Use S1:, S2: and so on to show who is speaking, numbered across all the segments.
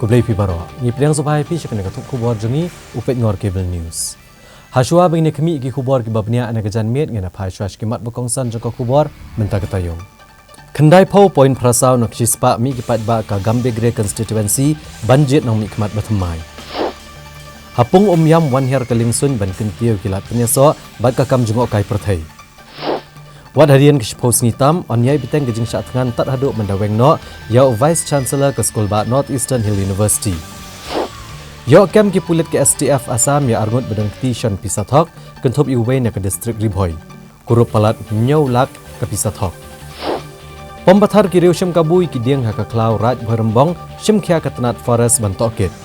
S1: Kublai pi baro ni priang sopai pi shakne katuk kubor jongi upet ngor cable news. Haswa bing ne kemi ki kubor ki babnia ana gajan met ngena phai shwash ki mat bokongsan joko kubor menta katayong. Kendai pau point prasau nak sispa mi ki pat ba ka Gambegre constituency banjit nang mi kmat bathamai. Hapung yam wan her kalingsun ban kentiau kilat penyeso bat ka kam jengok kai perthai. Wat harian ke pos ngitam onyai biteng ke jingsat ngan tat haduk mendaweng no yau vice chancellor ke skol ba Northeastern Hill University. Yau kem ki pulit ke STF Assam ya arngut bedeng petition pisathok kenthop iwe na ke district Ribhoi. Kurup palat nyau lak ke pisathok. Pembathar ki reusham kabui ki dieng ha ka klau raj bharembong shim khya ka tanat forest bantokit.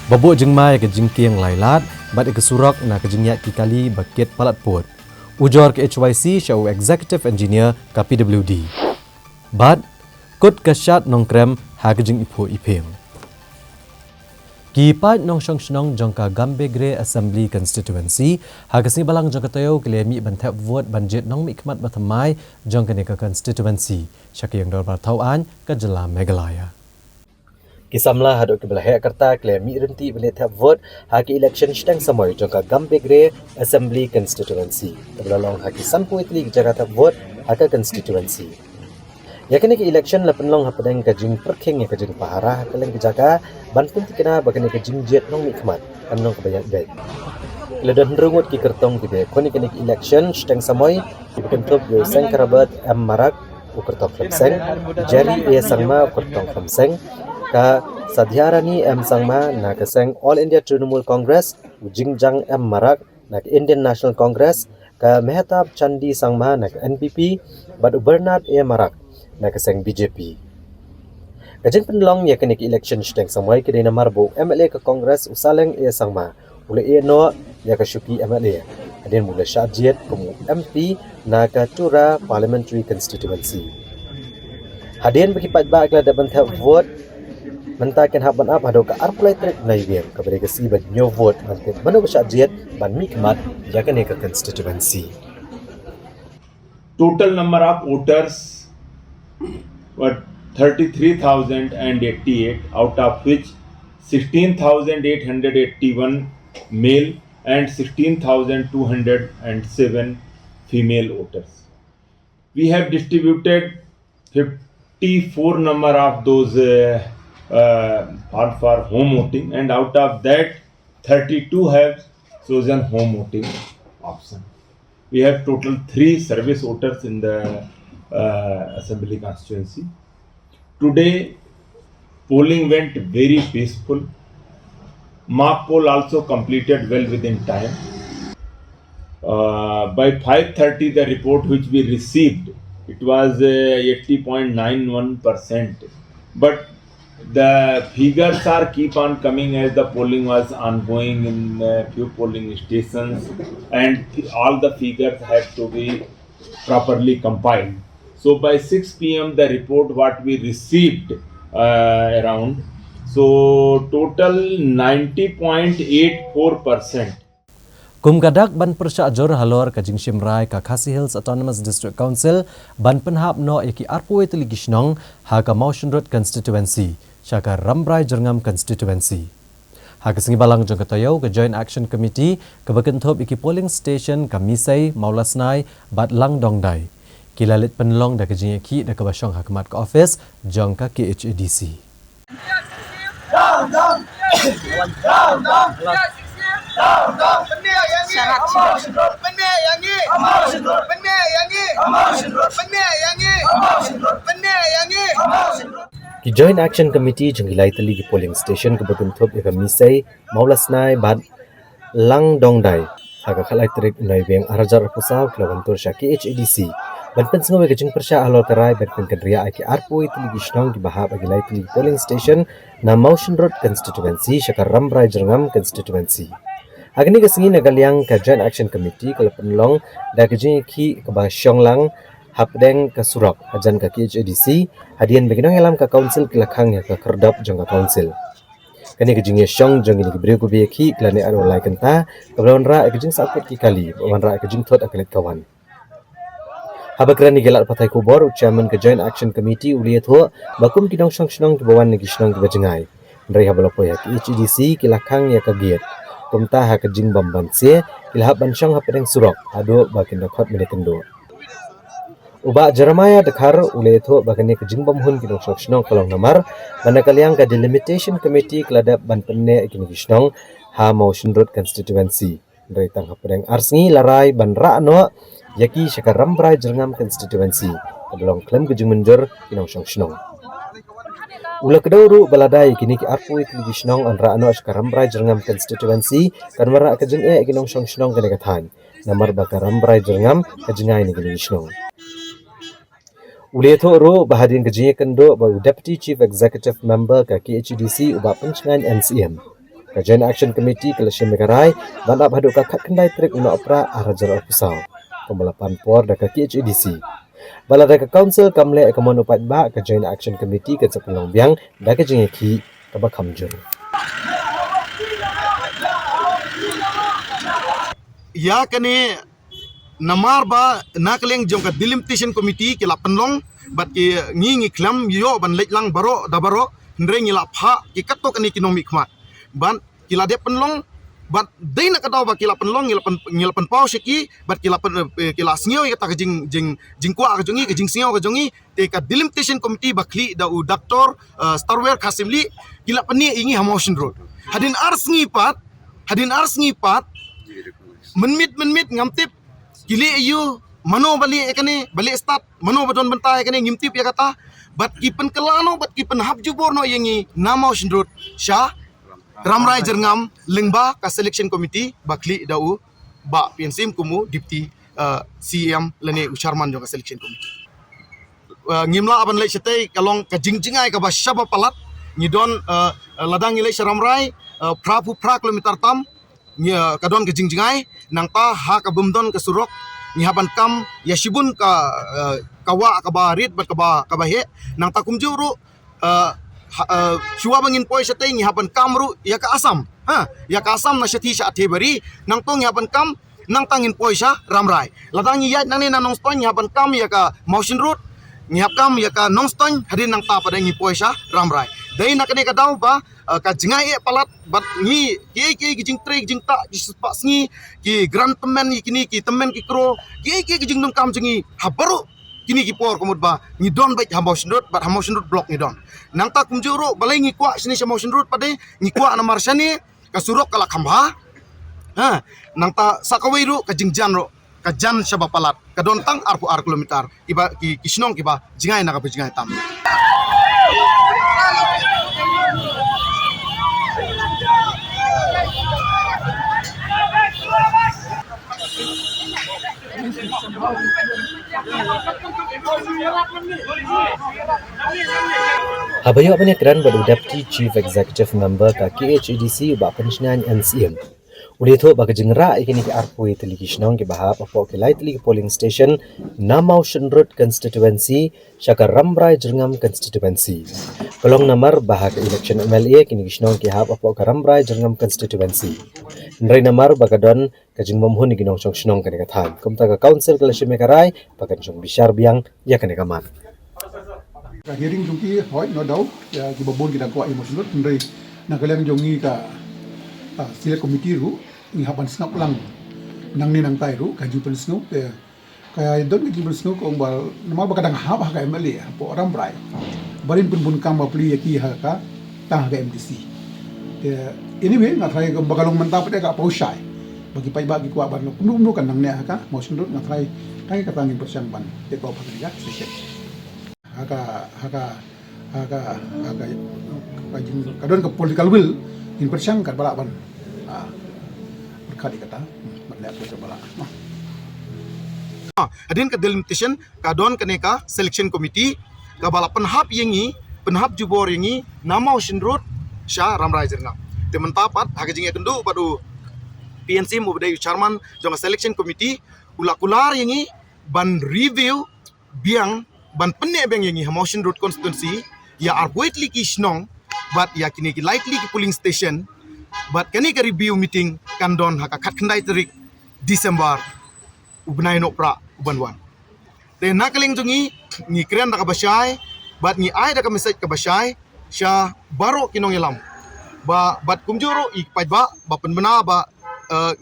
S1: Babuk jengmai ke jingkiang lailat bat ke surak na ke jingyak ki kali bakit palat put. Ujor ke HYC syau executive engineer ka PWD. Bat kut kasyat nongkrem hagajing ipo ipeng. Ki pat nong syong shnong jongka Gambegre Assembly Constituency hagasni balang jongka tayo kelemi bantap vote banjit nong mikmat bathamai jongka neka constituency syaki yang dorbar tauan ka jela Meghalaya. Kisamla hadok ke belah kerta kelemi renti belit tap vote haki election stang samoy jongka Gambegre Assembly Constituency. Kebelalong haki sampu itli jaga tap vote haka constituency. Yakni ke election la penlong hapadeng ka jing perking ya ka jing pahara kaleng kejaga ban pun tikena bagani ka jing jet nong mikmat anong kebayak dai. Ledan rungut ki kertong ki be koni kene election stang samoy dibentuk yo sang karabat marak ukertok khamseng jari e sangma ukertok khamseng ka sadhyarani sangma na ka sang All India Trinamool Congress ujingjang marak na ka Indian National Congress ka Mehtab Chandi sangma na ka NPP bad Bernard marak na ka sang BJP. Kajing penlong ya kene ki election steng samwai ke dina marbo MLA ka Congress usaleng sangma ule no ya ka Shuki MLA adin mula Syadjit kamu MP na ka Tura Parliamentary Constituency. Hadin bekipat ba akla dapat vote mentakan haban ap hado ka arpulai trek naibian kepada kesi ban nyo vote mantit manu Syadjit ban mikmat ya kene ka constituency.
S2: Total number of voters were 33,088, out of which 16,881 male and 16,207 female voters. We have distributed 54 number of those for home voting, and out of that 32 have chosen home voting option. We have total 3 service voters in the Assembly constituency. Today, polling went very peaceful. Mock poll also completed well within time. By 5:30, the report which we received, it was 80.91%. But the figures are keep on coming as the polling was ongoing in few polling stations, and all the figures have to be properly compiled. So by 6 p.m. the report what we received around, so total 90.84%.
S1: Kumgadak ban persya jor halor ka jingshim rai ka Khasi Hills Autonomous District Council ban penhap no yaki arpue teligishnong ha ka Motion Road constituency syaka Rambrai Jerngam constituency. Ha ka singibalang jong katayaw ka Joint Action Committee ka bakentop iki polling station ka Misai Maulasnai bat Langdongdai. Kilalit penlong da kajing ki da kabasyong hakmat ka office jong ka KHADC. Ki Joint Action Committee jong ilai tali ki polling station ka bakentop ka Misai Maulasnai bat Langdongdai. Haka khalai trik unai beng arajar pusaw klawantur sya KHADC. Banpen sengawa kajing persya alor karai banpen kadria aki arpui tili gishnong di bahab agi lai tili polling station na Motion Road constituency syaka Rambrai Jerngam constituency. Agni kasingi nagaliang ka Joint Action Committee kalau penlong da kajing ki ka basyong lang hapdeng ka surak ajan ka KHADC hadian baginong elam ka council kilakhang ya ka kerdap jong ka council. Kani kajing syong jong ini kibri ku ki klane aro lai kenta kablawan ra kajing sakut ki kali bawan ra kajing thot akalit kawan. Habakran ni gelat patai kubor chairman ke Joint Action Committee uliat ho bakum kinong song ke bawan negi snong ke bajengai. Ndrai habalopo ya ki HEDC kilakang ya kagiat. Tumta ha ke jing bambanse kilahap bansyang ha pedeng surok ado bakin dokot menekendo. Uba Jeremiah dekhar uliat ho bakane ke jing bamhun kinong snong kolong namar banakaliang ke delimitation committee keladap ban penne kinegi snong ha Motion Road constituency. Ndrai tang ha pedeng arsngi larai ban ra yaki syakar rambrai jerngam constituency belong klem kejung menjur kinong snong. Ula kedauru baladai kini ki arpui kini snong anra ano syakar rambrai jerngam constituency kan mara kejung kinong snong kene kathan namar bakar rambrai jerngam kejengai ni kini snong. Ule tho ro bahadin kejing kendo ba deputy chief executive member ka KHDC uba penchengan NCM ka Joint Action Committee Kelasian Megarai ban ap hadu ka khat kendai trik una opera arajar ofisau pembalapan por da ka KHDC balada ka council kamle ekamon upat ba ka Joint Action Committee ka Sepelong Biang da ka jingeki ka ba khamjur
S3: ya kane namar ba nakleng jong ka delimitation committee kila penlong bat ki ngi klam yo ban letlang baro da baro ndre ngi la pha ki katto kane kinomi khmat ban kila de penlong bat dei nak kadaw ba kila penlong ngil pen pau seki bat kila sngiu ya ta jing kwa ka jongi jing sngiu ka jongi te ka delimitation committee bakli da u doctor starware kasimli kila pani ingi ha Motion Road hadin arsngi pat menmit ngamtip kili ayu mano bali ekane bali start mano badon benta ekane ngimtip ya kata bat kipen kelano bat kipen habjubor no yengi na Motion Road sha ramrai jerngam lengba ka selection committee bakli dau ba PNCM kumu deputy CM lene usharman jo ka selection committee ngimla aban le chete kalong ka jingjingai ka ba shaba palat ngidon ladang ile sharamrai pra kilometer tam kadon ke jingjingai nangta ha ka bumdon ke surok ngihaban kam yashibun ka kawa ka barit bat ka bahe nangta kumjuru shuwa bangin poi sate ngihaban kamru ya ka asam na shati sha athebari nang tong ngihaban kam nang tangin poi sha ramrai ladang ya nang nong ston ngihaban kam ya ka Motion Road ngihap kam ya ka nong ston hadin nang ta pada ngi poi sha ramrai dai nak ne ka daw ba ka jingai palat bat ngi ki jing tre jing ta spa sngi ki grand temen kini ki temen ki kro ki jing nong kam jingi habaru kini ki por komod ba ngi don baik ha Motion Road bat ha Motion Road block ngi don nang ta kumjuro balai ngi kwa sini Motion Road pade ngi kwa na marsani ka surok kala khamba nang ta sakawai ro ka jingjan ro ka jan syaba palat ka don tang arpu kilometer iba ki kisnong ki ba jingai na ka jingai tam
S1: Habayo penekran badu deputy chief executive member ka KHEDC uba penchengan NCM ulitho baga jingra ikini ki arpui teliki snong ki bahap apo ki lightly polling station na Motion Road constituency syakar rambrai jerngam constituency kolong namar bahak election MLA kini ki snong ki hap apo ka rambrai jerngam constituency ndrai namar baga don ka jingbom hun ki nong snong ka kathan kumta ka council Kelasian Megarai bagan song bishar biang ya kane kaman
S4: ka hearing jungki hoi no dau ya ki babon kita ko Motion Road ndrai na kalian jongi ka select committee ru ni haban snap lang nang ni nang tai ru ka jupen snoop kaya don ki jupen snoop ong bal nama ba kadang ha ka MLA po rambrai barin pun kam ba pli ki ha ka ta ka MDC anyway na try ka bagalong mantap ka pausay bagi pai bagi ko ban no kan nang ne ha ka Motion Road na try kai ka tangin persyang ban te ko pa ka session haka kadon ke political will in persyang kat balaban berkali kata melihat ke bala
S3: hadin ka delimitation ka don kane ka selection committee ka bala penhap jubor yengi na Motion Road sha ramrai jerngam te mentapat haga jinge kendu padu PNC mu bedai chairman jong selection committee ulakular yengi ban review biang ban penne beng yengi ha Motion Road constituency ya arboitli ki snong but ya kini ki lightly ki polling station but kani ka review meeting kandon haka khat khandai tarik December ubnai no pra ubanwan te nakaling jungi ngi kren da ka basyai bat ngi ai da ka message ka basyai sya baro kinong ilam ba bat kumjuro ik pai ba penbena ba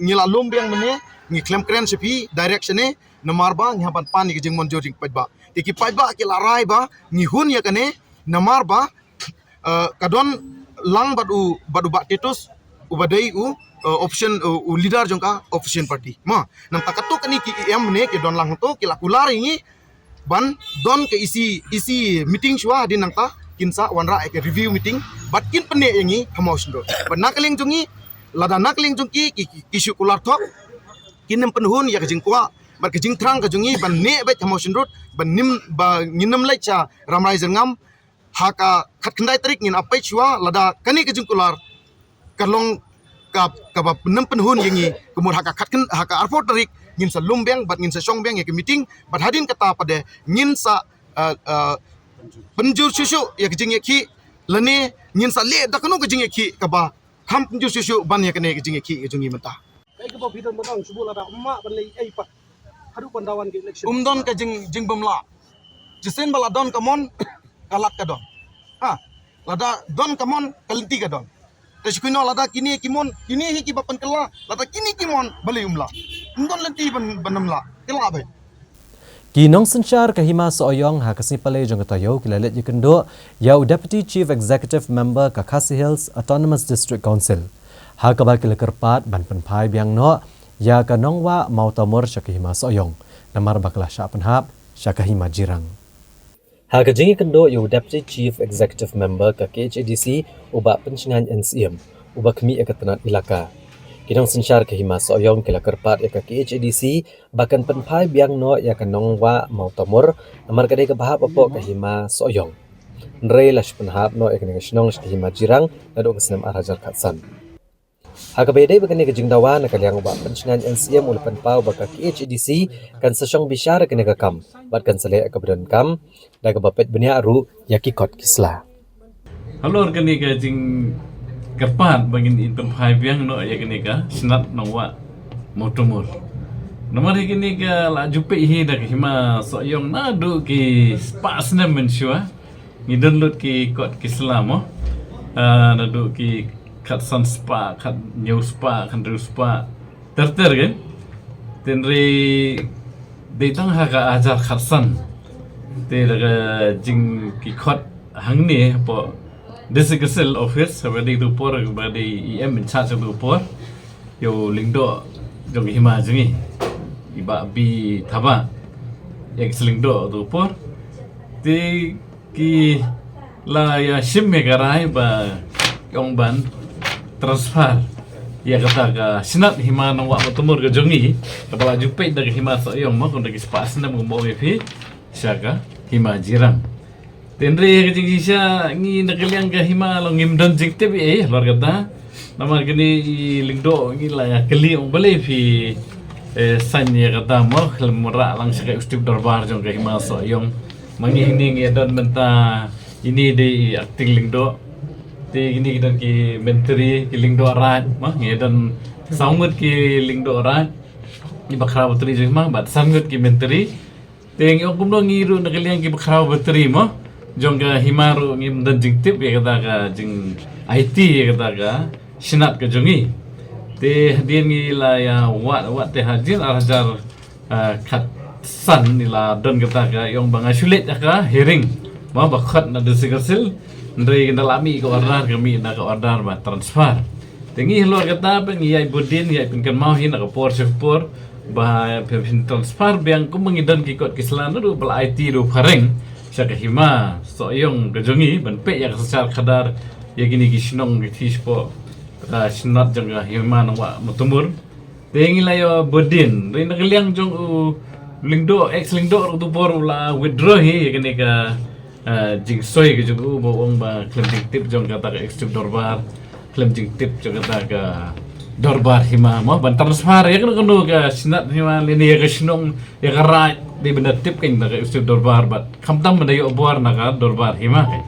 S3: ngila lumbiang mene ngi klem kren sepi direction ne namar ba ngi hapan pan ngi jing mon joring pai ba ki pai ba ki larai ba ngi hun ya kane namar ba kadon lang badu ba tetus ubadai option leader jongka opposition party ma nam takato kani ki em ne ke don lang to ki lakular ini ban don ke isi meeting shwa din nangta kinsa wanra ke review meeting bat kin pene yangi hamos ndo ban nakaling jungi lada nakaling jungki ki kular thok kinam penhun ya kejing kwa bat kejing trang ka jungi ban ne bet hamos ndo ban nim ba nginam lai cha ramrai jengam haka khat kendai tarik ngin apai chwa lada kani kejing kular kalong ka penam penhun yangi kemur haka khatkan haka arport tarik ngin sa lumbeng bat ngin sa songbeng ya ke meeting bat hadin kata pada ngin sa penjur susu ya kejing ya ki lene ngin sa le da kanu kejing ya ki ka ba kham penjur susu ban ya kene kejing ya ki kejungi mata
S5: kai ka ba bidon matang subula da umma ban lei ai pa hadu pandawan ke election
S3: don ka jing bamla jisen bala don kamon kalat ka don ha lada don kamon kalinti ka don Tashkuino lada kini kimon kini hi ki bapan kala lada kini kimon bali umla ndon lenti banamla kala bai
S1: Kinong Sanchar Kahima Soyong Hakasi Pale Jongatayo Kilalet Yikendo Yau Deputy Chief Executive Member Kakasi Hills Autonomous District Council Hakaba Kilakerpat Banpan Pai Biang No Ya Kanongwa Mautamor Syakahima Soyong Namar Bakla Syapanhap Syakahima Jirang Hakajingi Kendo Yau Deputy Chief Executive Member KHADC Uba Pencingan NCM Uba Kemi Ekatanat Ilaka Kinong Sanchar Kahima Soyong Kilakerpat Eka KHADC Bahkan penpai biang no ya kanongwa Mautamor Namar kadai kabahap apo Kahima Soyong Nrei lash penhap no Eka Nengashinong Syakahima Jirang Nado Kesenam Arajar Katsan Hakabedai bagani kejingdawa nakaliang uba pencingan NCM ulapan pau baka KHADC kan sasyong bisyara kene kakam bat kan sale akabadan kam daga bapet benia aru yakikot kisla.
S6: Halo organik jing kerpat bagin in penpai biang no ya kene ka snat nongwa motomor. Nomor kene ka la jupe hi dak hima soyong nadu ki spasna mensyua ngidon lut ki kot kisla mo nadu ki kat san spa, kat new spa, kan ru spa, terter kan? Tenri datang haka ajar kat san, ter jing kikot hang ni po desigesel office, sebadi tu por, sebadi EM in charge tu por, yo lingdo jong hima jengi, iba bi thaba, ex lingdo tu por, ti ki la ya sim megarai ba yong ban transfer ya kata ka sinat hima nang wa matumur ka jongi kapala jupe dari hima soyong mo kun dagi spas na mo fi siaka hima jirang tenre ka jingi sia ngi nagaliang ka hima lo ngimdon jikte bi lor kata nama gini lingdo ngi la ya keli ong bale fi sanya kata mo mura lang sa ustib darbar jong ka hima soyong mangi ngi don menta ini di acting lingdo ti gini kita ki menteri ki lingdo arat mah ngedan saungut ki lingdo arat ni bakra bateri jema bat sangut ki menteri teng yo kumno ngiru nakaliang ki bakra bateri mah jongga himaru ngim dan jing tip ya kata ka jing IT ya kata ka sinat ka jongi te hadian ngi la ya wat te hajin arajar kat san nila don kata ka yong banga sulit ka hearing mah bakhat na desigersil Ndrei kendalami ke order kami nak ke order bah transfer. Tengi luar kata apa ngiai budin ngiai pinkan mau hin nak por sepor bah pin transfer biang ku mengidon kikot kislan tu bel IT tu pareng syaka hima soyong kejongi ban pe ya secara kadar ya gini kisnong kispo sinat jang hima nang wa mutumur. Tengi la yo budin rin nakaliang jong lingdo ex lingdo tu por la withdraw hi gini ka jing soy ke jugu bawang ba klem jing tip jong kata ke ekstrem dorbar klem jing tip jong kata ke dorbar hima mo ban transfer ya kan kono ke sinat hima lini ya ke sinong ya ke right di benda tip kan ke ekstrem dorbar bat kamtam benda yo bor na ka dorbar hima kan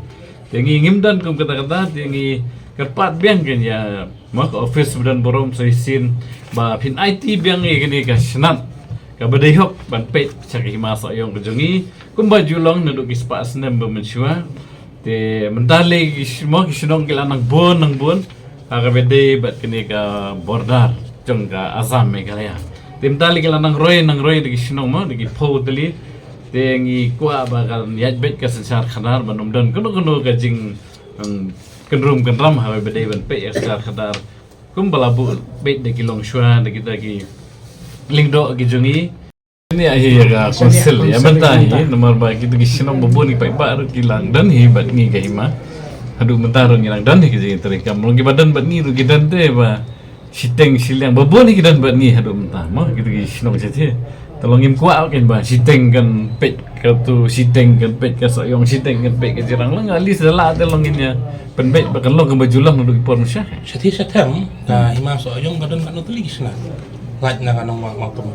S6: tengi ngimdan kum kata tengi kerpat biang kan ya mo ke office dan borom soisin ba pin IT biang ya kini ke sinat kabadayok ban pet cari hima soyong kejongi kumba julong nuduk ispa senem bermensua te mentale semua kisunong kila nang bon kabadai bat kini ka bordar jong ka Azam Meghalaya te mentale kila nang roy di kisunong mo di po tali te ngi kwa bakal yaj bet ka sensar khanar banum dan kuno ka jing kenram kabadai ban pet sensar khanar kumbala bu bet de kilong shua de kita ki lingdo gijungi ini akhir ya konsil ya mentahi nomor bagi tu kisinong boboni pai baru kilang dan hebat ni kahima hadu mentaro ngilang dan ki terika melongi badan bat ni tu kidan te ba siteng silang boboni kidan bat ni hadu mentah mah gitu kisinong jati tolongim kuat kan ba siteng kan pet ka tu siteng kan pet ka soyong siteng kan pet ka jirang lang ali sedala telonginnya penbet bakal lo ke bajulang nuduk ipor syah
S7: Seti setang na hima soyong kadon kan utuli kisna. Ngaj na kanong wa matum.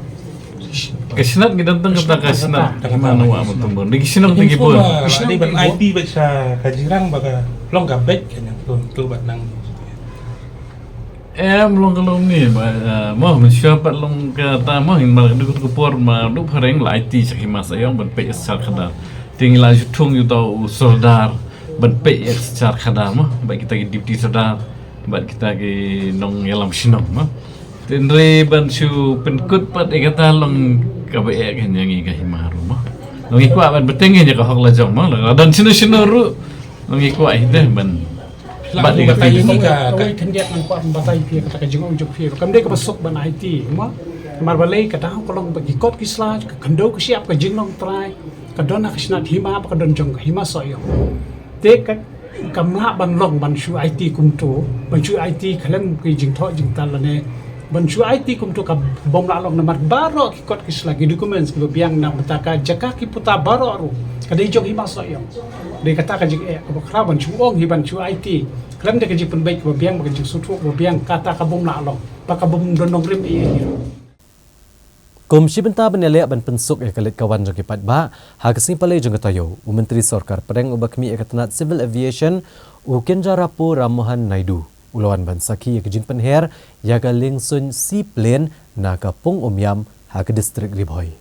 S6: kesenat kita tentang kata kesenat mana wa matum di kisinong tinggi pun
S7: Di ban IT ba sa kajirang baga long gabet kanya tu bat nang.
S6: Long kalau ni mau mensiapa long kata mau hin mal dukut kupor ma dup hareng la IT sakima sayong ban pe sar khadar tinggal jutung yu tau sordar ban pe sar khadar mah baik kita ki deputy sordar baik kita ki nong yalam sinong mah tenre ban su penkut pat kata long kabe kan yang i kahimaru mah long ikwa ban beteng nya ka hok la jong mah dan sino ru long ikwa ite ban
S7: Bat di kata ini ka
S5: kawai kendiat nan kuat batai pia kata ka jingong juk pia kam de ka basok ban IT ma mar balai ka tahu kolong bagi kot kisla ka kendo ka siap ka jingong trai ka dona ka sinat hima ka don jong hima soyo te ka kamla ban long ban shu IT kumtu ban shu IT khalem ki jingtho jingtal ne ban shu IT kumtu ka bom la long namar baro ki kot kisla ki documents ki biang na mataka jaka ki puta baro ru ka de jong hima soyo de kata ka jing ka bakra ban shu ong hi ban shu IT klam de kaji penbaik ba biang ba kaji sutu ba biang kata kabum na long ba kabum donong rim iya
S1: Kum Shibenta benele ban pensuk kalit kawan jong kipat ba ha kesni palai jong tayo Menteri Sarkar Padang ubakmi ekatanat Civil Aviation u Kenjarapu Ramohan Naidu ulawan ban saki kejin penher ya ka lingsun seaplane na ka Pung Omyam ha ke distrik Ribhoi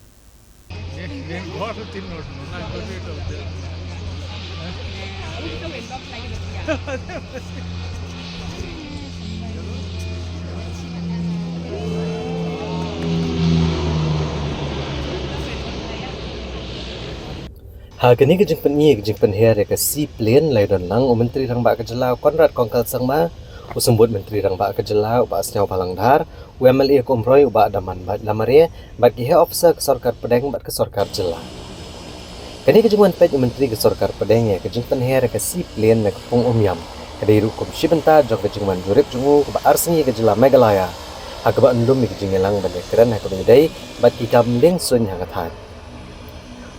S1: Kini kejing penher ya ke seaplane lai don lang Menteri Rang Bak Kejelau Konrad Kongkal Sangma usembut Menteri Rang Bak Kejelau ba asnyau Palangdar UMLA Komroi ba Daman Bat Lamare bagi he officer ke Sarkar Padang bat ke Sarkar Jelau. Kini kejingan pet Menteri ke Sarkar Padang ya kejing penher ke seaplane na ke Pung Omyam kadai kum Shibenta jong kejingman jurip jungu ke ba Arsni ke Jelau Meghalaya ba endum ni kejing elang bandekran ha ke bendai bat ki kam leng sun hangathan.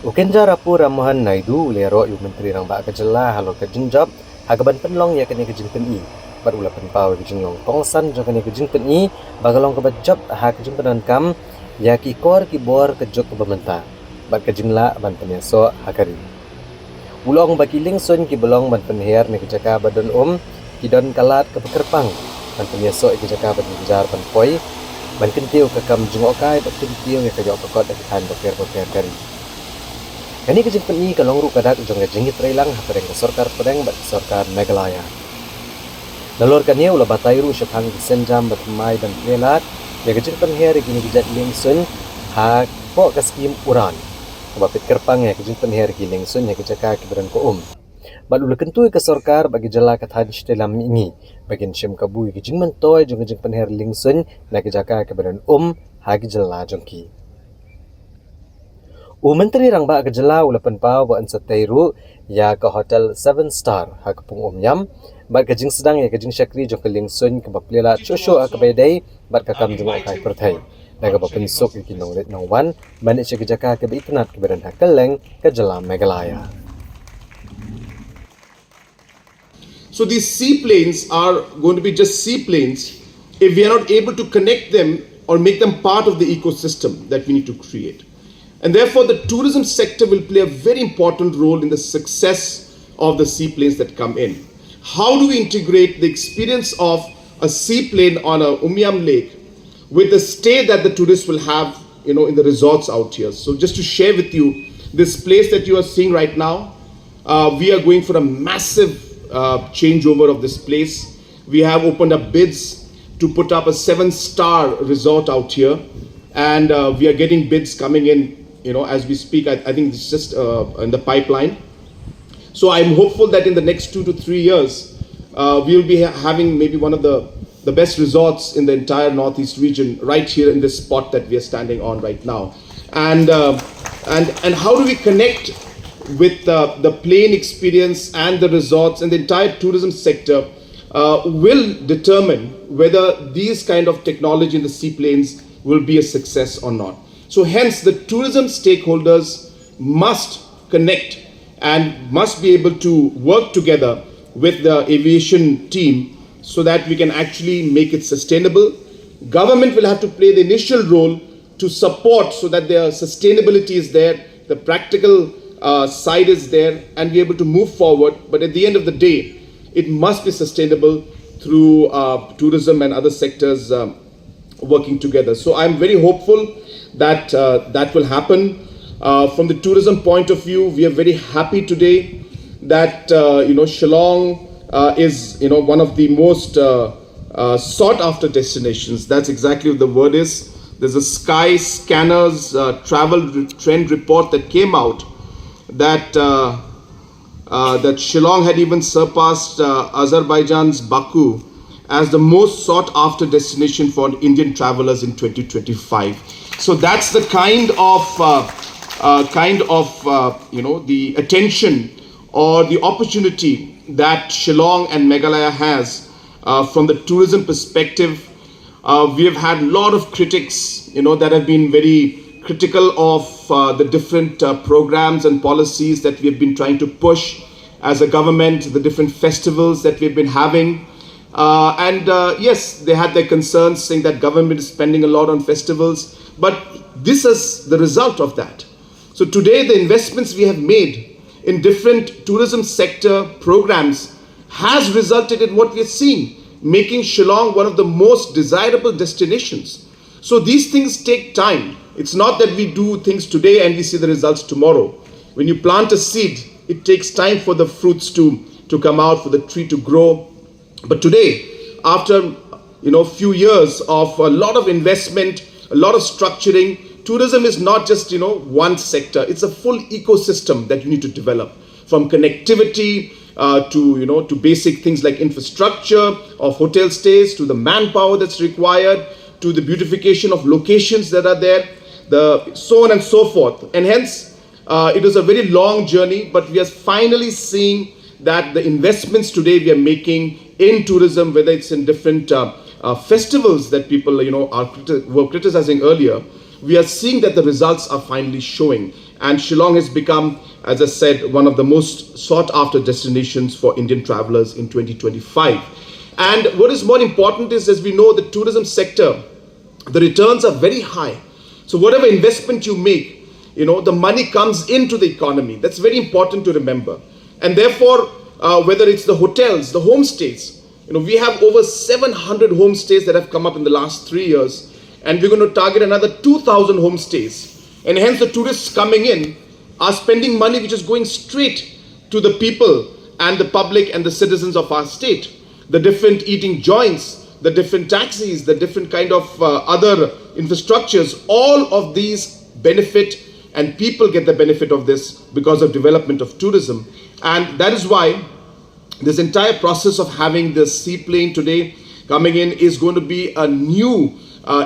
S1: Kenjarapu Ramohan Naidu lero yu Menteri Rang Bak Kejelau halo kejing job hagaban penlong ya kene kejing peni baru la penpau kejing long kongsan jo kene kejing peni bagalong ke job ha kejing penan kam ya ki kor ki bor ke jok ke bementa bat kejing la ban penyaso hakari ulong baki lingsun ki belong ban penher ne kejaka badan ki don kalat ke pekerpang ban penyaso ki jaka ban jar ban poi ban kentiu ke kam jungokai bat kentiu ya ke jok ke kot kan doker kari. Kini kejing peni kalong ru kadak jong jengit reilang hapereng ke Sarkar Padang bat Sarkar Meghalaya. Dalor kanya ula batai ru syapang senjam bat mai dan pelat ya kejing penher gini gejat lingsun ha po ka skim uran. Kabapit kerpang ya kejing penher gi lingsun ya kejaka kiberan ko Bat ula kentui ke Sarkar bagi jala kathan stelam ini bagin syam kabui kejing mentoy jong kejing penher lingsun na kejaka kiberan ha gejala jongki. Menteri Rang Bak Kejelau ula penpau ba ansatairu ya ke hotel 7 star ha ke Pung Omyam bat kejing sedang ya kejing syakri jong kelingsun ke baplela chosho ka bedai bat ka kam jong kai perthai na ka bapensuk ki nong let nong wan manit syak jaka ke bitnat ke badan hakeleng ke Jelau Meghalaya.
S8: So these seaplanes are going to be just seaplanes if we are not able to connect them or make them part of the ecosystem that we need to create. And therefore, the tourism sector will play a very important role in the success of the seaplanes that come in. How do we integrate the experience of a seaplane on a Umyam Lake with the stay that the tourists will have in the resorts out here. So just to share with you, this place that you are seeing right now, we are going for a massive changeover of this place. We have opened up bids to put up a 7-star resort out here, and we are getting bids coming in, as we speak. I think it's just in the pipeline. So I'm hopeful that in the next 2 to 3 years, we will be having maybe one of the best resorts in the entire Northeast region right here in this spot that we are standing on right now. And how do we connect with the plane experience and the resorts and the entire tourism sector will determine whether these kind of technology in the seaplanes will be a success or not. So hence the tourism stakeholders must connect and must be able to work together with the aviation team so that we can actually make it sustainable. Government will have to play the initial role to support so that their sustainability is there, the practical side is there, and be able to move forward. But at the end of the day, it must be sustainable through tourism and other sectors working together. So I'm very hopeful that that will happen. From the tourism point of view, we are very happy today that Shillong is one of the most sought after destinations. That's exactly what the word is. There's a Sky Scanners travel trend report that came out that that Shillong had even surpassed Azerbaijan's Baku as the most sought after destination for Indian travelers in 2025. So that's the kind of the attention or the opportunity that Shillong and Meghalaya has from the tourism perspective. We have had a lot of critics, that have been very critical of the different programs and policies that we have been trying to push as a government, the different festivals that we've been having. Yes, they had their concerns saying that government is spending a lot on festivals, but this is the result of that. So today the investments we have made in different tourism sector programs has resulted in what we are seeing, making Shillong one of the most desirable destinations. So these things take time. It's not that we do things today and we see the results tomorrow. When you plant a seed, it takes time for the fruits to come out, for the tree to grow. But today, after few years of a lot of investment, a lot of structuring, tourism is not just one sector. It's a full ecosystem that you need to develop, from connectivity to basic things like infrastructure of hotel stays, to the manpower that's required, to the beautification of locations that are there, so on and so forth. And hence, it was a very long journey, but we are finally seeing that the investments today we are making in tourism, whether it's in different festivals that people were criticizing earlier, we are seeing that the results are finally showing. And Shillong has become, as I said, one of the most sought after destinations for Indian travelers in 2025. And what is more important is, as we know, the tourism sector, the returns are very high. So whatever investment you make, the money comes into the economy. That's very important to remember. And therefore, whether it's the hotels, the homestays, we have over 700 homestays that have come up in the last 3 years. And we're going to target another 2,000 homestays. And hence the tourists coming in are spending money which is going straight to the people and the public and the citizens of our state. The different eating joints, the different taxis, the different kind of other infrastructures, all of these benefit, and people get the benefit of this because of development of tourism. And that is why this entire process of having the seaplane today coming in is going to be a new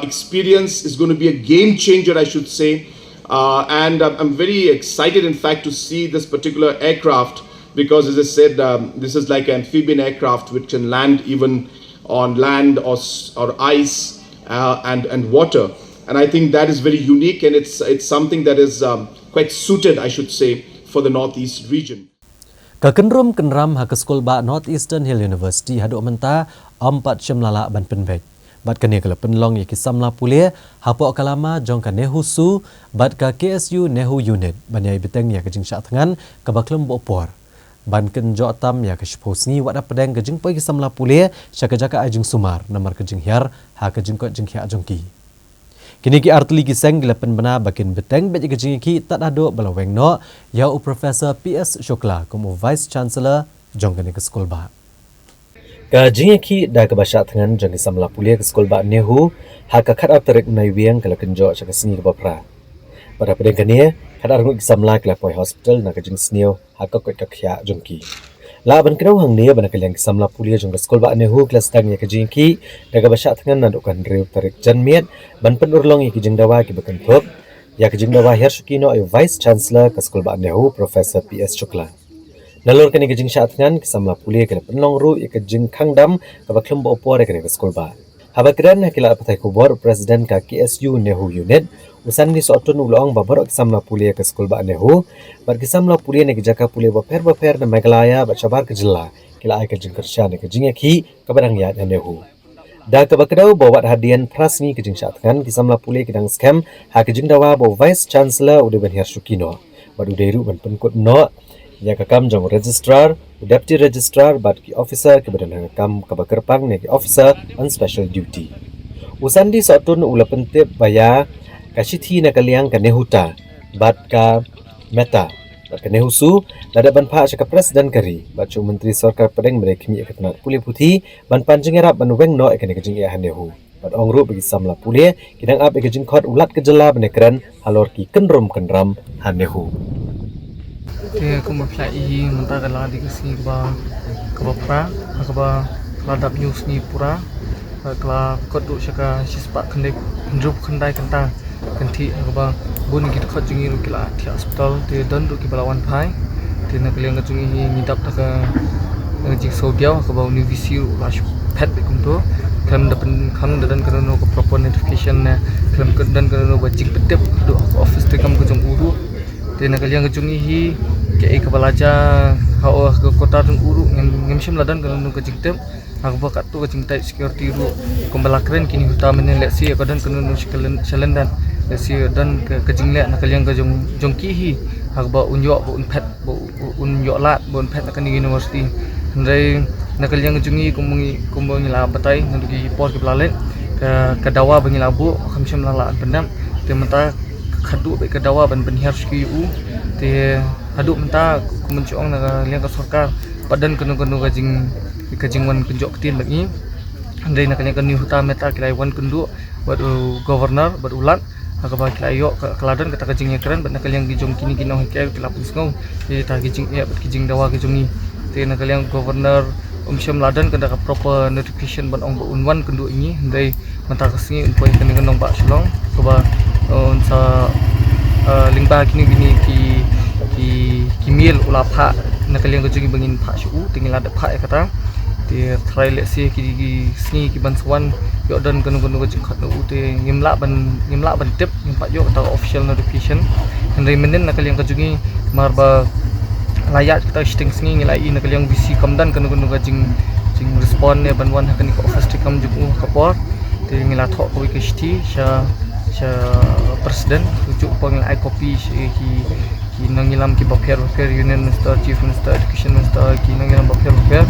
S8: experience, is going to be a game changer, I should say. And I'm very excited, in fact, to see this particular aircraft, because as I said, this is like an amphibian aircraft which can land even on land or ice and water. And I think that is very unique, and it's something that is quite suited, I should say, for the Northeast region.
S1: Kakenrum kenram hakaskol ba Northeastern Hill University hadu menta 4 lala ban penbek. Bat kene kala penlong ya kisamla pulia hapo kalama jong ka nehu su bat ka KSU nehu unit banyai beteng ya kajing sya tangan ka baklem bopor. Ban ken jo tam ya ka shposni wada pedeng kajing poi kisamla pulia sya ka jaka ajing sumar namar kajing hiar ha kajing ko jing hia jongki. Kini ki artli ki seng gilapan bana bakin beteng bet jing ki tak ado balaweng no ya u Profesor PS Shukla como Vice Chancellor jongkani ke skol ba. Ka jing ki da ke basha thangan jong samla pulia ke skol ba nehu ha ka khat ap tarik nai wiang kala kenjo cha sini ke bapra. Pada pedeng kania khat arung ki samla kala poi hospital na ke jing sneo ha ka kot ka khya jongki. La ban krau hang ne ban kaliang samla pulia jong skol ba nehu kelas tang ya ke jing ki da ke basha thangan na dokan reu tarik janmiat ban pen urlong ki jing dawa ki bakan thop ya ke jing dawa her shukino ai Vice Chancellor ke skol ba nehu Profesor PS Shukla. Nalor kani ke jing sha thangan ki samla pulia ke penlong ru ya ke jing khangdam ka baklum bo opor ke skol ba. Habakran hakila patai kubor Presiden ka KSU Nehu Unit usan ni sotun ulong babar samla pulia ke skol ba nehu bar ki samla pulia ne jaka pulia baper na Meghalaya ba chabar ke jilla kila ai ke jing kersha ne ke jing ki kabarang ya nehu da ka bakdau bawat hadian prasni ke jing syatkan ki samla pulia ke dang scam ha ke jing dawa bo Vice Chancellor ude ben Hershukino bad ude ru ban penkut no ya ka kam jong registrar deputy registrar bad ki officer ke badan kam ka bakerpang ne ki officer on special duty usan di sotun ula pentip baya Kasithi na kaliang kanehuta bat ka meta bat kanehusu lada ban pha ka presiden kari bat chu menteri sarkar pedeng mereka mi ketnat puli puthi ban panjing arab ban weng no ekane kejing ya hanehu bat ongru bagi samla puli kidang ap ekejing khot ulat ke jela benekran halor ki kenrum kenram hanehu
S9: te ko maplai menta kala di kesi ba kabapra akaba ladap news ni pura kala kodu shaka sispak khendek ndrup khandai kanta kanti akaba bun git khot jingi ru kila thi hospital te dan ru ki balawan phai te na kaliang ka jingi ni dap ta ka jik so diaw akaba university ru la pet be kumto kam dapen khang dan karano ko proper notification na kam dan karano ba jik petep do office te kam ko jong uru te na kaliang ka jingi hi ke ka balaja ha ko kota jong uru ngem ladan karano ka jik tep akaba kat tu ka jing tai security ru kumbala kren kini utamane leksi akadan karano shalendan si dan ke jingle nak kaliang ke jongki hi akba unyo bo unpet bo unyo lat bo unpet nak ni university ndai nak kaliang ke jungi kumungi la batai nandugi por ke blalen ke dawa bangi labu khamsham la benam te menta khadu be ke dawa ban benhar ski u te hadu menta kumunchong nak kaliang ke sarkar padan kenu ke jingwan kenjok ketin bagi ndai nak kaliang ke ni huta meta kilai wan kendu buat governor buat ulat akaba kilayo keladan kata kajingnya keren bat nakal yang gijong kini kinong hikay kila pusngong jadi ta gijing ya bat gijing dawa gijongi te nakal yang governor syam ladan kada ka proper notification ban ong unwan kendu ini ndai mata kasini umpoi kenong ba shlong kaba sa lingba kini ki mil ulapha nakal yang gijongi bangin pha shu tingil ada pha kata te try let's see ki sni ki bansuan yo dan kenu jing khat no ute ngimla ban tip ngimpa yo kata official notification ndai menen nakal yang kajungi marba layak kita sting singi ngilai nakal yang bisi kamdan kenu jing respond ne banwan hakani ko office tikam juku kapor te ngila thok ko ke sti sha presiden tujuk pangilai copy ki nangilam ki bafer union minister chief minister education minister ki nangilam bafer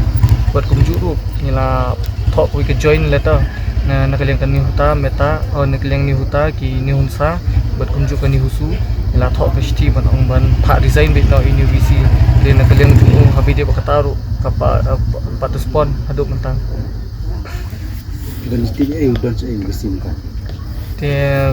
S9: buat kumjuru ngila thok ko ke join letter na nakaliang kan ni huta meta o nakaliang ni huta ki ni hunsa buat kumjuk kan ni husu ila thok ke sti ban ong ban pha design bit no university de nakaliang jumu habi de bakataru kapa patuspon hadu mentang
S10: dan sti dan university kan
S9: te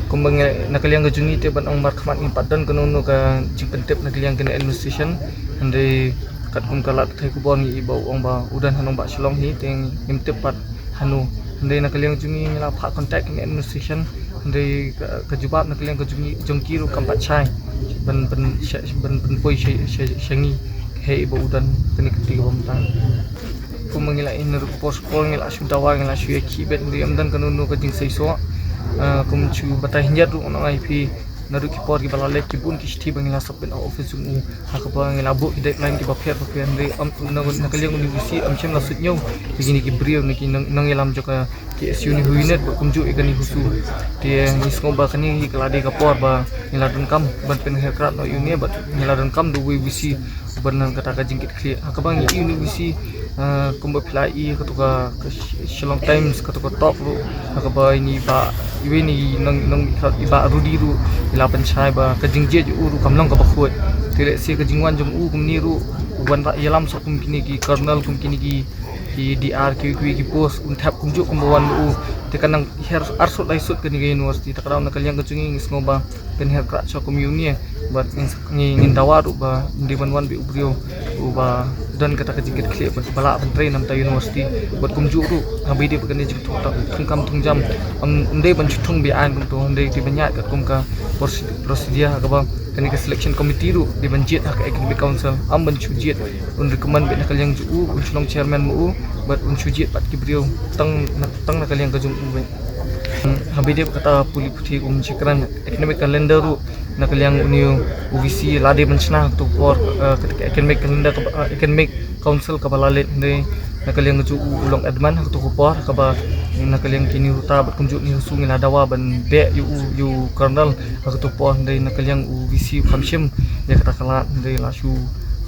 S9: kumbang nakaliang ke juni te ban ong markhamat ni padan kono ka jipentep nakaliang kan administration ande kat kum kalat thai kubon ni bau ong ba udan hanong ba shlong hi teng nimtep pat hanu ndai nakaliang jungi ngila pha contact ni administration ndai kajubab nakaliang kajungi jongki ru kampat chai ban poi shangi he ibu udan kini ketiga bamtang ku mangila in ru post call ngila sudawa ngila shu ki bet ndi amdan kanunu kajing seiso kum chu batai hinjat ru onang IP naru ki por ki balale ki bun ki sti bangila sabben office mu hakaba ngila bu deadline ki bafer ndai nakaliang university amchem la sutnyo begini ki brio ni ki nangilam joka ki SU ni huinet kumju ikani husu tie ni skoba kani hi kelade ka por ba ngiladun kam ban pen herkrat no uni ba ngiladun kam do we see benar kata ka jingkit kri hakaba ngi university kumba plai ketuka Shillong Times ketuka top ru akaba ini ba iwe ni nang iba rudi ru ila pencai ba kejingje ju ru kamlang ka bakhut tire si kejingwan jong kumni ru wan ra yalam sok kum kini ki kernel kum kini ki DR ki post untap kumjuk kumbawan u tekanang her arsut laisut ke ni university takraw na kalyang kecungi ngoba pen her kra cho community buat ngin dawaru ba ndiban wan bi ubrio uba dan kata kejikit klik bala pentrain nam ta university buat kumjuk ru habi di pekan jik tungkam tungjam ndai ban chutung bi an kum to ndai di banyat kat kum ka prosedur ka ba kani ka selection committee ru di banjit hak academic council am ban chujit un recommend bi nakal yang ju un chlong chairman mu buat un chujit pat ki brio tang nakal yang ka jung u habi di kata puli puthi kum chikran academic calendar ru nakal yang uniu UVC lade menchna to for ketika academic calendar academic council ka balalet ndai nakal yang ju ulong adman to por ka ba nakal yang kini ruta berkunjuk ni sungi ladawa ban de yu kernel aku tu por ndai nakal yang UVC khamshim ya kata kala ndai lasu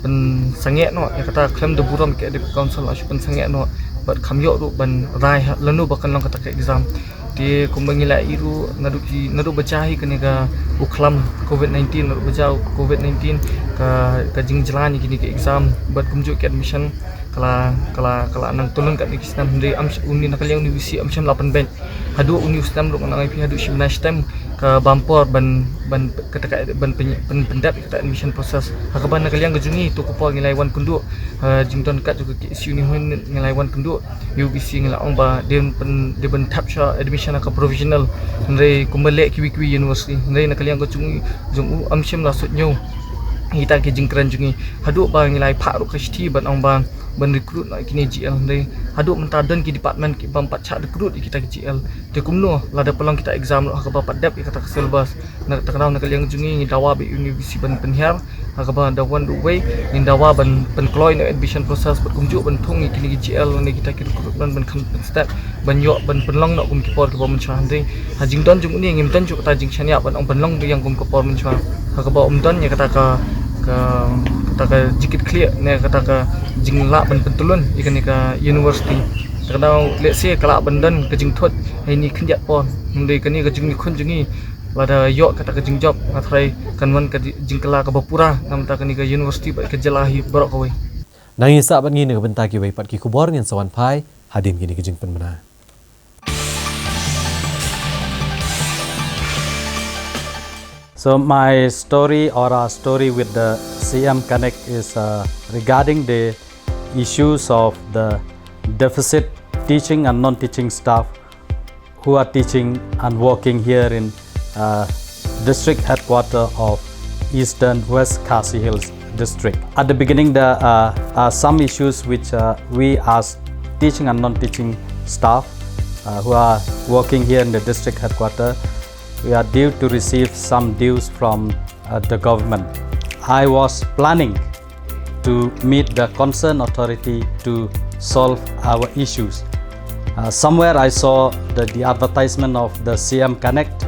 S9: pen sange no ya kata klem de buram ke de council lasu pen sange no bat khamyo ru ban rai lanu bakan long kata ke exam di kumbangila iru nadu bacahi keniga uklam COVID-19 nadu baca COVID-19 ka jingjalan gini ke exam bat kumjuk ke admission kala nang tulun kat kisnam ndai am uni nakal yang universiti am 8 ben hadu universiti lu nang IP hadu 19 time ka bampor ban kata ban pendap kata admission proses hakaban nakal yang gejungi tu kupol ngilai wan kundu jington kat juga ke uni ngilai wan kundu UBC ngila ong ba den ban tap sha admission ka provisional ndai kumbale kiwi university ndai nakal yang gejungi jungu am shim la sutnyo kita ke jingkran jungi hadu ba ngilai phak ru kasti ban ong ba ban recruit nak kini GL ndai hadu mentadan ki department ki bampat cak recruit kita ke GL te kumno lada pelang kita exam lo ka bapat dap kata ke syllabus nak taknau nak yang jungi dawa be university ban penhiar ka ba dawan duway ni dawa ban penkloy no admission process bat kumjuk ban thung kini GL ni kita ki recruitment ban step ban yo ban penlong nak kum ki por ka ba menchah ndai hajing don jung ni ngim tan juk ta jing chania ban ong penlong yang kum ka por menchah ka ba don ya kata ka jikit clear ne kata ka jingla ban pentulun ikan ka university kadang let's say kala bandan ke jing thot hai ni khnjat pon ndai kani ka jing ni khon jingi lada yo kata ka jing job athrai kanwan ka jing kala ka bapura nam ta kani ka university ba ke jalahi borok kawai
S1: Nangi sa ban ngin benta ki wai pat ki kubor ngin sawan phai hadin gini ke jing penmana.
S10: So my story or our story with the CM Connect is regarding the issues of the deficit teaching and non-teaching staff who are teaching and working here in district headquarters of Eastern West Khasi Hills district. At the beginning there are some issues which we as teaching and non-teaching staff who are working here in the district headquarters, we are due to receive some dues from the government. I was planning to meet the concerned authority to solve our issues. Somewhere I saw the advertisement of the CM Connect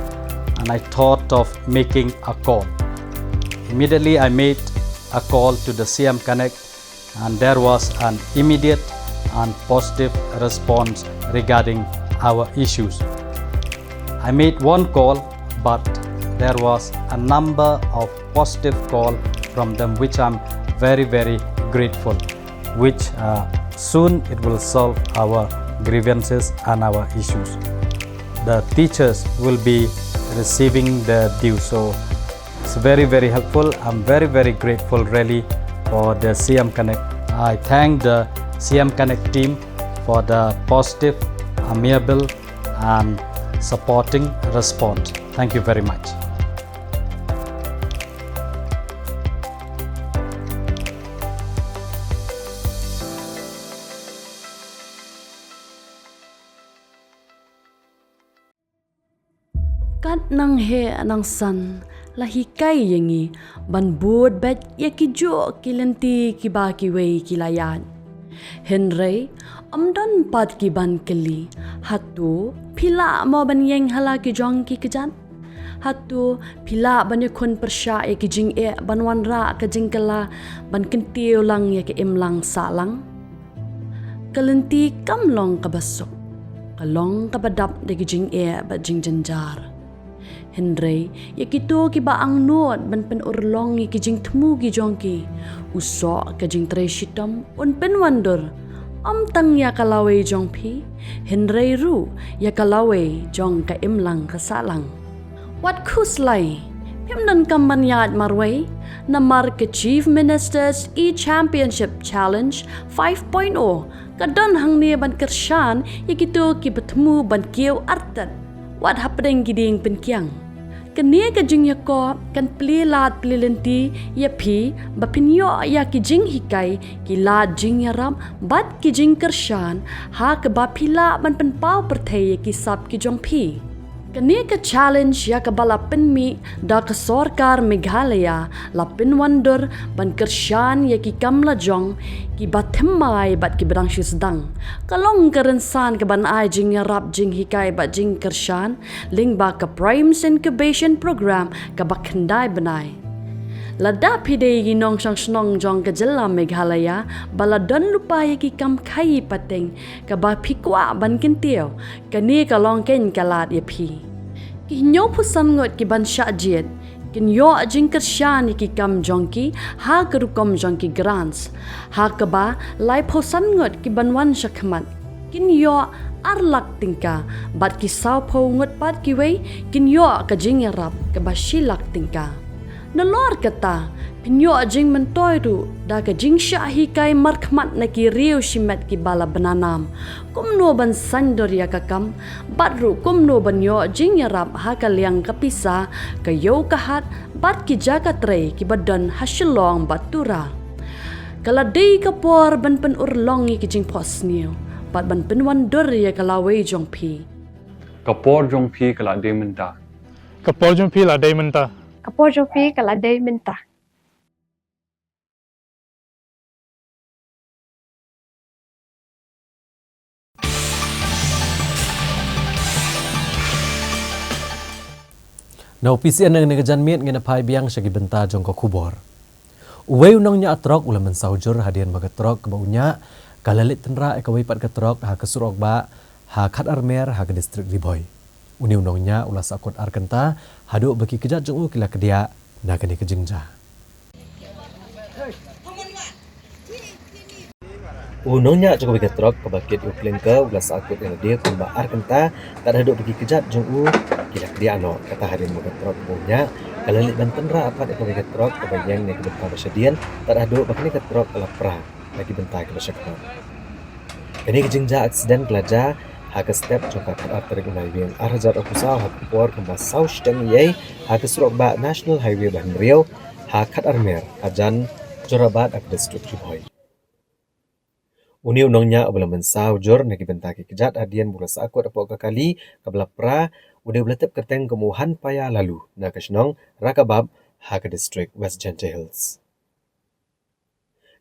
S10: and I thought of making a call. Immediately I made a call to the CM Connect and there was an immediate and positive response regarding our issues. I made one call, but there was a number of positive calls from them which I'm very grateful, which soon it will solve our grievances and our issues. The teachers will be receiving the due, so it's very helpful. I'm very grateful really for the CM Connect. I thank the CM Connect team for the positive, amiable and supporting response. Thank you very much.
S11: Kat nang he nang san lahikai yangi ban bod bet yakijo kilenti kiba kiwei kilayan. Henry amdan pad ki ban keli hatu pila mo ban yeng hala ki jong ki kejan hatu pila ban yakun persya ya ki jing e ban wanra ka jingkala ban kentio lang ya ki imlang salang kalenti kamlong kabasok, kalong kabadap de kijing ba jing janjar. Henry, yakito kiba ang nuot ban pen urlong kijing temu gijongki, usok kajing treshitam un pen wandor. Tang ya kalawe jong pi, Henry ru ya kalawe jong ka imlang kasalang. Wat kuslay, pimdan kamanyat marway, namar ke Chief Minister's E-Championship Challenge 5.0, kadon hang niya ban kersyan, yakito kibatmu ban kiyo artat, wat hapdeng giding penkyang. Kania kajing yako kan plilat plilenti ya pi bapinyo ya kijing hikai kilat jing yaram bat kijing kersyan ha ke bapila ban penpau pertei kisap kijong pi. Kania ka challenge ya ke balapin mi da ke sorkar Meghalaya lapin wandor ban kersyan ya ki kamla jong ki batemai bat ki berang sedang. Kalong kerensan ke ban ai jing yarap jing hikai bat jing kersyan ling ba ke Primes Incubation Program ke bakhendai benai. Lada pidei ginong sang snong jong ke jela Meghalaya baladon lupa ya ki kam kai pateng ke ba pikwa ban kentio kani kalong ken kalat ya pi. Ki nyo pusan ngot ki ban syajiet kin yo jing kersyan ki kam jongki ha kerukom jongki grants ha ke ba lai pusan ngot ki ban wan syakmat kin yo arlak tingka bat ki sau po ngot pat ki wei kin yo ka jing yarap ke ba shilak tingka. Nolor kata, pinyo jing mentoy tu, da ka jing syahi kai markmat na ki riu shimet ki bala bananam. Kumno ban sandor ya kakam, batru kumno ban yo jing yarap ha ka liang kapisa, ka yo kahat, bat ki jaga trei ki badan hasilong batura. Kala day kapor ban pen urlongi ki jing pos niyo, bat ban pen wandor ya kalawe jong pi.
S12: Kapor jong pi kala day menta.
S13: Kapor jong pi la day menta.
S14: Kapor jong pi kala day menta.
S1: Na opisian ng nagajan miet ngena pai biang syagi benta jong ko kubor. Uway unang nya atrok ulam mensaujur hadian magatrok kebaunya kalalit tenra ekawai pat gatrok ha kesurok ba ha khat armer ha ke distrik Liboy. Uni unongnya ulas akut arkenta haduk bagi kejat jong kila kedia na kani kejingja. Unongnya jong bagi gatrok kebakit uklengka ulas akut ina dia kumba arkenta tak haduk bagi kejat jong kila kedia no kata hadian magatrok kebaunya kalalit ban tenra apat ekawai gatrok kebayang ne kebenta basyadian tak haduk bakni gatrok kelapra bagi benta ke basyakna. Kani kejingja aksiden kelaja haka step jongka karat tergunai biang arjat okusau hak por kembas south dan yei haka surok ba national highway Bahan Riau hakat armer hajan jorabat ak district Liboy. Uni unongnya obala mensau jor nagi bentaki kejat adian bulas akut apok kali kabla pra udah belatep keteng kemuhan paya lalu na kesnong rakabab haka district West Gentle Hills.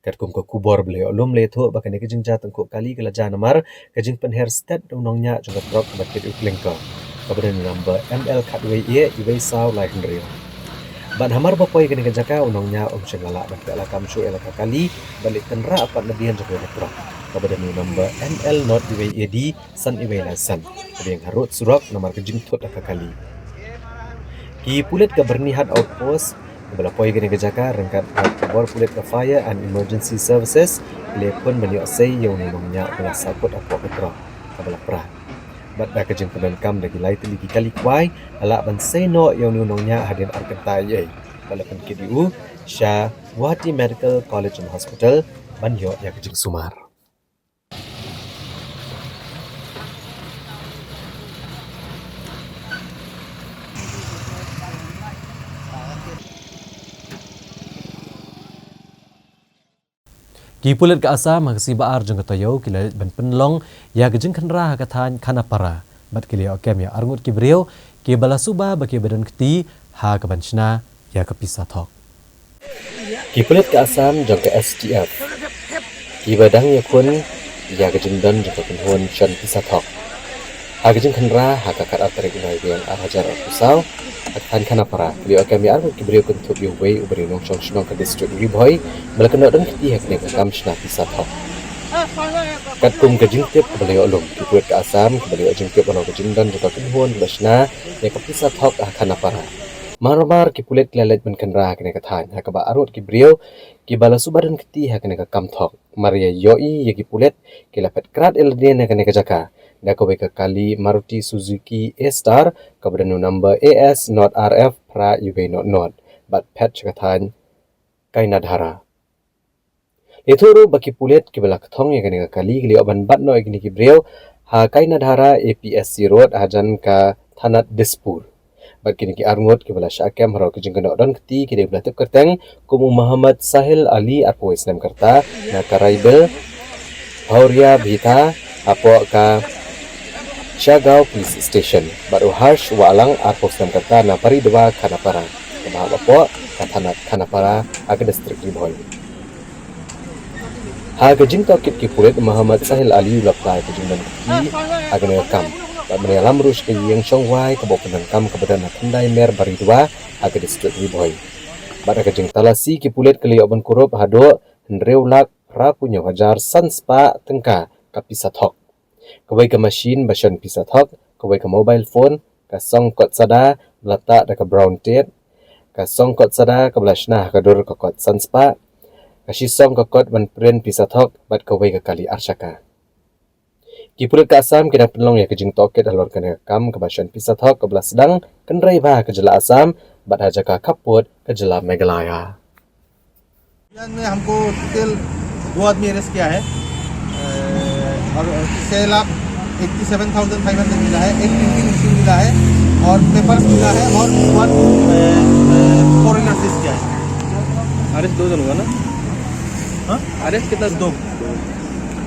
S1: Kat kum ko kubor beliau lum le tho bakane kejing jateng ko kali kala janamar kejing penher stat unongnya jong trok bakit uklengka kabadan number ML Katway ye iway saw lai henrio ban hamar bapoi kene kejaka unongnya sengala bakala kamsu elaka kali balik tenra apat lebihan jong trok kabadan number ML not iway ed san iway lasan yang harut surak nomor kejing thot kali ki pulet ka bernihat outpost Belapoi kini kejaka rengkat kabor pulit ke fire and emergency services telepon meniok say yang nimongnya adalah sakut apok ketro kabala pra bat da kejeng penankam lagi lai teligi kali kwai ala ban say no yang nimongnya hadian arkentai ye balapan KDU Shah Guwahati Medical College and Hospital banyo ya kejeng Sumar. Ki pulit ke asa magsi baar jong katoyo kila ban penlong ya gejeng kanra hakathan kana para bat kili okem ya arngut ki brio ki balasuba baki badan keti ha kabanchna ya kapisa thok. Ki pulit ke asam jong ke STF ki badang ya kun ya gejeng dan jong penhon chan pisa thok ha gejeng kanra hakakat atrik nai biang hajar kusau Akhan kana para beliau kami arut ki beliau kentuk yuwei uberi nong chong ke district Liboy melakena dong kiti hak ne kam shna pisa thok Kat kum ke jingtip ke balik olum ki pulet ke asam ke balik jingtip ono ke jingdan jaka kinhuan ke basna ya ke pisa thok akan apara marmar ki pulet lelet men kenra kene ke than ha ke ba arut ki brio ki bala subadan keti ha kene ke kam thok maria yoi ya ki pulet ki lapet krat elden ha kene ke jaka da ko ke kali Maruti Suzuki A-Star ke badanu number AS not RF pra UV not but patch ke than kaina dhara Ethuru baki pulet ki balak thong ya kene kali gili oban bat no igni ki breu ha kaina dhara APSC road hajan ka thanat Dispur bat kini ki arngot ki bala syakem haro ki jingkana odon keti ki de belatip kerteng kumu Muhammad Sahil Ali arpo Islam kerta na karaibel Hauria Bhita apo ka Siagau Police Station baru harsh walang arpo Islam kerta na pari dua kanapara kabah apo ka thanat kanapara aga distrik Riboy Haga jingta kit ki pulet Muhammad Sahil Ali laplai ke jingdan ki haga nekam bat menalam rus ke yang songwai ke bok kam ke badan tandai mer baridwa haga distrik Riboy bat haga jing talasi ki pulet ke lioban kurup hado hendreu lak pra punya wajar sanspa tengka ka pisathok kawai ke mesin basan pisathok kawai ke mobile phone ka song kot sada belata da ka brown tape ka song kot sada ka blasna ka dur ka kot sanspa Kasisong kokot ban pren pisathok bat kawai ke kali arsyaka. Kipulet ke asam kena penlong ya kejing toket halor kena kam ke basan pisathok ke belas sedang kenrai bah ke jela asam bat hajaka kaput ke jela Meghalaya.
S3: ने हमको टोटल 2 आदमी अरेस्ट किया है और 6,87,500 मिला है, एक printing machine मिला है और पेपर्स मिला है और 1 फॉरेनर सीज किया है।
S15: अरेस्ट 2 जन हुआ ना? अरेस्ट कितना?
S3: 2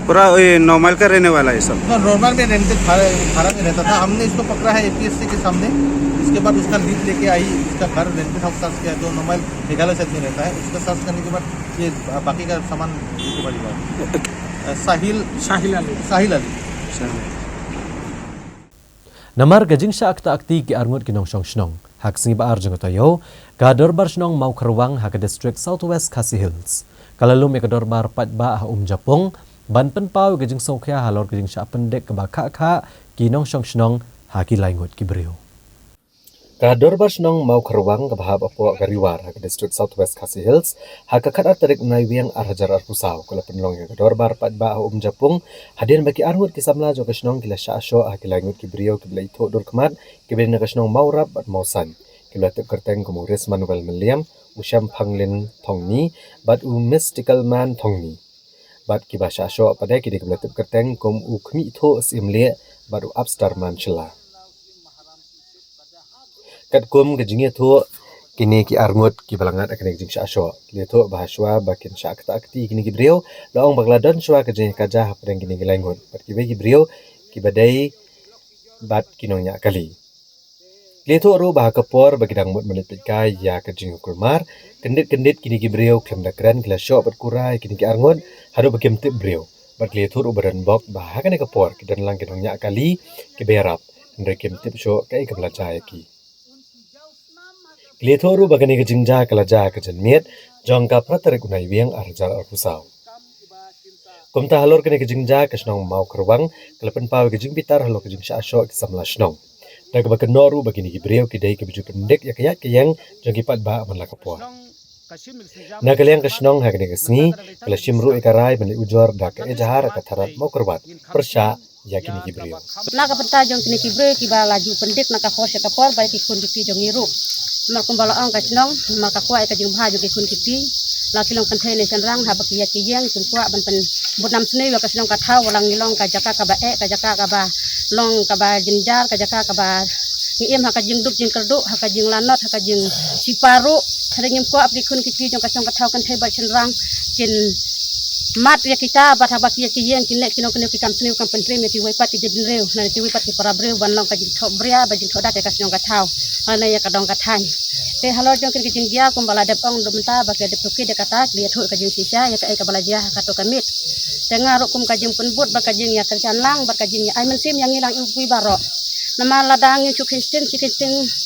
S15: पूरा नॉर्मल का रहने वाला है सब?
S3: नॉर्मल में रेंटेड भाड़ा में रहता था। हमने इसको पकड़ा है APSC के सामने, इसके बाद उसका लीड लेके आई, इसका घर रेंटेड हाउस सर्च किया जो नॉर्मल मेघालय साइड में रहता है। उसका सर्च करने के बाद ये बाकी का सामान रिकवर हुआ। साहिल Ali
S1: Namar gajing sya akta akti ki arngut kinong syong shnong. Hak singi ba arjung tayo, ka dorbar shnong mau kerwang hak district Southwest Khasi Hills. Kalalum ya ka dorbar patba ah Japong, ban penpau gajing songkya halor gajing sya pendek ke bakak ka kinong syong shnong haki laingut ki brio. Ka dorbar shnong mau kerwang ke bahab apo gariwar hak district Southwest Khasi Hills, hak kat tarik nai wiang arhajar arpusau kala penlong ya ka dorbar patba ah Japong, hadian baki arngut ki samla jo ka shnong kila sya asyo haki laingut ki brio ki belai tho dor kmat ki ben ka shnong mau rap bat mau san. Kila tip kerteng kumu Res Manuel Meliam, Usham Panglin Thongni, bat u Mystical Man Thongni. Bat ki basha asyo pada ki kila tip kerteng kum u khmi tho simle bat u Upstar Man Chila. Kat kum ke jingi tho kini ki arngut ki balangat akan jing sya asyo. Kili tho bahaswa bakin sya akta akti kini ki brio, laong bagladon swa ke jing kajah padang kini ki laingut. Bat ki bagi brio ki badai bat kinongnya kali. Leto ro bah kapor bagi dang mut menit kai ya ke jing kulmar kendit kini ki brio klem dakran kila shop bat kurai kini ki arngot hado bakem tip brio bat leto ro badan bok bah kan kapor ki dan lang kinongnya kali ki berap ndre kem tip sho kai ke belajai ki leto ro bagani ke jingja kala ja ke jenmiet jong ka pratar kunai wiang arjar arpusau kumta halor kini ke jingja ke snong mau kerwang kalapen paw ke jing pitar halor ke jing sha sho ki samla snong Daga baka noru bagini ki brio ki dai ki biju pendek ya kaya kayang jong ki pat ba man la kapwa. Na kalyang kasnong ha kini kasni kala shimru ikarai bani ujor da ka ejahar ka tharat mau korbat persya ya kini ki brio.
S16: Na ka penta jong kini ki brio ki ba laju pendek na ka khosya ka por ba ki kun ki jong iru. Mar kum bala ong kasnong mar ka kwa ka jong bha jong ki kun ki la kilong kan thai ne san rang ha ba ki ya ki yang kun kwa ban pen bunam sne wa kasnong ka thau walang nilong ka jaka ka ba ka jaka ka ba long ka ba jinjar ka jaka ka ba ngiem haka jing dup jing kerdu haka jing lanot haka jing siparu sering ko apli kun kiki jong kasong kathau kan thai ba cenrang kin mat ya kita bat haba ki ki yen kin lek kino kino ki kam sniu kam pentre me ki wai pat ki jin reu na ki wai pat ki para breu ban long ka jing tho bria ba jing tho da ka kasong kathau ana ya ka dong ka thai te halor jong kin ki jing dia kum bala dep ong dum ta ba ke dep tu ki de kata dia tho ka jing sisa ya ka bala dia ka to kamit tengah rukum ka jing penbut ba ka jing ya kerjaan lang ba ka jing ya ai men sim yang ilang ui baro nama ladang yang cukinstin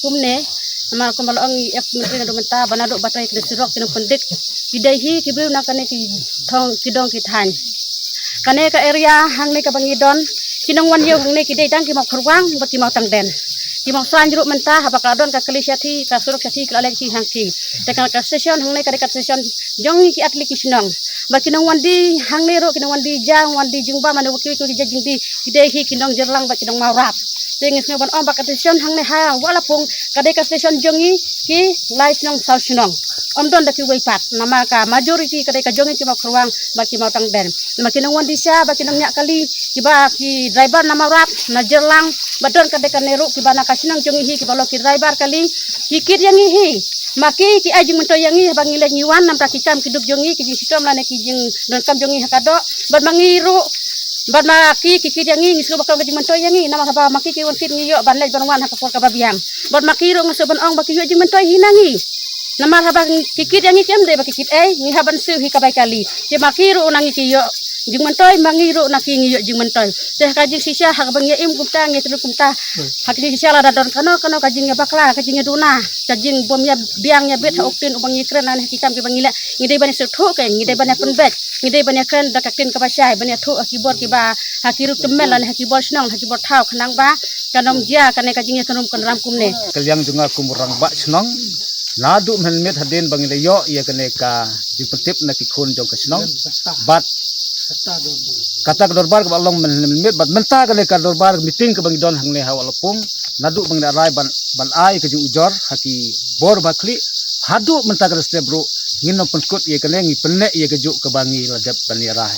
S16: kumne nama kumbal ong yak menteri ngadu menta banado batrai kene sirok kene pendik kidai hi kibru nakane ki thong kidong ki than kane ka area hang ne ka bangidon kinong wan yo hang ne ki dei tang ki mau khurwang bat ki mau tang den ki mau san juru mentah apa ka don ka kelisiati ka suruk syati ka lek ki hang ki tekan ka session hang ne ka dekat session jong ki atli ki sinong ba kinong wan di hang ne ro kinong wan di jang wan di jingba manu ki ki jing di ki dei ki kinong jerlang ba kinong mau rap tengis ngaban om ba ka session hang ne ha wala pung ka dekat session jongi ki lai sinong sau sinong om don da ki wei pat nama ka majority ka dekat jongi ki mau khurwang ba ki mau tang den nama kinong wan di sya ba kinong nyak kali ki ba ki driver nama rap na jerlang badon ka dekat neru ki bana kasinang jongi hi ki balo ki driver kali kikit yang hi maki ki ajing mento yang hi bang ilek ngiwan nam prakikam ki duk jongi ki jing sitom lane ki jing don kam jongi hakado bad mangiru bad maki kikit yang hi ngisko bakal jing mento yang hi nama ba maki ki won fit ngiyo ban lek ban wan hakapor ka babiang bad maki ro ngasoban ong baki yo jing mento hi nangi nama habang kikit yang hi kem de bakikit ngi haban su hi kabai kali je maki ro nangi ki yo jing mentoy mangiru naki ngiyo jing mentoy teh kajing sisa hak bang yaim kumta ngi telu kumta hak di sisa la dadon kano kajing bakla kajing duna kajing bom ya biang ya bet oktin ubang ikren an hikam ki bangila ngidai bani sethu ke ngidai bani penbet ngidai bani kren da kakin ka basai bani thu akibor ki ba hakiru temel an hakibor snong hakibor thau khanang ba kanom jia kane kajing kanum kanram kumne
S17: kaliang junga kumurang ba snong nadu helmet hadin bangile yo ia kane ka dipetip na ki khun jong ka snong bat kata dorbar ke balong menit bat mentah kali ka dorbar meeting ke bang don hang ne hawa lepung nadu bang rai ban ai ke ujor haki bor bakli hadu mentah ke ste bro ngino penkut ye kene ngi penek ye ke ke bangi ladap ban rai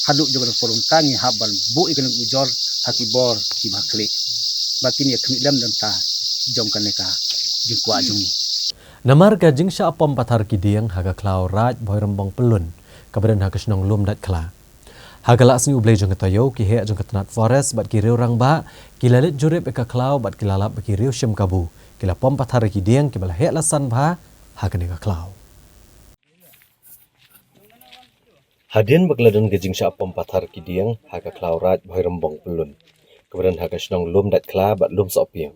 S17: hadu juga forum tangi haban bu ikene ujor haki bor ki bakli bakin ye kemidam dan ta jong kane ka jingkwa jungi
S1: namar ka jingsha apom pathar ki diang haga klau raj boy rembong pelun kabadan hakasnong lum dat kla hagalak sni ublay jong katayo ki he jong katanat forest bat ki riu rang ba ki lalit jurip eka klau bat ki lalap ki riu shim kabu ki la pom pathar ki diang ki bala he lasan ba hagane ka klau hadin bakladan ke jingsha apom pathar ki diang haga klau raj boy rembong pelun kabadan hakasnong lum dat kla bat lum sopiang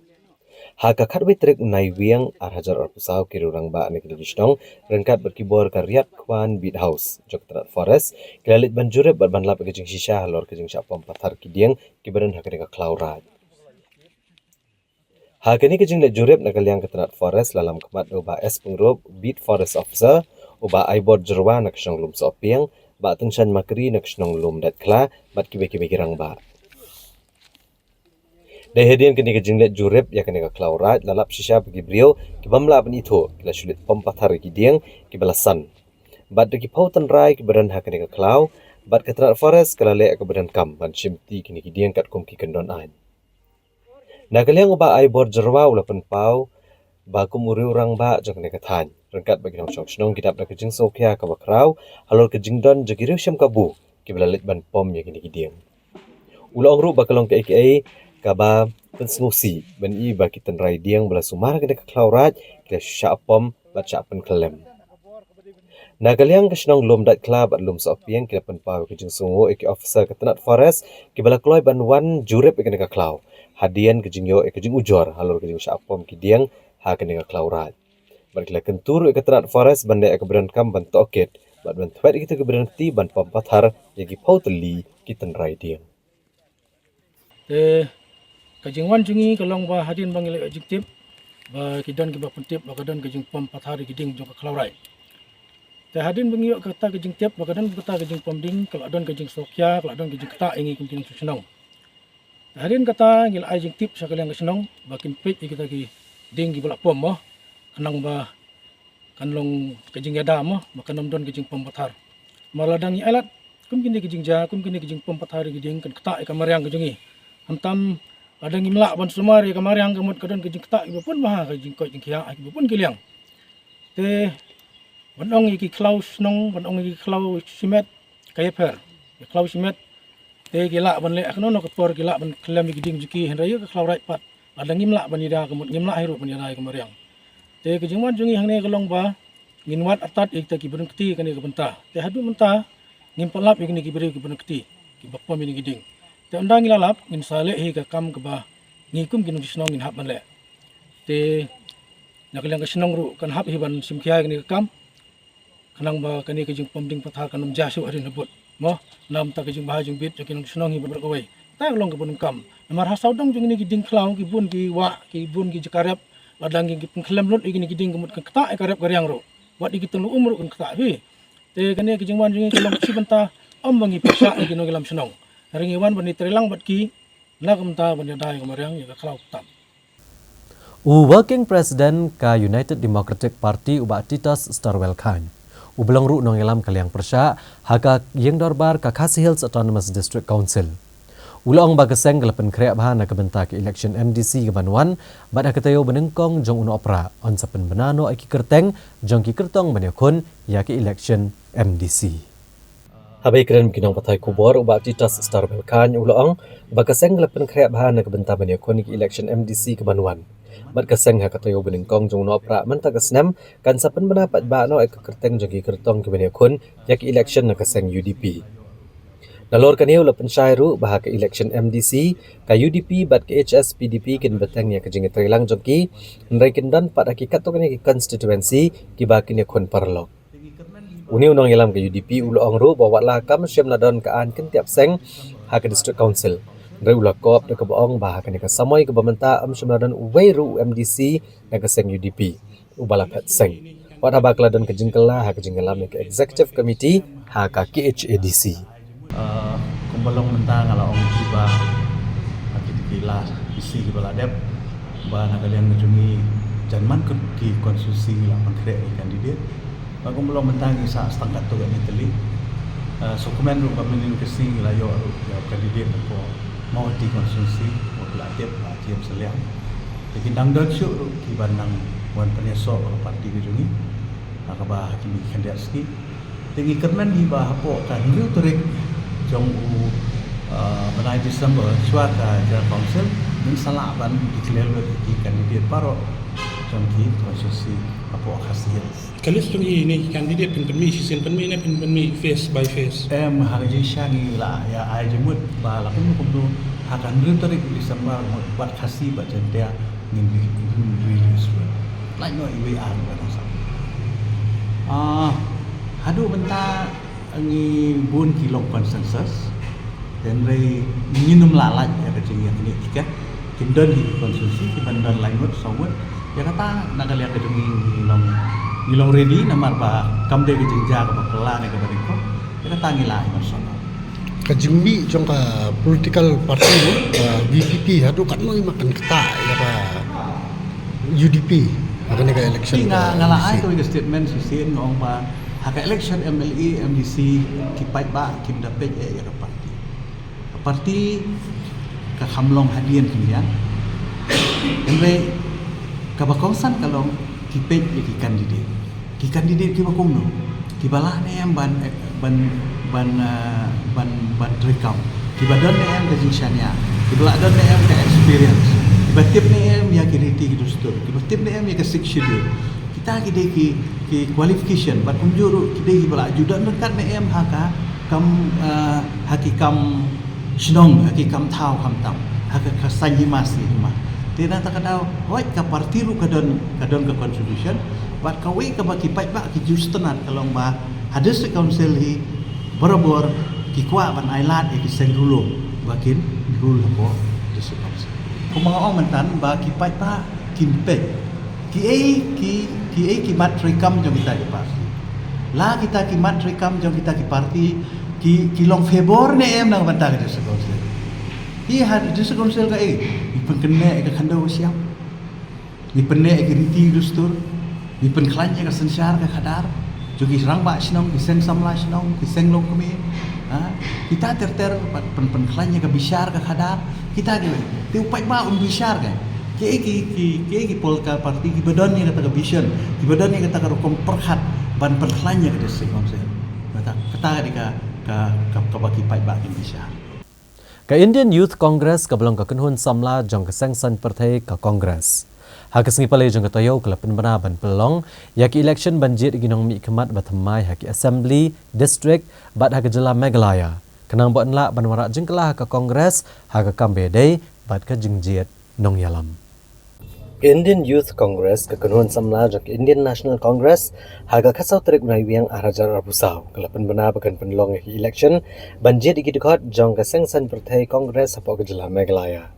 S1: Haka katwe trek unai wiang hajar pusau ki rang ba ne kidishnong rengkat berkibor karyat kwan beat house jok trat forest kilalit banjure bat banlap ke jing shisha halor ke jing syapom pathar ki dieng ki badan hakane ka klaurat hakani ke jing le jurep na kaliang ke trat forest lalam kemat uba es pengrop beat forest officer uba aibor jerwa na kshnong lum sopiang ba tengshan makri na kshnong lum dat kla bat ki beki rang ba Dehedian kini kejinglet jurep ya kini klaurat lalap shisha bagi beliau ki bamla ban itu kila sulit pompathar ki dieng ki balasan bad ki pautan rai ki badan hakani ka klau bad katrat forest kala le ka badan kam ban shimti kini ki dieng kat kum ki kendon ain na kaliang ba ai bor jerwa ula pen pau ba kum uriu rang ba jong kini kathan rengkat bagi nong shong snong kitap na kejing sokya ka bakrau halor kejing don jagiriu syam kabu ki balalit ban pom ya kini ki dieng ula ongru bakalong ka aka kaba pensnusi ben i bagi tenrai diang bela sumar kena klaurat kena syapom bat syapen kelem na kaliang kesnong lum dat klab at lum sopiang kena penpau ke jing sungu ek officer ke tenat forest ke bela kloi ban wan jurep kena ka klau hadian ke jing yo ek jing ujor halor ke jing syapom ki diang ha kena ka klaurat bat kela kentur ek tenat forest bande ek beran kam ban toket bat ban thwet kita ke berhenti ban pom pathar yagi pauteli ki tenrai diang
S18: kajing wan jungi kalong ba hadin bangile adjektif ba kidan ki ba pentip ba kadan kajing pom pathari kiding jong ka klaurai te hadin bangi kata kajing tiap ba kadan kata kajing pom ding kalau adon kajing sokya kalau adon kajing kata ingi kumkin senong hadin kata ngil adjektif sakaliang senong ba kin pit kita ki ding ki bala pom mo kanang ba kanlong kajing yada mo ba kanom don kajing pom pathar maladang i alat kumkin kajing ja kumkin kajing pom pathari kiding kan kata ikamaryang kajingi hantam ada ngimla ban sumari kamari ang kamut kadon kejing ketak ibu pun maha kejing koi jing kia ibu pun kiliang te banong iki klaus nong banong iki klau simet kayeper klau simet te gila ban le akno no kapor gila ban klem giding juki henrayo ke klau right pat ada ngimla ban ida kamut ngimla hirup ban ida kamari ang te kejing wan jungi hang ne kalong ba nginwat atat ik ta ki ban keti kani ke benta te hadu menta ngimpalap ik ni ki beri ki ban keti ki bapom ini giding te undang ilalap ngin sale hi ka kam ka ba ngikum kin disnong ngin hap manle te nakaliang ka sinong ru kan hap hi ban simkiai ni ka kam kanang ba kani ka jing pomding patha kanum jasu hari nabut mo nam ta ke jing bah jing bit jokin snong hi berkawai ta long ke bunum kam namar hasau dong jing ni giding klau ki bun ki wa ki bun ki jakarap ladang ki pengkelam lut igini giding kemut ke kata karap garyang ro wat igi telu umur kan kata bi te kane ke jing wan jing kelong si benta om bangi pesa igino gelam snong ringi wan bani trelang bat ki na kamta bani dai kamaryang ya klau tam
S1: Working President ka United Democratic Party ubak Titas Starwell Khan. Ubelong ru nong ilam kaliang persya haka yang dorbar ka Khasi Hills Autonomous District Council. Ulong bagaseng gelapen kreak bahan na kebentak election MDC ke Banuan bad hakatayo benengkong jong uno opera on sapen benano aki kerteng jong ki kertong benekun ya ki election MDC. Habai keren kinong patay kubor ubak Titas Starwell Khan ulong bagaseng gelapen kreak bahan na kebentak benekun ki election MDC ke Banuan. Mat kaseng hakatayo benengkong jong no pra man tagasnam kan sapen benapat ba no ek kerteng jogi kertong ke benekun yak election na kaseng UDP. Nalor kaniyo lapen syairu bah ke election MDC ka UDP bat ke HS PDP kin beteng ya kejing trelang jogi ndai kindan pat hakikat to kani constituency ki ba kin yakun parlok. Uni unong yalam ke UDP ulong ru bawa la kam syam nadon ka an kin tiap seng ha ke district council. Dari ulah kop de kebaong bah kan ka samoi ke bamenta am syamnadan uweiru MDC na ka seng UDP ubala pet seng wat haba kladan ke jingkala ha ke jingkalam ke executive committee ha ka KHADC
S19: kumbalong mentang ala ong tiba akit kila isi ke baladep ba na kalian ngejungi janman ke ki konstitusi la pankre kandidat ba kumbalong mentang isa setengah tu ni teli dokumen ru pemilih kesing la yo kandidat ko mau di konsumsi mau belajar tiap seliang. Jadi nangdal syuk ki bandang wan penyesok parti kejungi. Akabah kini kandidat ski. Tinggi kerman di bah apa kan hiu terik jong benai Desember suaka jalan council min salah ban declare di kandidat paro jong ki konsumsi apa khasiat.
S7: Kalis tu ini kandidat penmi sisen penmi face by face.
S19: Harji syangi lah ya ai jemut ba la pun kumdu akan ruteri di Desember buat khasi ba jendia ngin release. Like no iwe an ba sang. Hadu benta ngi bun kilong consensus dan rei minum lalat ya kecing yang ini tiket kindon di konsumsi di bandar lainut sawut ya kata nagalia kecing ngilong ready namar ba kamde kecing jaga ba kelang ke bariko ya kata ngilai marsana
S20: kajingbi jong ka political party VPP hadu kan noi makan keta ya ka UDP akan ka election
S19: ngala ai to statement sisin ngong ba haka election MLE MDC kipai ba kim dapet ya ka parti ka khamlong hadian kinian emre ka bakongsan kalong kipet ki kandidat ki bakong no ki balah ne am ban rekam ki badan ne am ka jinsyania ki badan ne am ka experience ki batip ne am ya ki riti ki dustur ki batip ne am ya ka six schedule kita ki qualification bat kumjuru ki bala ajudan dekat ne am haka kam hakikam Sinong haki kam tau kam tam haka kasanyi masih hima. Tidak tak kadau hoi ka parti lu kadon ke constitution bat kawi ka baki pai ba ki justenat kalau ba hadis council hi borobor ki kwa ban ailat ki sengrulo bakin rule ko dis council. Kumang mentan ba ki pai ba kimpe ki mat rekam jong kita di parti. La kita ki mat rekam jong kita ki parti ki long favor ne em nang bantang ke sekonsel. Hi had di sekonsel ka ni penkene ka khandau siap. Ni penne ke riti dustur. Ni penklanya ka sensyar ka khadar. Jogi serang ba sinong ki seng samla sinong ki seng long kami. Kita ter penklanya ka bisyar ka khadar. Kita ge ti upai ba bisyar ka. Ki polka parti ki badan ni kata ka vision. Ki badan ni kata ka rokom perhat ban penklanya ka sekonsel. Kata ka baki pai baki Indonesia.
S1: Ka Indian Youth Congress ka belong ka kenhun samla jong ka sengsan partai ka Congress. Hakas ngi palay jong ka toyo ka lapan banaban pelong yaki election banjir ginong mi kemat bathamai haki assembly district bat haka jela Meghalaya. Kenang buat nla banwara jengkelah ka Congress haka kambe day bat ka jengjiet nong yalam. Indian Youth Congress kekenuan samla jok Indian National Congress haga kasau terik unai wiang arajar rabusau kelapan benar bagan penlong election banjir iki dekot jong kesengsan partai Kongres apa kejelah Meghalaya.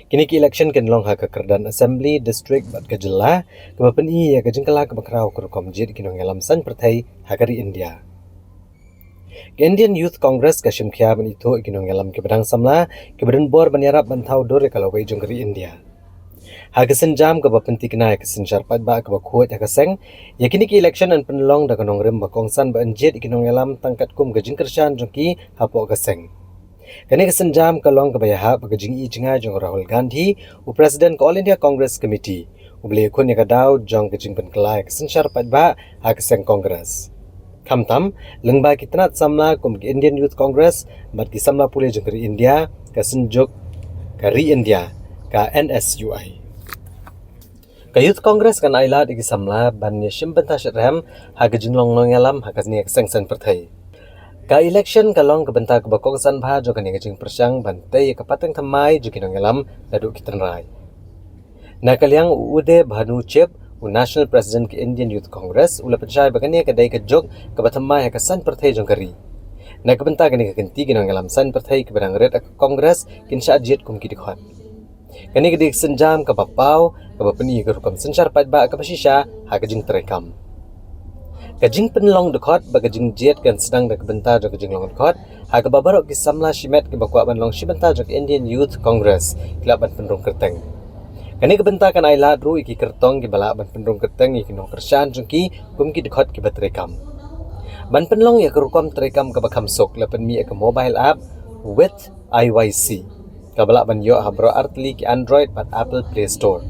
S1: Kini ki election kenlong haga kerdan Assembly District bat kejelah kebapen i ya kejengkala kebakrau kerukom jid kinong alam san partai hagari India. Indian Youth Congress kasyim kia ban itu kinong alam kebedang samla kebedan bor banyarap bantau dore kalau wei jonggeri India. Hagasan jam ke bapenti kenai kesin syarpat ba ke bakuat hakaseng yakini ki election an penlong da kanong rem bakongsan ba anjit ikinong alam tangkat kum gajing kersan jongki hapo kaseng kani kesin jam kalong ke bayaha bagajing i jinga jong Rahul Gandhi u President All India Congress Committee u beli kun yakadau jong gajing penkelai kesin syarpat ba hakaseng Congress kamtam lengba kitnat samla kum Indian Youth Congress bat ki samla pule jong kari India kesin jok kari India ka NSUI ka Youth Congress kan ailat igi samla ban yashim bentas rem haga jinglong nongalam haga ni sengsen partai ka election kalong ke bentak bakongsan bha jo kan jing persyang bantai ka pateng thamai jo kinongalam ladu kitanrai na kalyang ude bhanu chep u national president ke Indian Youth Congress ula penchai bagani ka dai ka jok ka bathamai haga san partai jongkari na ka bentak ni ka kenti kinongalam san partai ke barang red Congress kin sha jet kum ki dikhot kani kedik senjam ke bapau ke bapeni ke rukam sensyar padba ke pasisha ha kejing terekam kejing penlong dekot ba kejing jet kan sedang dak bentar jok kejing long dekot ha ke babarok ki samla shimet ke bakwa ban long shibentar jok Indian Youth Congress kelaban penrung kerteng kani ke bentar kan ailat ru iki kertong ki bala ban penrung kerteng iki nong kersan jengki kum ki dekot ki batrekam ban penlong ya ke rukam terekam ke bakam sok lapan mi ke mobile app with IYC kabala ban yo habro artli ki Android pat Apple Play Store.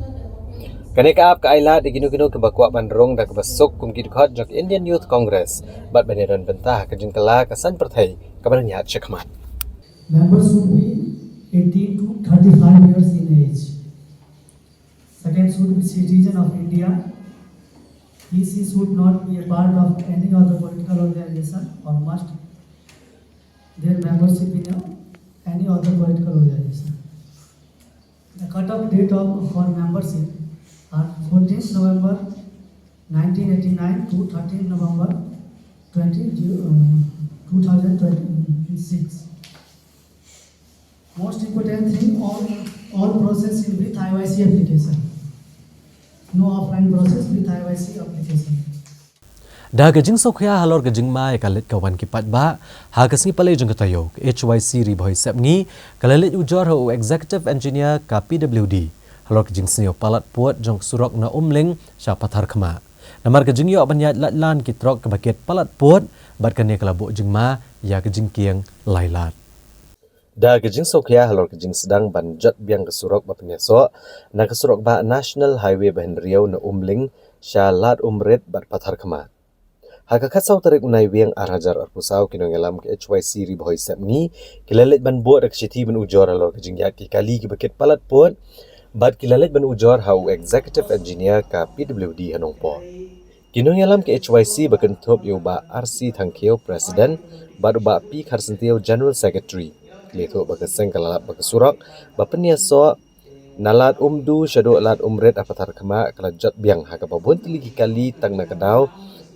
S1: Kani ka app ka aila di ginu-ginu ke bakwa ban rong da ke basok kum ki dekhot jok Indian Youth Congress bat baneran bentah ke jengkala ka san partai kabar nyat syakmat.
S21: Members should be 18 to 35 years in age. Second should be citizen of India. He should not be a part of any other political organization or must their membership in any other political organization. The cut-off date for membership are 14th November 1989 to 13th November 2026. Most important thing, all process with IYC application. No offline process with IYC application.
S1: Da gajing sokya halor gajing mai kalit kawan kipat ba ha kasni pale jeng katayo HYC riboi sepni kalalit ujor ho executive engineer ka PWD halor gajing snio palat puat jong surok na umling sya pathar khma namar gajing yo banyat latlan kitrok ke baket palat puat bat kania kalabo jing ma ya gajing kieng lailat da gajing sokya halor gajing sedang banjat biang ke surok ba penyeso na ke surok ba National Highway bahan riau na umling sya lat umret bat pathar khma Haka kasau tarik unai wiang arajar arpusau kinong alam ke HYC riboi sepni kilalit ban buat rekshiti ban ujor alor kejingyat ki kali ki baket palat pot bat kilalit ban ujor hau executive engineer ka PWD hanong po kinong alam ke HYC bakan top yu ba RC Thangkeo president bat ba P Kharsentio general secretary leto bakaseng kalalap bakasurak bapenia so nalat umdu shadow lat umret apatar kama kalajat biang haka babon tiligi kali tang nakadau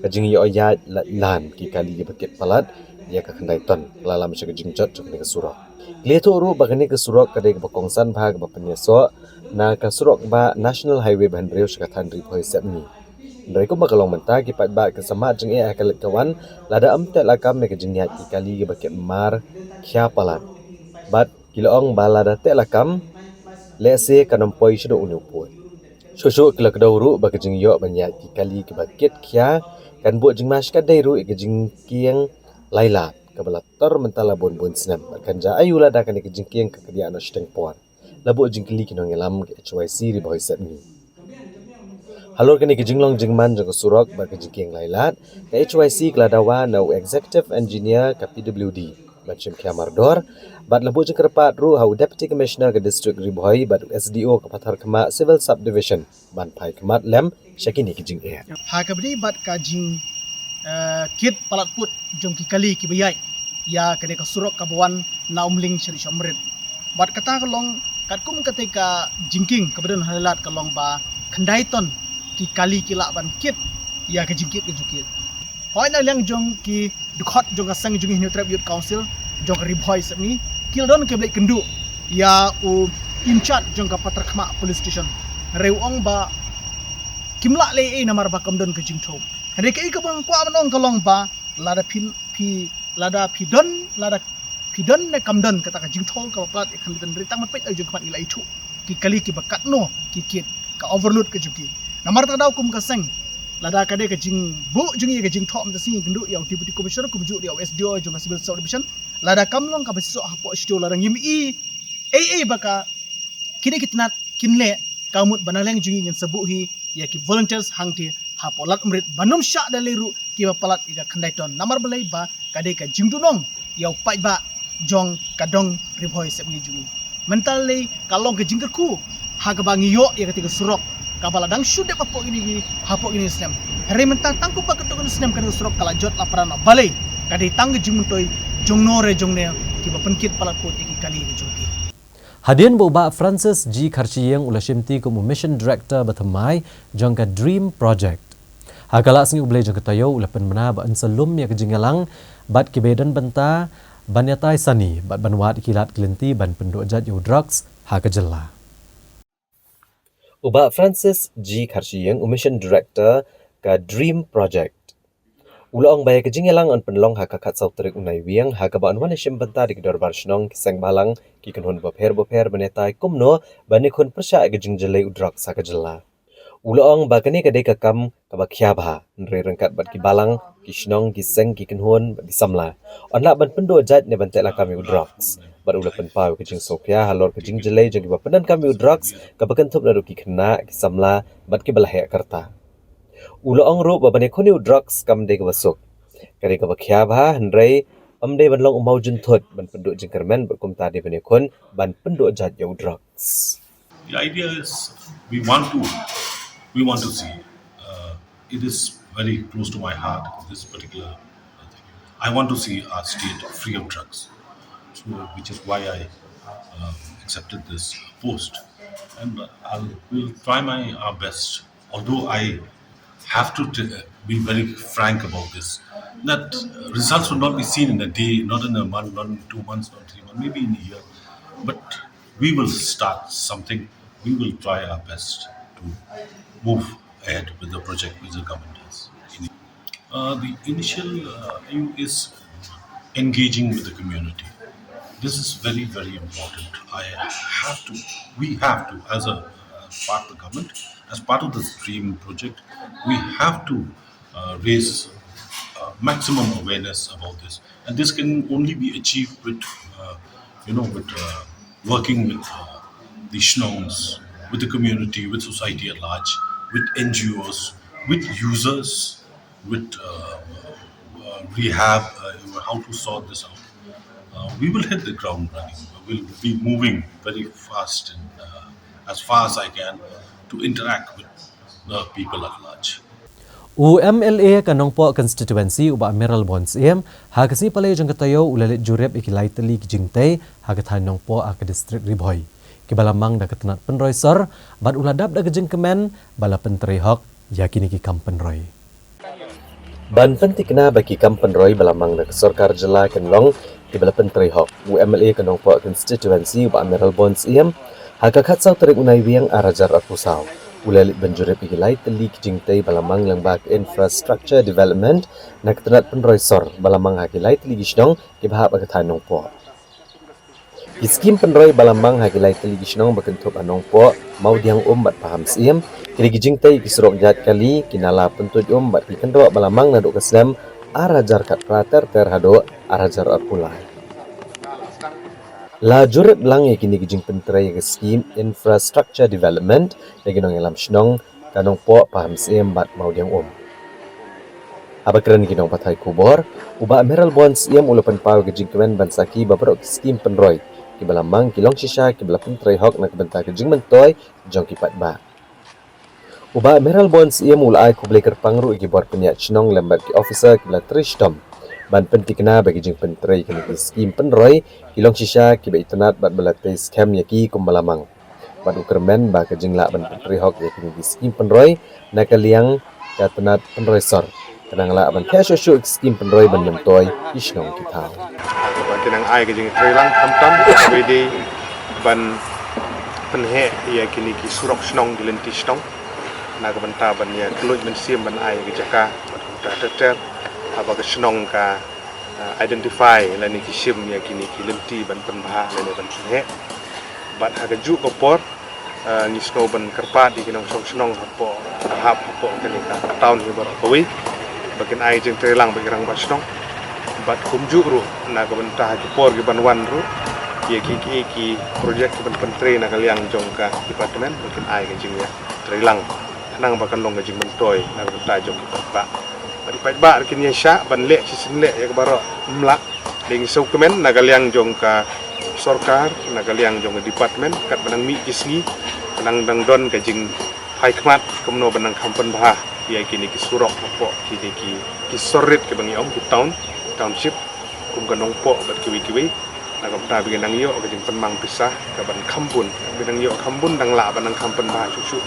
S1: kajing yo ya lan ki kali ge baket palat ya ka khandai ton lalam se kajing jot jok ni ka surok leto ru bagani ka surok kadai ka bakongsan bhag ba penyeso na ka surok ba National Highway ban reu se ka than ri phoi sepni ndai ko makalong menta ki pat ba ka sama jeng e akalit kawan lada amte lakam me kajing ya ki kali ge baket mar khya palat bat kiloong balada te lakam lese kanampoi shdo unupoi shosho kelak dauru ba kajing yo banyak ki kali ke baket khya kan buat jing mas kadai ru ikejing kieng lailat kabalator mentala bon snap kan ja ayula da kan ikejing kieng ke kedia no steng por labo jing kili kinong elam ke HYC ri boy set ni halor kan ikejing long jing man jang surok ba kejing kieng lailat ke HYC kladawa no executive engineer ke PWD macam kiamardor bat labo jing kerpat ru hau deputy commissioner ke district riboi bat SDO ke pathar kema civil subdivision ban pai kemat lem syakini kijing e
S3: ha kabri bat ka jing kit palat put jong ki kali ki bayai ya kene ka surok ka bawan na umling shri shamrit bat kata ka long
S2: kat kum ketika jingking kebetulan halat kalong ba kendaiton ki kali kilak ban kit ya ke jingkit ke jukit hoi na liang jong ki dukhot jong ka sang jong New Tribe Youth Council jong ka ribhoi sami kildon ke blek kendu ya u in charge jong ka patrakhma police station reuong ba kimla le namar ba kamdon ke jingtho hande ke ka bang kwa manong kalong ba lada lada pidon ne kamdon kata ka jingtho ka plat e khamdan ritang mat pet jong kmat ila itu ki kali ki bakat no ki kit ka overload ke juki namar ta daw kum ka seng lada ka de ka jing bu jing ye ka jing thom ta sing kendu ya deputy commissioner ku ju dia SDO jong civil service division lada kamlong ka basiso hapo SDO larang yim i baka kini kitnat kinle kamut banaleng jungi ngin sebuhi ya ki volunteers hangti hapolat umrit banum syak daliru ki palat iga khandaiton namar belai ba kade ka jingdunong yau pai ba jong kadong ribhoi sepngi jungi mental le kalong ke jingkerku ha ka bangi yo ya ketika surok kabala dang syude papo ini hapo ini snem hari mentang tangku ba ketok snem kan surok kala jot laparan balai kade tang jingmuntoi jongnore jongne ki ba penkit palat pot iki kali ini jungki
S1: Hadian Boba Francis G. Karchiyeng ulashimti como Mission Director Batamai jangka Dream Project. Hagala singi ublay jangka tayo ulapan mana ba ansalum ya kejingalang bat kibedan banta banyatai sani bat banwat kilat kelinti ban pendojat yu drugs hakajela. Uba Francis G. Karchiyeng Mission Director ka Dream Project. Ulong bay kejingalang an penlong hakakat sautrik unai wiang hakaba anwan isim banta di kedor barsnong kiseng balang ki kanhon boper benetai kumno banikon persya kejingjelai udrak sakajela. Ulong bakane kadai kakam kabakhyabha nre rengkat bat ki balang kisnong kiseng ki kanhon bat disamla. Onla ban pendo jat ne bantek la kami udrugs. Bat ula penpau kejing sokya halor kejingjelai jagi bapenan kami udrugs kabakan tup naru ki kena kisamla bat ki balahya karta. Ulong ro babane khoni drugs kam de basuk kare ka bakhya bha hnrei amde ban long umau jun thot ban pendu jingkermen bakum ta de bane khon ban pendu jat yau drugs.
S22: The idea is we want to see it is very close to my heart, this particular thing. I want to see our state free of drugs, so which is why I accepted this post, and will try our best, although I have to be very frank about this, that results will not be seen in a day, not in a month, not in 2 months, not 3 months, maybe in a year. But we will start something. We will try our best to move ahead with the project which the government has. The initial aim is engaging with the community. This is very, very important. We have to, as a part of the government, as part of this Dream project, we have to raise maximum awareness about this, and this can only be achieved with, working with the shnongs, with the community, with society at large, with NGOs, with users, with rehab, how to sort this out. We will hit the ground running. We will be moving very fast and as far as I can to interact with the people at large.
S1: UMLA kanong po constituency uba Meral Bonds hagasi palay jang katayo ulalit jurep ikilay tali kijingtay hagat hanong po ka district Ribhoy. Kibalamang dakatanat penroy sir bad uladap dagajeng kemen bala penterihok yakini ki kampenroy. Ban pentik na bagi kampenroy balamang nakasor karjela kenlong kibala penterihok UMLA kanong po constituency uba Meral Bonds hagakat saw tarik unay wiyang arajar at pusaw. Ulalit banjurip ikilay tali kijingtay balamang langbak infrastructure development nakatanat penroy sor balamang hakilay tali gisnong kibahap agatanong po. Iskim penroy balamang hakilay tali gisnong bakentup anong po mau diang bat paham siem kiri kijingtay kisurok jat kali kinala pentuj bat kikendro balamang naduk kesem arajar kat prater terhado arajar at pulay. La jurat belang kini kijing penterai ke skim infrastructure development lagi nong elam shnong kanong po paham siem bat mau diang Abakran kinong patay kubor uba Meral Bonds ulapan pau kijing kemen bansaki babarok skim penroy kibalamang kilong shisha kibala penterai hok nak benta kijing mentoy jong kipat ba. Uba Meral Bonds ulai kublai kerpangru ikibor penyat shnong lembat ki officer kibala trishtom ban pentikna bagi jing pentrai kini skim penroi kilong shisha ki ba internet bat balate scam yaki kumbalamang bat ukermen ba ke jing la ban pentrai hok yaki skim penroi nakaliang ka tenat penroi sor tenang la ban cash show skim penroi ban mentoi isnong kitau
S8: ban tenang ai ke jing trelang tam kabedi ban penhe ya kini ki surok snong dilenti snong na ka banta ban ya kluj men sim ban ai ke jaka ta ter apa ke snong ka identify la ni ki sim ya kini ki lenti ban penbah la ni ban penhe ban ha ke ju kopor ni snow ban kerpa di kinong snong hapo hap hapo kini ka taun hi bar kowi bakin ai jeng trelang bagirang ba snong bat kumju ru na ka banta ki por ki ban wan ru ya ki projek ban pentri na kaliang jongka departemen bakin ai ke jing ya trelang nang bakan long jing mentoy nang ta jong ki ba bari pai ba kin ya sha ban le si sin le ya baro mlak ding dokumen na kaliang jong ka sarkar na kaliang jong departemen kat banang mi kisni banang dang don ka jing hai khmat kumno banang kampan bah ya kini ki surok po kini ki sorit ke bangi om ki township kum kanong po bat kiwi na ta bigin nang yo ka jing penmang pisah ka ban kampun binang yo kampun dang la banang kampan bah susu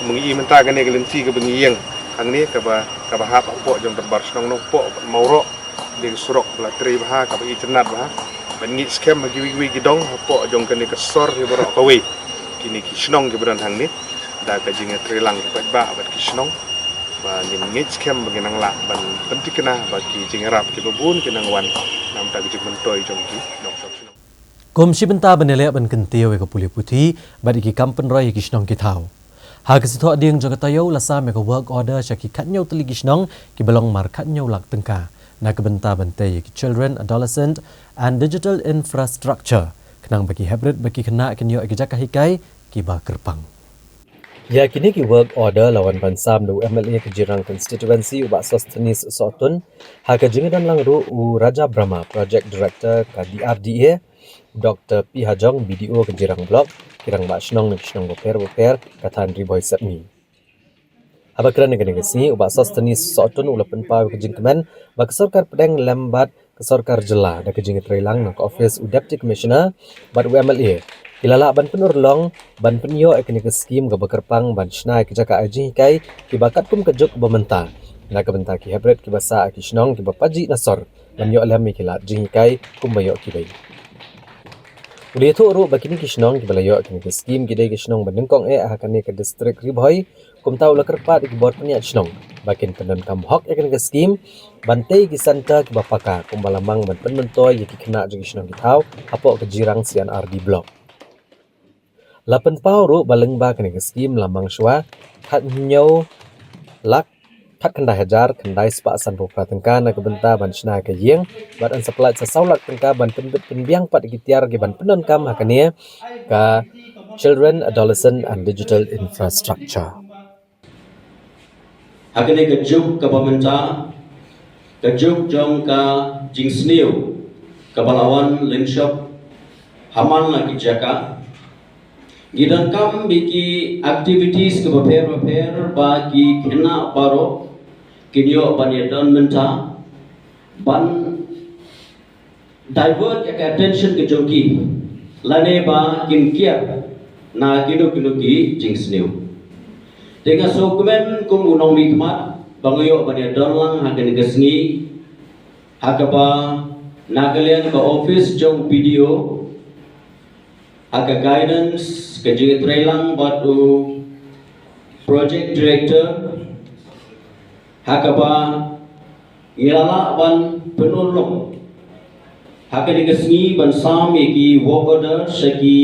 S8: mengi menta gane gelenti ke bengiang ang ni ka ba hap po jong terbar snong no po mauro ding surok latri bah ka ba internet bah ban ngi scam bagi wi gidong po jong kene ke sor hi borok ka wi kini ki snong ke beran hang ni da ka jing trilang ba bat ki snong ba ni ngi scam bagi nang la ban pentikna bagi jing rap ke babun kenang wan nam ta jing mentoy jong ki nok sok snong
S1: Komisi benta benele ban kentio ke puli putih bagi kampen roy ki snong ki thau Hak situ adiang jaga tayo lasa meka work order syaki katnyau teli gisnong ki belong mar katnyau lak tengka na kebenta bentai ki children, adolescent and digital infrastructure kenang bagi hybrid bagi kena kenyo ki jaka hikai ki ba kerpang. Ya kini ki work order lawan bansam du MLA Kejirang constituency ubak Sostenis Sotun hak jingidan lang ru u Raja Brahma project director ka DRDA Dr. P Hajong BDO Kejirang Blok kirang ba snong boper katan riboy sapni abakran negara sini ubak Sostenis Sotun ulapan pa kejing kemen ba kesorkar pedang lambat kesorkar jela da kejing trilang nak office u deputy commissioner bat UMLA kilala ban penur long ban penyo ekni ke skim ga bakerpang ban snai ke jaka aji kai ki bakat kum kejuk bementa na kebenta ki hybrid ki basa ki snong ki bapaji nasor ban yo alam ki la jing kai kum bayo ki bai Uli itu uru bakini kisnong ki balayo kini ke skim ki dai kisnong bandengkong hakane ke distrik Riboy kum tau la kerpat ki bor penya kisnong bakin penon kam hok ke ke skim bantai ki santa ki bapaka kum balamang ban penmentoy ki kena je kisnong ki tau apo ke jirang sian RD blok lapen pau ru baleng ba kini ke skim lamang shwa khat nyau lak tak kendai hajar kendai sepak san pupra tengka na kebenta ban shna ke yeng bat an supply sa saulak tengka ban penbit penbiang pat gitiar ge ban penon kam hakania ka children, adolescent and digital infrastructure
S4: hakane ke juk ka pementa ke juk jong ka jingsniu ka balawan linshop haman la ki jaka gidan kam biki activities ke beper bagi kena baro kinyo banyadan menta ban divert attention ke jogi lane ba kinkia na kinu ki jingsniu dengan dokumen kum unong mikmat bangayo banyadan lang hakan gesngi hakaba nagalian ke office jong video haka guidance ke jitrelang batu project director hakaba ilala ban penulung haka digesngi ban sam yaki work order seki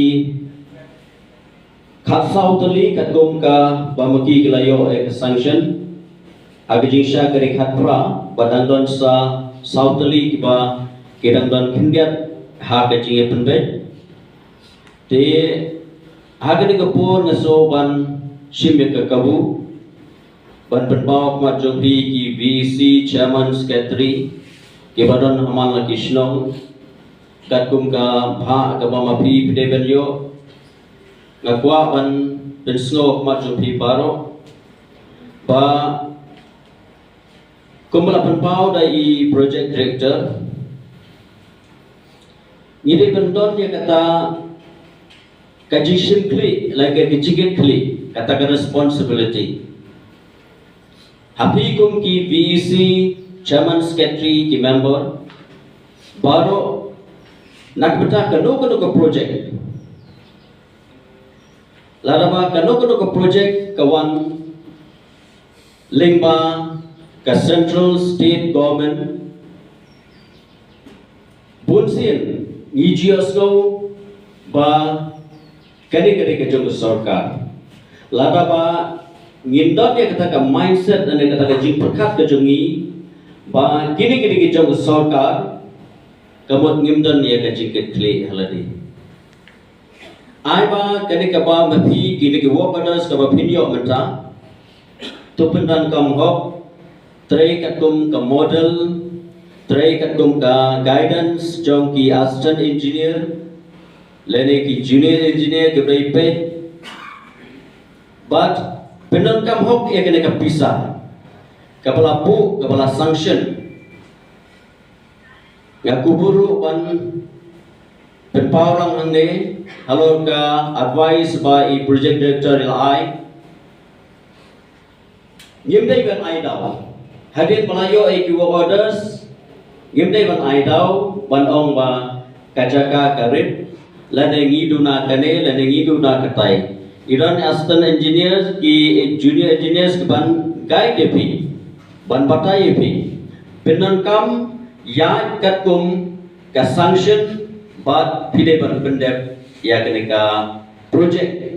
S4: khatsau tali katum ka bamaki kilayo ek sanction haka jingsha kare khatra badandon sa sautali kiba kedandon kindiat haka jinge penbet te haka digapur ngaso ban shimye ka kabu ban penbawa kumat jompi ki VC chairman secretary ke badan hamal la kishnong katkum ka bha ka bamapi pideben yo ngakwa ban pensno kumat jompi baro ba Kumpul penpau dari project director. Ini benton dia kata kaji simply like a kecikit kli kata responsibility. Happy kum ki VEC chairman secretary ki member baru nak betah kanu ke project. Ladaba kanu ke project kawan lingba ke central state government bunsin ngijios ko ba kani ke jong sarkar. Ladaba ngindot dia kata ka mindset dan dia kata ka jing perkat ke jongi ba kini ke jong sarkar kamot ngimdan dia ka jing ke kle haladi ai ba kani ka ba mapi kini ke wopadas ka ba pinyo mata tu pendan kam hok tray katum ka model tray katum ka guidance jong ki assistant engineer lene ki junior engineer ke baipe but pendan kam hok ia kena kapisah kapala pu kapala sanction ya kuburu ban penpaulang hande halo ka advice by project director ilai ngimdai ban ai daw hadin pelayo ai kiwa orders ngimdai ban ai daw ban ong ba kajaka karib lane ngiduna kane lane ngiduna katai Iran assistant engineers ki junior engineers ki ban guide pi ban batai pi penan kam ya katkum ka sanction bat pide ban pendep ya kenika project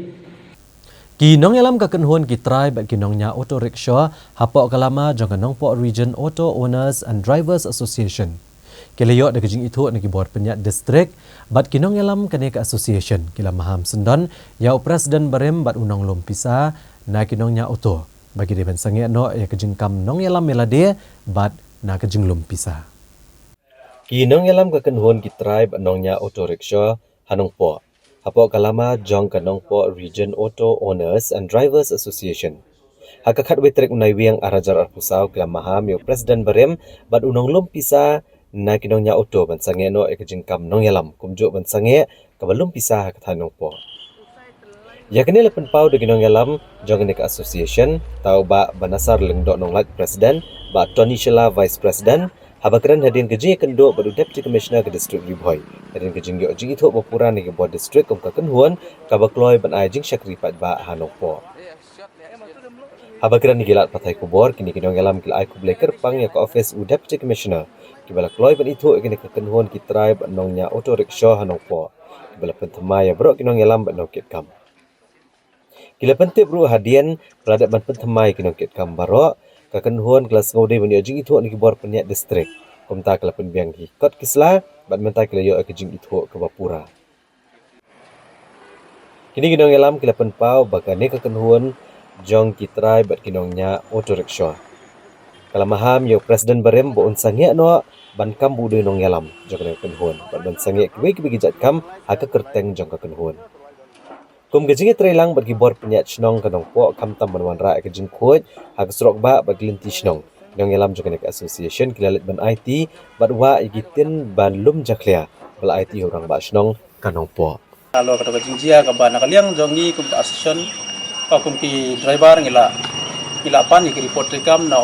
S1: Kinong yalam ka kenhuan ki tribe kinongnya auto rickshaw hapok kalama jong kanong po region auto owners and drivers association Kilayok na kajing itu nagi board penyat distrik bat kinong yalam kaneka association kila maham sendon ya presiden barem bat unong lompisa na kinongnya auto bagi depan sange no ya kajing kam nong yalam melade bat na kajing lompisa kinong yalam ka kenhuan ki tribe nongnya auto rickshaw hanong po hapo kalama jong kanong po region auto owners and drivers association hakakat wetrik unai wiang arajar arpusau kila maham ya presiden barem bat unong lompisa na kinongnya auto ban sange no ekajingkam nong yalam kumjuk ban sange kabalum pisah kathanong po yakni lepen pau de kinong yalam jong nek association tau ba banasar lengdok nong lak president ba Tony Shela vice president habakran hadin keji kendo badu deputy commissioner ke district Ribhoi hadin kejing yo jing itu bopura ni ke bod district kum ka kenhuan kabakloi ban ai jing syakri pat ba hanong po habakran ni gilat patai kubor kini kinong yalam kila ai kubleker pang ya ke office u deputy commissioner kibala kloi ban itu kini kekenhuan ki tribe nongnya auto rickshaw hanong po kibala pentemai ya bro kinong yalam ban nokit kam kila pentip ru hadian peladat ban pentemai kinong kit kam baro kekenhuan kelas ngode ban jing itu ni kibor penyat distrik komta kala penbiang ki kot kisla ban mentai kila yo ke jing itu ke bapura kini kinong yalam kila penpau bagane kekenhuan jong ki tribe bat kinongnya auto rickshaw Kalau maham yo presiden barem bo unsangnya no ban kam bude nong yalam jong kenhuan ban sangnya kwe kwe gijat kam aka kerteng jong kenhuan kum gejing trelang bagi bor penyat snong kanong po kam tam banwan ra ke jing khoj hak srok ba bagi linti snong nong yalam jong nek association kilalit ban IT bat wa igitin ban lum jaklia bal IT orang ba snong kanong po
S15: kalau kata jinjia ka ba nakaliang jongi kum association kum ki driver ngila pan ki report rekam na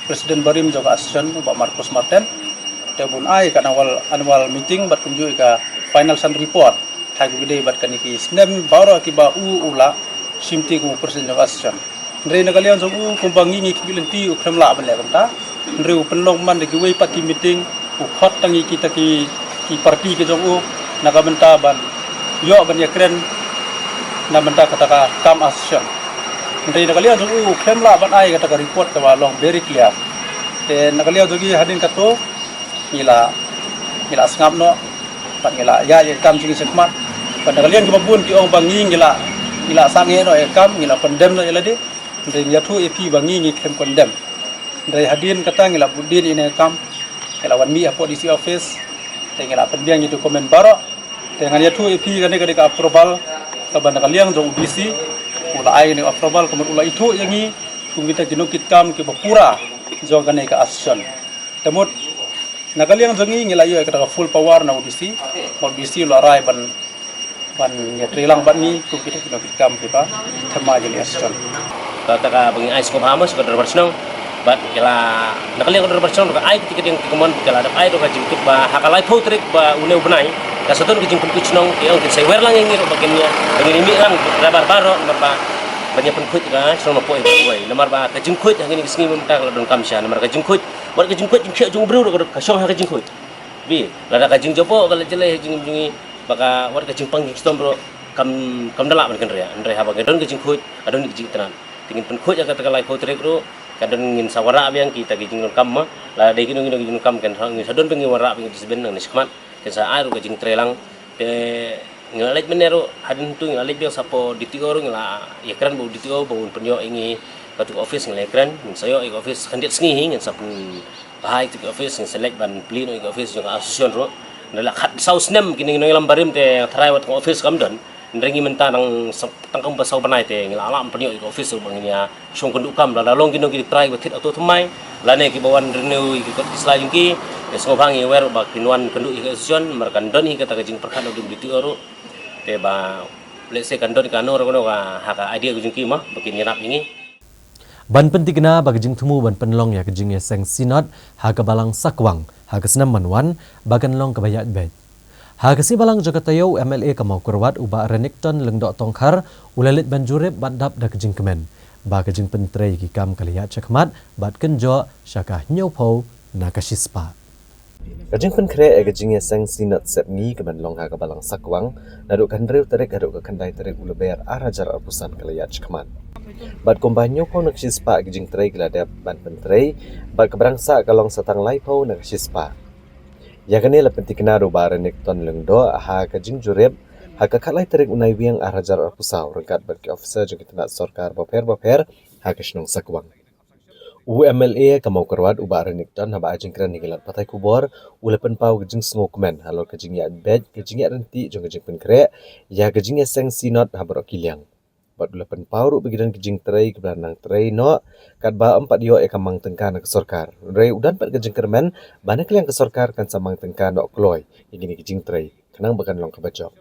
S15: Presiden Barim juga asisten Pak Marcos Martin. Tebun ai kan annual meeting bat kunjui ka final sun report. Hai gede bat kan iki snem baru akiba ula simti ku presiden juga asisten. Ndre na kalian so kumbangi ngi kilenti u kremla ban le ta. Ndre u penlong man de wei pati meeting u khot tangi kita ki parti ke jong na ka benta ban yo ban ya kren na benta kata ka kam asisten. Ndai nakalian jogi kemla ban ai kata report ka long very clear te nakalian jogi hadin kato ngila sngap no pat ngila ya kam jingi sekmat pat nakalian ki babun ki ong bangi ngila sange no kam ngila condemn no elade ndai nyatu ep bangi ngi kem condemn ndai hadin kata ngila budin ine kam ngila wan mi apo dc office te ngila pendiang itu komen baro te nganyatu ep gane ka approval ka ban nakalian jong dc ula ai ni approval kemudian ula itu yang ni kita kinukit kam ke bapura jong kane ka assistant temut nakaliang jongi ngilayo ka full power na OBC larai ban ya trilang ban ni ku kita kam kita thama jadi assistant
S5: taka bangi ice ko hamas ko bersnong bat kala nakaliang ko bersnong ka ai tiket yang kemon kala ada ai do ka jingkut ba hakalai potrik ba uneu benai ka saton ka jingkut kucnong yang saya wer lang ngiro bagiannya bagi mi lang rabar baro marba banyak penkut ka sono po ibai namar ba ka jingkut ngini kisngi menta kala don kamsha namar ka jingkut wat ka jingkut jingkhe jung bru ka song ha ka jingkut bi lada ka jing jopo kala jele jingi baka wat ka jingpang jingstom bro kam dalak ban kan rea andre ha bagai don ka jingkut adon ki jingtran tingin penkut ya kata kalai potrik ro kadon ngin sawara biang kita ki jing kam ma la de kino jing kam kan ngin sadon pengi wara pengi disben nang nismat ke sa ai ro ka jing trelang te ngalek menero hadin tu ngalek biang sapo DTO ro ngala ya kran bu DTO bu penyo ingi katu office ngalek kran sayo ik office kandiat sngi ngin sapun bahai tu office ngin select ban plino ik office jong association ro nala khat saus nem kini ngelam barim te tharai wat office kam don nrengi menta nang tangkam basau banai te ngila alam penyo ik office banginya song kundu kam la long kino ki try with it auto thmai la ne ki bawan renew ki kot isla jungki esmo bangi wer ba kinwan kundu ik association markan don hi kata jing perkan du DTO ro te ba let's say kan don ka no ro ka haka idea jungki mah bakin nyap ini
S1: ban pentigna bagajing tumu ban penlong ya kejing seng sinot haga balang sakwang haga senam manwan bagan long kebayat bed haga si balang jagatayo MLA kamau kurwat uba renikton lengdok tongkar ulalit banjurib bandap da kejing kemen bagajing pentrei ki kam kaliyat chakmat bat kenjo syaka nyopo nakashispa kajing penkre kejing seng sinot sepni kemen long haga balang sakwang naduk kandreu terek aduk ke kandai terek uleber arajar apusan kaliyat chakmat bat kombanyo po nagsispa kejing trei gladap ban pentrei bat keberangsa kalong satang lai po nagsispa ya kene la pentikna ro barenik ton lengdo ha kajing jureb ha kakalai terik unai wiang arajar apusau rengkat bagi officer jengkitna sarkar baper ha kesnong sakwang UMLA kamau kerwat uba renik ton ha ba ajing kran nigelat patai kubor ulepen pau kejing smokeman halo kejing ya bed kejing ya renti jong kejing penkre ya kejing ya seng sinot ha borok kiliang bat ulepen pau ru begidan kejing trei kebelanang trei no kat ba empat yo kamang tengkan ke sarkar rei udan pat kejing kermen bana kliang ke sarkar kan samang tengkan dok kloy igini kejing trei kenang bakan long kebajok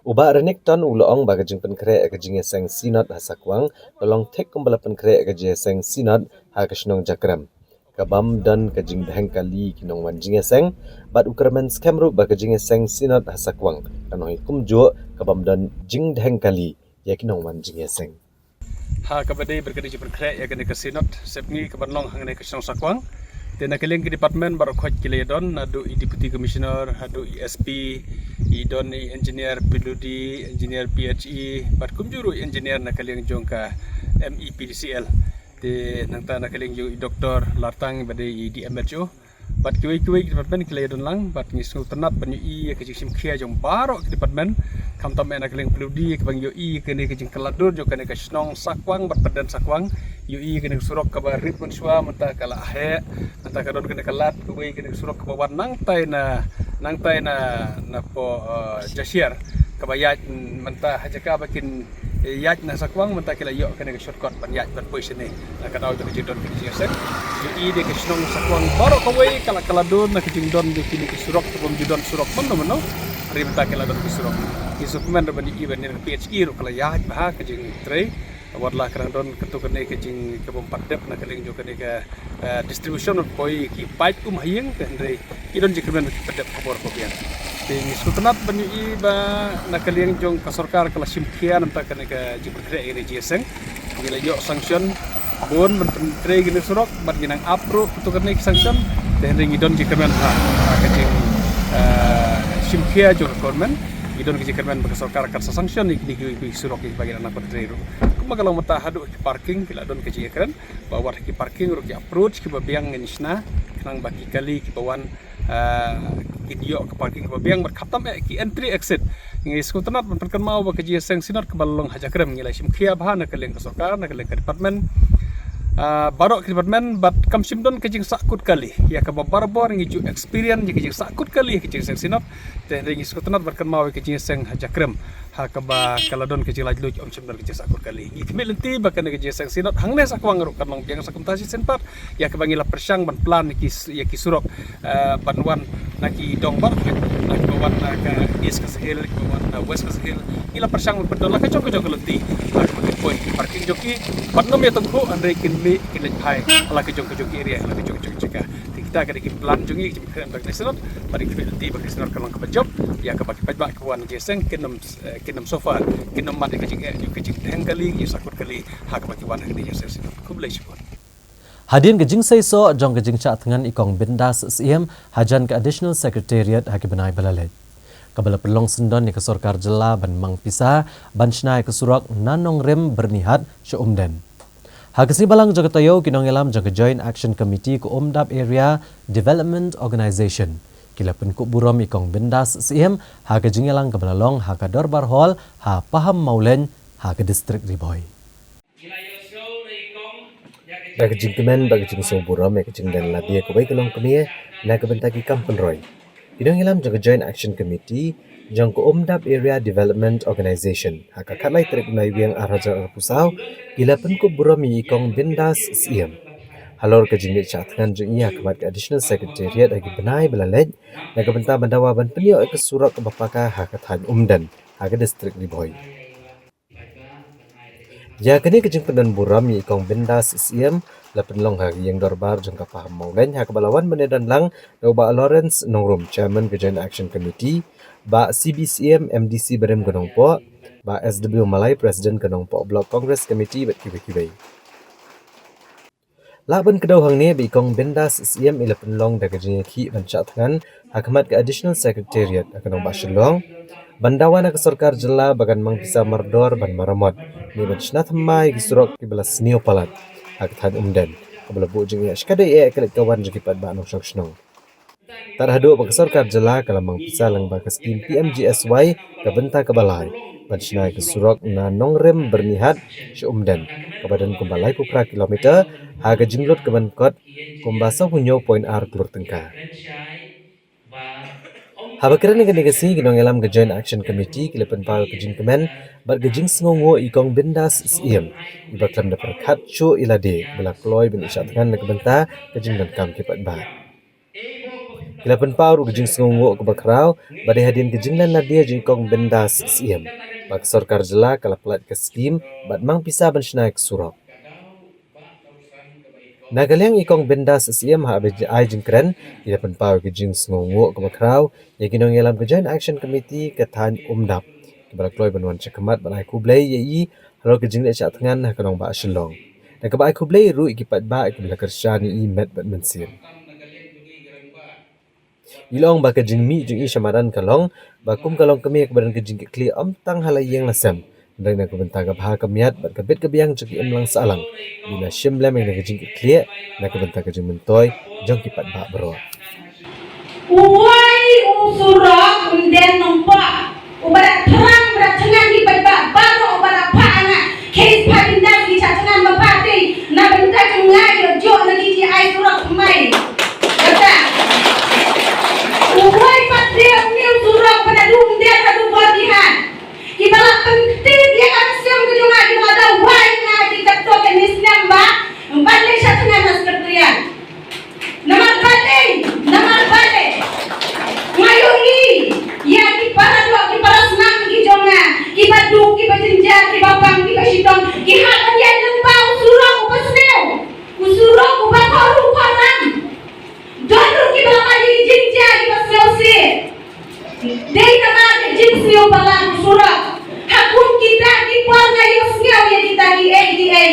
S1: uba renik ton uloong ba kejing penkre kejing seng sinot hasakwang tolong tek kumbala penkre kejing seng sinot ha kesnong jakram kabam dan kejing daheng kali kinong wanjing seng bat ukermen skemru ba kejing seng sinot hasakwang kanoi kumjo kabam dan jing daheng kali yakinong wanjing seng
S6: ha kabade berkede berkre ya kene kesinot sepngi kebanlong hangne kesong sakwang tena keleng ke department baru khoj kile don adu deputy commissioner adu ESP idon engineer PLD engineer PHE bat kumjuru engineer na keleng jongka MEPDCL te nangta na keleng jo doktor lartang bade DMHO bat kiwi department kile don lang bat ngisu tenat banyu i ke jisim khia jong baro ke department kam tam na keleng PLD ke bang yo i kene ke jing keladur jo kene ke snong sakwang bat padan sakwang yo i kene surok ka barit pun swa mata kala he mata ka don kene kalat kuwi kene surok ka bawan nang tai na po jasier kabayat menta hajaka bakin yaj na sakwang menta kila yo kene ke shortcut ban yaj ban position ni ka daw jo ke don ke jisek yo i de ke snong sakwang baro kawai kala kaladur na ke jing don de kini ke surok to judon surok mono rimta kila don ke surok isukmen ban i ban ni PHE ro kala yaj bah ke jing trei wadlah kerang don ketu kene ke jing ke bompat dep na keleng jo kene ke distribution of koi ki pipe hayeng ke ndre idon jikmen pedep kobor kopian ting sutenat banyu i ba na keleng jong ka sarkar kala simkian ta kene ke jipre ene jeseng gila yo sanction bon mentre gine surok bat ginang apro ketu kene sanction den ring idon jikmen ha ke jing simkia jo government idon ke jikmen ba sarkar ka sanction ikni ki surok ki bagian anak pedrero magalang mata hadu ki parking kila don ke jikren bawa ki parking ro ki approach ki babiang ngisna kenang baki kali ki bawan ki dio ke parking ki babiang berkhatam ki entry exit ngi skutenat menperkan mau ba ke jiseng sinot ke balong hajakrem ngilai sim khia bha na keleng ke sarkar na keleng ke department barok ke department bat kam simdon ke jing sakut kali ya ka barbor ngi ju experience ke jing sakut kali ke jing sensinot te ringi skutanot barkan mawe ke jing seng hajakrem ha ka ba kaladon ke jing lajluj om simdon ke jing sakut kali ngi kemilenti bakan ke jing sensinot hangne sakwang ro kan yang sakumtasi senpat ya ka bangila persang ban plan ki ya ki surok banwan naki dong bar nak bawan ka east ka sahel bawan west ka sahel ila persang bedol la ka jok lenti point parking joki patnom ya tengku andre kinli kinli pai ala ke jok area ala ke jok jika kita ka dik plan jungi kita bag nasional bagi kemilenti bagi nasional kalong ka job ya ka bagi pajak kawan jeseng kinam sofa kinam mat ka jing hengkali ya sakut kali ha ka bagi wan hang ni jeseng kublai syukur
S1: Hadian kejing saiso jong kejing chat dengan ikong bindas SIM hajan ke additional secretariat haki benai balalet. Kabala pelong sendon ni ke sorkar jela ban mang pisa ban shnai ke surak nanong rem bernihat syumden. Hakasi balang jong ketayo kinong elam jong ke Joint Action Committee ke Umdap Area Development Organization. Kila pun ku burom ikong bindas SIM ha kejing elang kabala long ha ka Dorbar Hall ha Paham Maulen ha ke distrik Riboy. Bagi jingkemen bagi jing soburam bagi jing dan ladia ke baik long kemie nak bentaki kampun roy. Idong ilam jang Joint Action Committee jang ko Umdap Area Development Organization haka katlai trek nai wiang araja pusau ila pen ko burami ikong bindas SIM. Halor ke jing chat ngan jing ia kemat additional secretariat lagi benai belalet nak benta bandawa ban penio ke surat ke bapaka haka tan umdan haka distrik Riboy. Ya kini kejing pedan buram ni ikong bindas SIM lapen long hari yang dorbar jangka Paham Maulen hak balawan benedan lang no ba Lawrence Nongrum chairman ke Joint Action Committee ba CBCM MDC Berem Gunung Po ba SW Malay Presiden Gunung Po Block Congress Committee bet kibai. Laban kedau hang ni ikong bindas SIM ilapen long da kejing ki ban chat ngan hakmat ke additional secretariat akan ba Shillong Bandawan ke sorkar jela bagan mang bisa merdor ban maramot ni ban snat mai ki surok ki belas nio palat hak tan umden kabla bu jing ya skade e kelet kawan jiki pat ba nok snong tar hadu bag sorkar jela kala mang bisa lang ba skim PMGSY ka benta ka balai ban snai ki surok na nongrem bernihat sy umden kabadan kumbalai pupra kilometer haga jinglot ke ban kot kumbasa hunyo point r klur tengka. Habakiran dengan negasi ginong elam ke Joint Action Committee kilepen pal kejing kemen bar kejing sengongo ikong bindas SIM ibaklam da perkat chu ilade bela kloy bin isat ngan nak benta kejing dan kam kipat ba kilepen pal kejing sengongo ke bakrau bade hadin kejing lan nadia ikong bindas SIM bak sorkar jela kala plat ke skim bat mang pisa ban snaik surok Nagalang ikong bindas SIM ha ai jingkren ila penpau ke jing sengongo ke bakrau ya ginong elam ke Joint Action Committee ke tan umdap kebal kloy banwan cekamat ban ai kublai ye halo ke jing le chat ngan ha kanong ba Shillong dan ke ba ai kublai ru ikipat ba ke bela kerja ni met bat mensir ilong ba ke jing mi jing i shamaran kalong ba kum kalong kemi ke badan ke jing ke kli am tang halayeng lasem dan nak bentang ke bahak kemiat bat kebit ke biang ceki emlang salang bila shimlem yang nak jing ke kli nak bentang ke jing mentoy jong kipat ba bro
S9: Uwai usurak unden nompa ubarat terang berat tengan di baba baru ubarat paana kes padindan di cacangan mapati na benta kengai jo lagi di ai surak mai kata uwai patria ni usurak pada unden adu bodihan kibala penting dia kan siam kejunga di mata wai ngaji ketok kenisnya mbak balik cacangan sekretariat Nomor balik ngayon ni ya ki para senang ki jonga ki baduk ki bajenja ki babang ki basitong ki hakan ya jemba usurok upasneu usurok ubakaru karam donru ki baladi jinja ki basneu se dei nama ke jinsneu balang usurok hakun kita ki por ngayon sneu ya kita ki ADA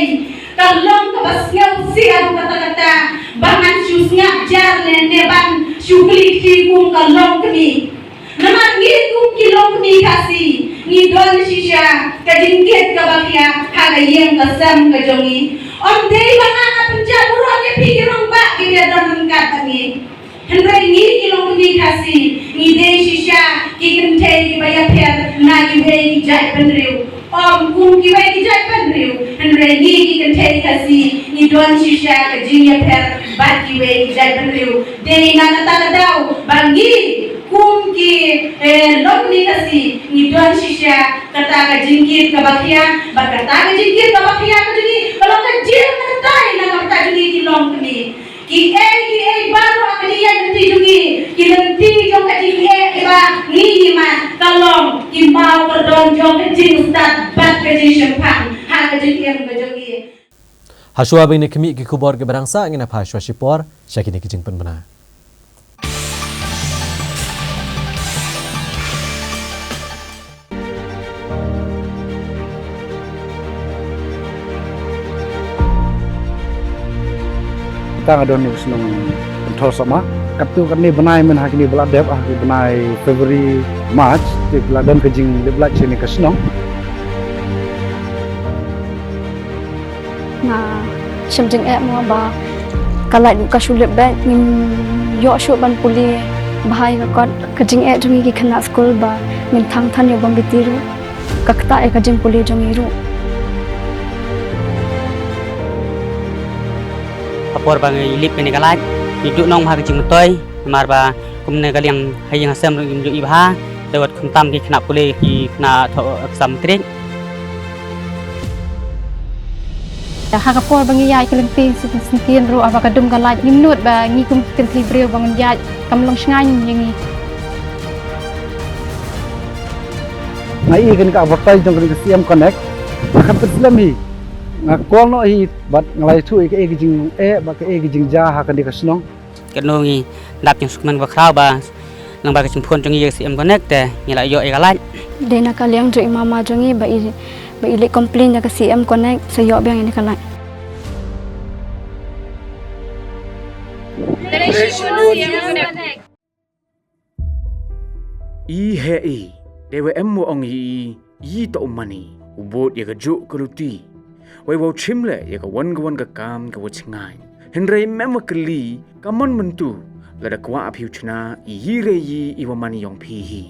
S9: kalong ka basneu se adu kata-kata bangan syusnya jar neban syukli kum kalong kami nama kum kilong kami kasi ni don shisha kajingket kabakia haga yang kasam kajongi om dei bangan penjaburo ke pikirong ba kibya don katani hendrai ni kilong kami kasi ni dei shisha ki kente ki baya per na ki bei ki jai pendriu kum ki wai ki jai pan riu and rengi ki kan thei kasi ni don shisha ka jinya pher bat ki wai ki jai pan riu de na kata dau bangi kum ki lok ni kasi ni don shisha kata ka jingkir ka bakhia ba kata ka jingkir ka bakhia ka jini kalau ka jil ka tai na kata jini ki long ni ki baru akali yang nanti jungi ki nanti jong ka jing ba ni ma kalong ki mau perdon jong ka jing start bat ka jing shempang ha ka jing yang ka jungi
S1: Haswa bini kemi ki kubor ke barangsa ngina phashwa shipor syakini ki jing penbena.
S17: Kita ngadon ni senang control sama. Katu kan ni benai men hakini belat dep hakini benai February March di beladon kejing di belat sini ke senang.
S14: Nah, semjeng mau ba kalai ka sulit ba nim yo shu ban puli bahai ka kot kejing jungi ki khana school ba min thang than yo bang bitiru kakta kejing puli jungi ru.
S10: Apor bang ilip ni kalai hidup nong ha kecing toy mar ba kumne kaliang hayang asam rum ju ibha lewat kuntam ki kena pule ki kena exam trik
S14: ha kapor bang yai kelenting sekian ru apa kadum kalai nimnut ba ngi kum kenti breu bang yai kamlong sngai ngi
S17: Nai kan ka advertise jong kan CM Connect akan terselami ngakol no hi bat ngalai thu ke jing ba ke jing ja ha kan di kasnong
S10: keno ngi dap yang sukman ba khrau ba nang ba ke simpon jong ye CM Connect te ngila yo e kalai
S14: dena kaliang jo mama jongi ba ile complain ya ke CM Connect sayo bang ini kalai
S11: hei dewe emmo ong yi to mani ubot ya ka jo kruti wai wau chimle ya ka wan ka kam ka wachngai henrei mem kli kamon mentu lada kwa aphiu chna yi re yi iwa mani yong phi hi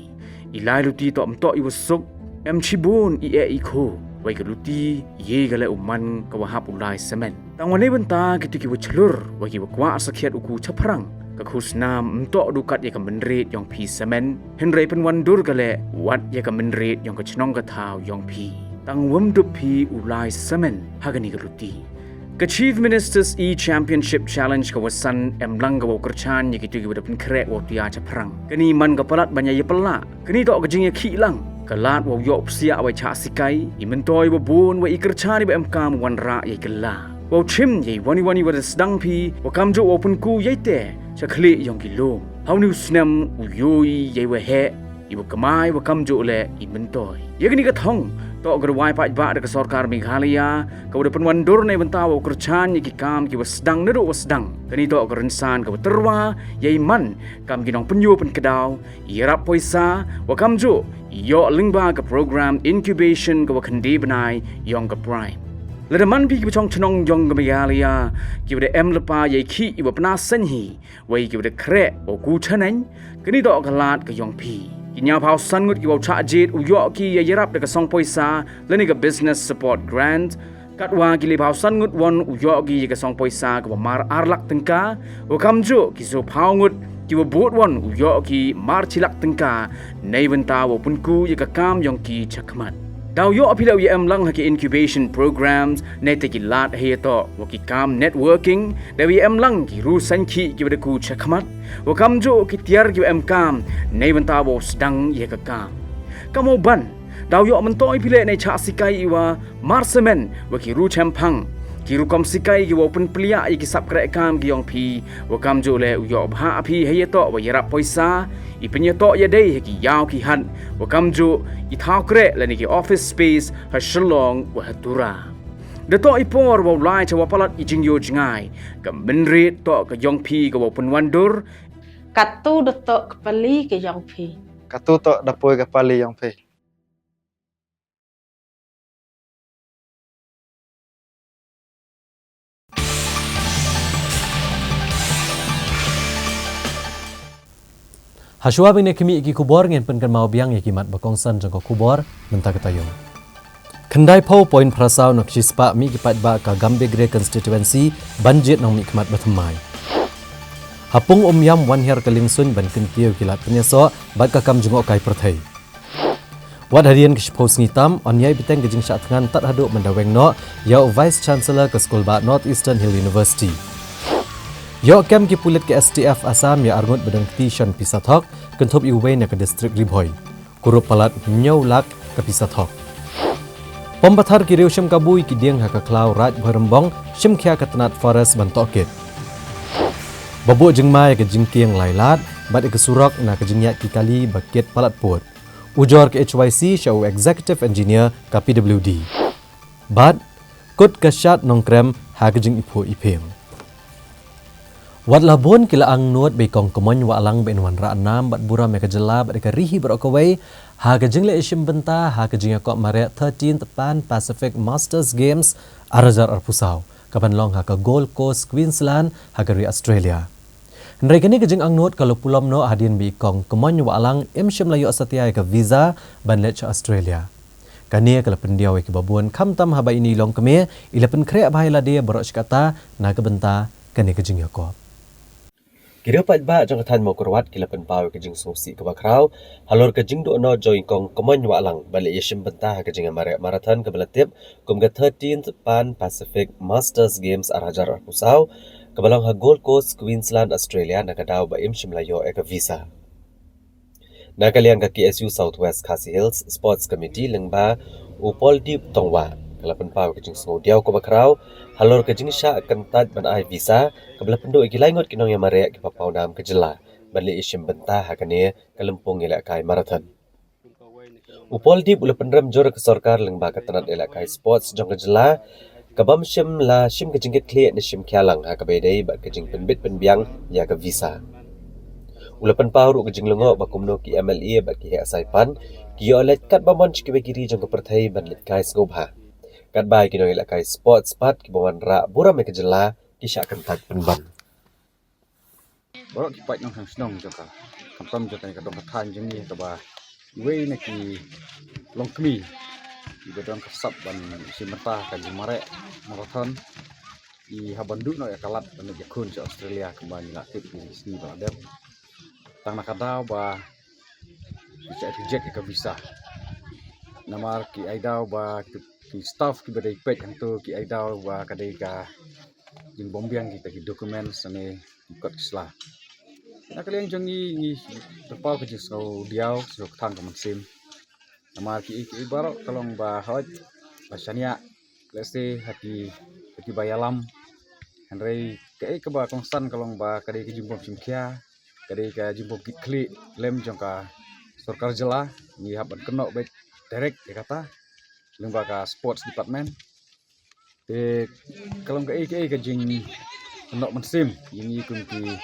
S11: ilai luti to am to iwa sok em chibun e kho wai ka luti ye ga le umman ka wa hap ulai semen tangwane benta kitu ki wachlur wai ki kwa sakhiat uku chaprang ka khusnam mto dukat ya ka menret yong phi semen henrei pen wan dur ga le wat ya ka menret yong ka chnong ka thau yong phi tang wam du phi ulai semen hagani ka luti ka Chief Minister's E-Championship Challenge ka wasan emlang ka wakurchan ya kitu ki wadapin krek wa tia chaprang kani man ka palat banya ya pela kani to ka jing ya khilang kalat wa yo psia wa cha sikai imentoy wa bun wa ikerchani ba emkam wan ra ya kala wa chim ye wani wa sedang pi wa kamjo wa pun ku ye te cha khli yong ki lom how new snam u yoi ye wa he ibu kamai wa kamjo le imentoy ye kani ka thong to gerwai pa ba de sarkar Meghalaya ka udah penwandur nei bentaw kerchan ki kam ki wasdang neru wasdang kani to kerensan ka terwa yai man kam ginong penyu pen kedau irap poisa wa kamjo yo lingba ka program incubation ka khandi benai yong ka prime ledaman pi ki chong chnong yong ka Meghalaya ki udah em lepa yai khi iwa pna sanhi wai ki udah kre o ku chanan kani to kalat ka yong pi Kinya phao san ngut kiwau cha jet uyo ki yarap de ka song poisa leni ka business support grant katwa ki le phao san ngut won uyo ki ka song poisa ka mar arlak tengka o kamjo ki so phao ngut ki wa bot won uyo ki mar chilak tengka nei benta wo punku ya ka kam yong ki chakmat daw yo apila wi em lang ha ki incubation programs nei te ki lat he to wo ki kam networking da wi em lang ki ru san ki ki ku chakmat wo kamjo ki tiar ki em kam nei benta wo sedang ye ka kam kamo ban daw yo mentoi pile nei cha sikai wa marsemen wo ki ru champang ki ru kom sikai ki wo pen plia ki sap krek kam ki yong phi wo kamjo le yo bha phi he to wo yarap poisa i penya to ya dei ki yaw ki han wo kamjo i thau krek le ni ki office space ha shlong wa hatura de to i por wo lai cha wa palat i jing yo jingai ka menre to ka yong phi ka wo pen wandur
S16: katu de to kepali ke yong phi
S23: katu to dapoi kepali yong phi
S1: Haswa bine kemi iki kubor ngen pen kan mau biang yakimat bakongsan jangko kubor mentah ketayong. Kendai pau poin prasau nak sispa mi kipat ba ka Gambegre constituency banjit nang mi khmat bathmai. Hapung yam wan her kalingsun ban kintiu kilat penyeso bat ka kam jungok kai perthai. Wat harian kishpos ngitam onyai biteng gejing syak tengan tat haduk mendaweng no yau Vice Chancellor ke Sekolah Ba Northeastern Hill University. Yau kem ki pulit ke STF Assam ya arngut bedeng Tishan Pisathok kentup iwei na ke distrik Ribhoi. Kurup palat nyau lak ke Pisathok. Pembathar ki riu shim kabui ki dieng ha ka klau raj bharembong shim khia ka tanat forest ban tokit. Babu jengmai ke jingkieng lailat bat ke surok na ke jingyat ki kali bakit palat put. Ujor ke HYC Show Executive Engineer ke PWD. Bat, kut kesyat nongkrem hagejing ipu ipeng. Wat labun kila ang nuat bekong kemoy wa alang benwan ra enam bat buram ke jela bat ke rihi berokawai hagejing le isim benta hagejing kok mare 13th Pan Pacific Masters Games Arajar Arpusau kapan long ha ke Gold Coast Queensland hageri Australia. Mereka ni kejeng angnut kalau pulam no hadin bi kong kemoy wa alang imshim layu asatiai ke visa ban lech Australia. Kani kalau pendiau ke babuan kamtam haba ini long keme ila pen kre bahai la dia berok kata na ke benta kani kejeng yakop. Kira pat ba jong katan mo kurwat kila pen pau kejeng sungsi ke bakrau halor kejeng do no join kong kemoy wa alang balik yeshim benta kejeng marathon ke belatip kum ke 13th Pan Pacific Masters Games Arajar Arpusau Kabalang ha Gold Coast Queensland Australia nakadaw ba im shimlayo eka visa. Nakaliang ka KSU Southwest Khasi Hills Sports Committee lengba upol deep tongwa kalapan pau kejing snodiaw ko bakraw halor kejing sya kentat ban ai visa kabla pendo igilaingot kinong ya mare ki papau nam kejela banli ishim benta ha kane kalempung ila kai marathon. Upol deep ula penram jor ke sarkar lengba katanat ila kai sports jong kejela kabam shim la shim kejingkit kle ni shim kyalang ha kabedai ba kejing penbit penbiang ya ke visa. Ulapan pauru kejing lengo ba kumno ki MLA ba ki asaipan ki olet kat ba monch ki begiri jong keperthai ban lit kai skobha. Kat bai ki no ila kai sports pat ki bawan ra buram ke jela ki syak kentat penban.
S17: Borok ki pat nong snong joka. Kampam jota ni kadong kathan jeng ni ka ba wei na ki longkmi ibadon kasap ban simenta ka jumare marathon I habandu no ya kalat ban jakun si Australia kembali la tip di sini ba dem tang nakadaw ba bisa reject ka visa namar ki aidaw ba ki staff ki badai pet hantu ki aidaw ba kadai ka jing bombiang kita ki dokumen sane ikut islah nakaliang jangi ni terpau ke jing so diaw so tang kamansim Namar ki ibarok kalong ba hot basania let's say hati bayalam henry ke ba konstan kalong ba kadai ke jumbom simkia kadai ka jumbom kikli lem jongka sarkar jela ni haban kenok baik direct ya kata lembah ka sports department kalong ke jing kenok mensim ini kunti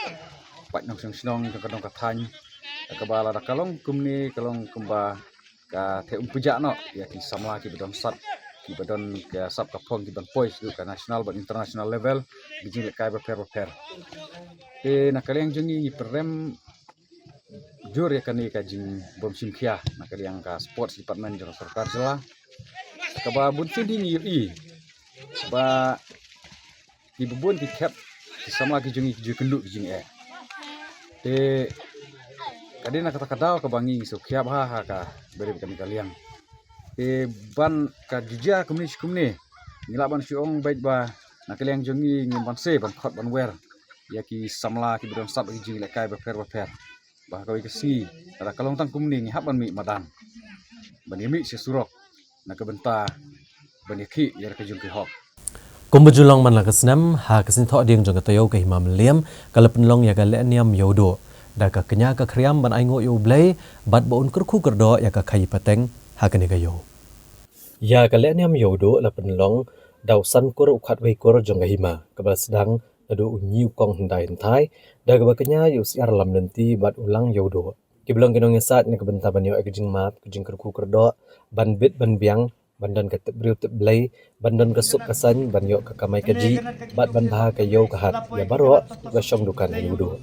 S17: pat nong snong kadong katany kabala kalong kumni kalong kumba ka te umpujak no ya ki samla ki bedon sat ki bedon ka sap ka pong ki ban pois du ka national but international level bijing le kai ba per nakaliang jengi ni perem jur ya kani ka jing bom simkia nakaliang ka sports department jor sarkar jela ka ba bun sindi ni I ba ki bubun ki cap ki samla ki jengi ki kendu ki jing kadina kata kadaw ka bangi so khiab ha ka beri kami kaliang ban ka jija kumni nilaban siong baik ba nakaliang jongi ngimban se ban khot ban wer ya ki samla ki bidon sab ki jing lekai ba per ba ka si ada kalong tang kumni ni haban mi madan ban mi se surok nak benta ban ki ya ka jong ki hok
S1: Kumbujulong man lakasnam ha kasin tho ding jong ka tayo ka himam liam kalapenlong ya ka leniam yodo Daka kenya ka kriam ban aingo yo blay bat baun kerku kerdo ya ka kai pateng hakane gayo. Ya ka leniam yodo la penlong daw san kur ukhat wei kur jong hima ka sedang adu unyiu kong hendai entai daga ba kenya yo siar lam nanti bat ulang yodo. Ki belong kinong ngesat ni ka benta ban yo ekjing map kujing kerku kerdo ban bit ban biang bandan ka tebriu teblay bandan ka sup kasan ban yo ka kamai kaji bat ban bah ka yo ka hat ya baro ka syong dukan yodo.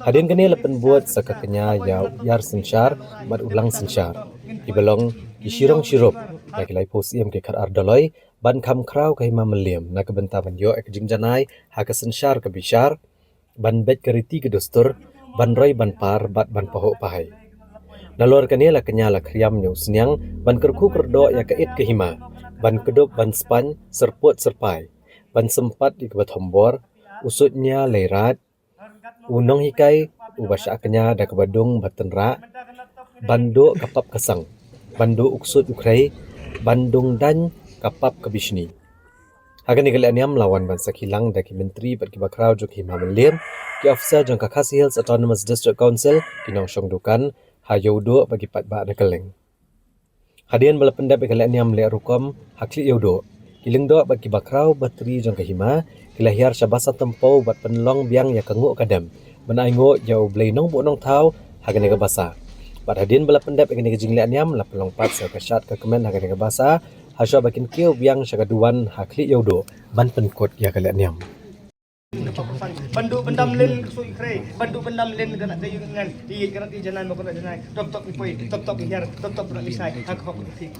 S1: Hadin kini lepen buat sakaknya yar sensyar bat ulang sensyar. Ibalong ki Shirong Shirup na kilai pos iem ke khar ardaloi ban kham krau ke hima meliam na ke benta ban yo ek jing janai ha ke sensyar ke bishar ban bet ke riti ke dostur ban roi ban par bat ban paho pahai nalor kania la kenya la kriam nyu snyang ban kerku kerdo ya ke it ke hima ban kedop ban span serpot serpai ban sempat di kebat hombor usutnya lerat unong hikai ubasya kenya da kebadung batenra bando kapap kesang bando uksut ukrai bandung dan kapap kebishni hagan nigalaniam lawan ban sakilang da ki menteri bat ki bakrau jok hima meliam ki officer jong Kakasi Hills Autonomous District Council kinong syong dukan hayodo bagi pat ba nakaleng hadian bala pendap igalaniam le rukom hakli yodo kiling do bagi bakrau bateri jong kahima kilahir syabasa tempau bat penlong biang ya kanguk kadam menaingo jau blei nong bu nong tau hagan niga basa bat hadian bala pendap igan niga jinglianiam la pelong pat sa kasyat ka kemen hagan niga basa hasya bakin kieu biang syagaduan hakli yodo ban penkot ya kalaniam
S2: bandu bendam len sui kre bandu bendam len kana tayu ngan di kana ti janan mo kana janai top top ipoi top top hiar top top nak misai hak hok ti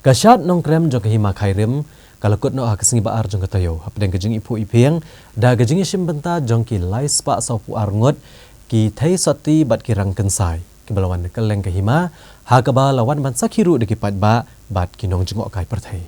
S1: Kasyat nong krem jok hima khairim kalakut no akasingi baar jong katayo hapdeng kejing ipu ipeng da kejing isim benta jong ki lai spa saupu arngot ki thai sati bat ki rang kensai ki balawan keleng ke hima ha ka ba lawan ban sakhiru de ki pat ba bat ki nong jingok kai perthai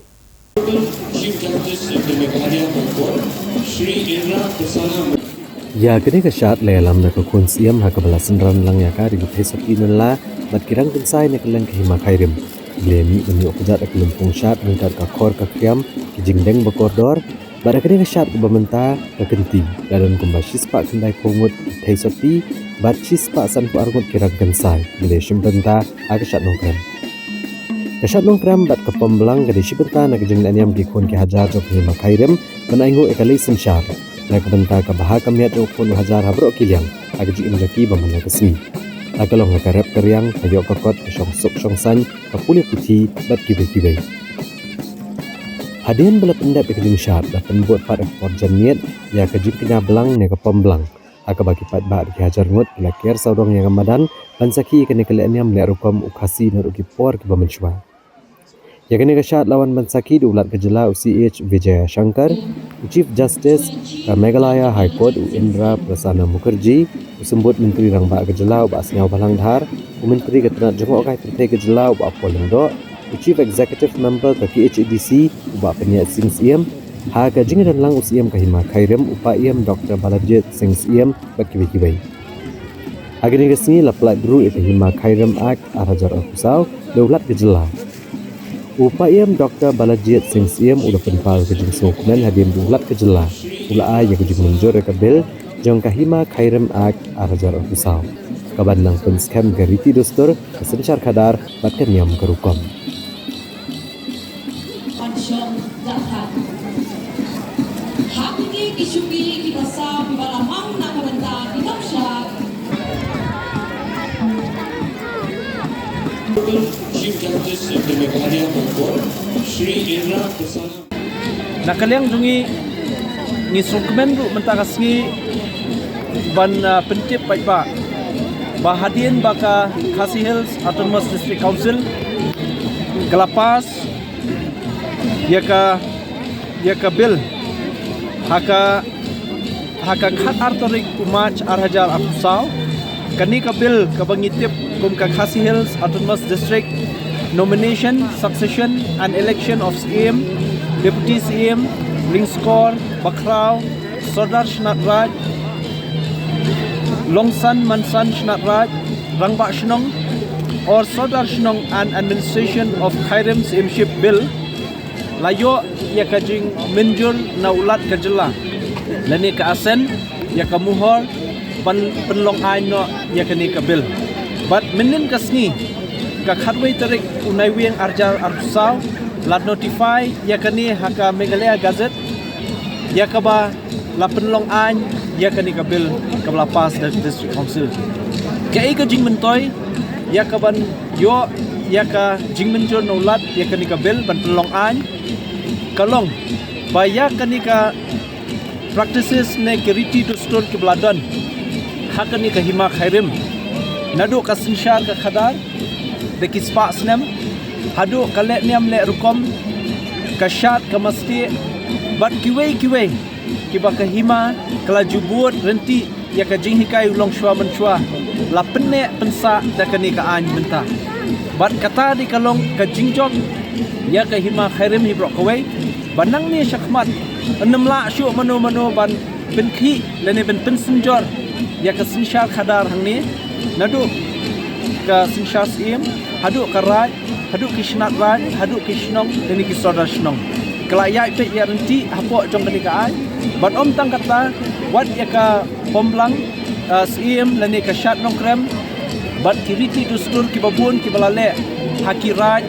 S1: ya kini kasyat lelam da kun siam ha ka bala senran lang ya ka di thai sati nala bat ki rang kensai ne keleng ke hima khairim Blemi menyu kejat ak lempung syat mengkat ka khor ka kiam ki jingdeng bakordor bara kini ka syat bamenta ka kenti dalam kumbasis pak kendai pungut thai soti bat sis pak san pu argut kirang kensai bile shimbenta ak syat nongkram ka syat nongkram bat ka pemblang ka disibenta na ka jinglaniam ki khon ki hajar jok ni makhairem menaingo ekali sensyar na ka benta ka bahaka miat jok khon hajar habro kiliang ak jing jaki bamana kesni Akalong nakarep keriang, ayok kokot, syong suk syong san, kapuli putih, bat kibai-kibai. Hadian bala pendap ikajing syat, dapat buat pat ekor janiat, ya kajing kena belang, ni kapom belang. Aka bagi pat bat dihajar ngut, bila kier saurong yang amadan, pansaki ikan ikaliannya melihat rukom ukasi dan ukipor kiba mensyua. Ya kini kasyat lawan pansaki diulat kejela UCH Vijaya Shankar, Chief Justice Meghalaya High Court Indra Prasana Mukherjee, Sembut Menteri Rangba Kejela Ubak Senyau Balang Dhar, Menteri Ketenat Jengok Kai Pertai Kejela Ubak Poling Dok, Chief Executive Member ke KHADC Ubak Penyat Sing Siem, Ha Kajing dan Lang Usiem Kahima Khairem Upak Iem Dr. Balajit Sing Siem Bakibai-kibai. Agni kesini laplat dulu Kahima Khairem Act Arajar Al-Kusau Daulat Kejela. Upak Iem Dr. Balajit Sing Siem udah penpal kejing sokumen hadian daulat Kejela. Ula yang kejing menjur ekabil Jong Kahima Khairem Act Arajar Al-Kusau. Kaban nang penskam gariti dostur kesensyar kadar batkan yam kerukom.
S6: Nakaliang jungi ngisukmen du mentakasngi ban pentip baik bahadian baka Kakasi Hills Autonomous District Council kelapas yaka bil haka khat artorik umach arhajar afsau kani ka bil ka bangitip kum Kakasi Hills Autonomous District nomination succession and election of CM Deputy CM Lingskor Bakrau Sardar Shnat Raj Longsan Mansan Shnat Raj Rangba Shnong or Sardar Shnong and administration of Khairem CMship Bill layo ya kajing menjur na ulat kajela lani ka asen ya kamuhor penlong aino ya kani ka bill but minin kasni ka khatway tarik unai wieng arjar arsau la notify ya kani haka Meghalaya Gazette ya kaba la penlong ain
S12: ya ka ni ka bill ka bala pass dari district council ke ai ka jing mentoy ya ka ban yo ya ka jing menjor nolat ya ka ni ka bill ban pelong an kalong ba ya ka ni ka practices ne keriti to store ke bladon hak ni ka hima khairim nadu ka sinshar ka khadar de kispa snem hadu kale niam le rukom ka shat ka masti bat kiwei kiba ka hima kala jubut renti ya ka jing hikai ulong shwa menshwa la penne pensa da ka ni ka an menta bat kata di kalong ka jingjok ya ka hima khairim hibro kawai banang ni syakmat enam la syu mano ban penki lene ben pensenjor ya ka sinshar khadar hang ni nadu ka sinshar sim hadu ka raj hadu kishnat raj hadu kishnong deni kisodar shnong kala ya pe ya renti hapo jong kani ka ai ban om tang kata wat ya ka pomblang sim lene ka shat nong krem bat kiriti tu stur ki babun ki balale haki raj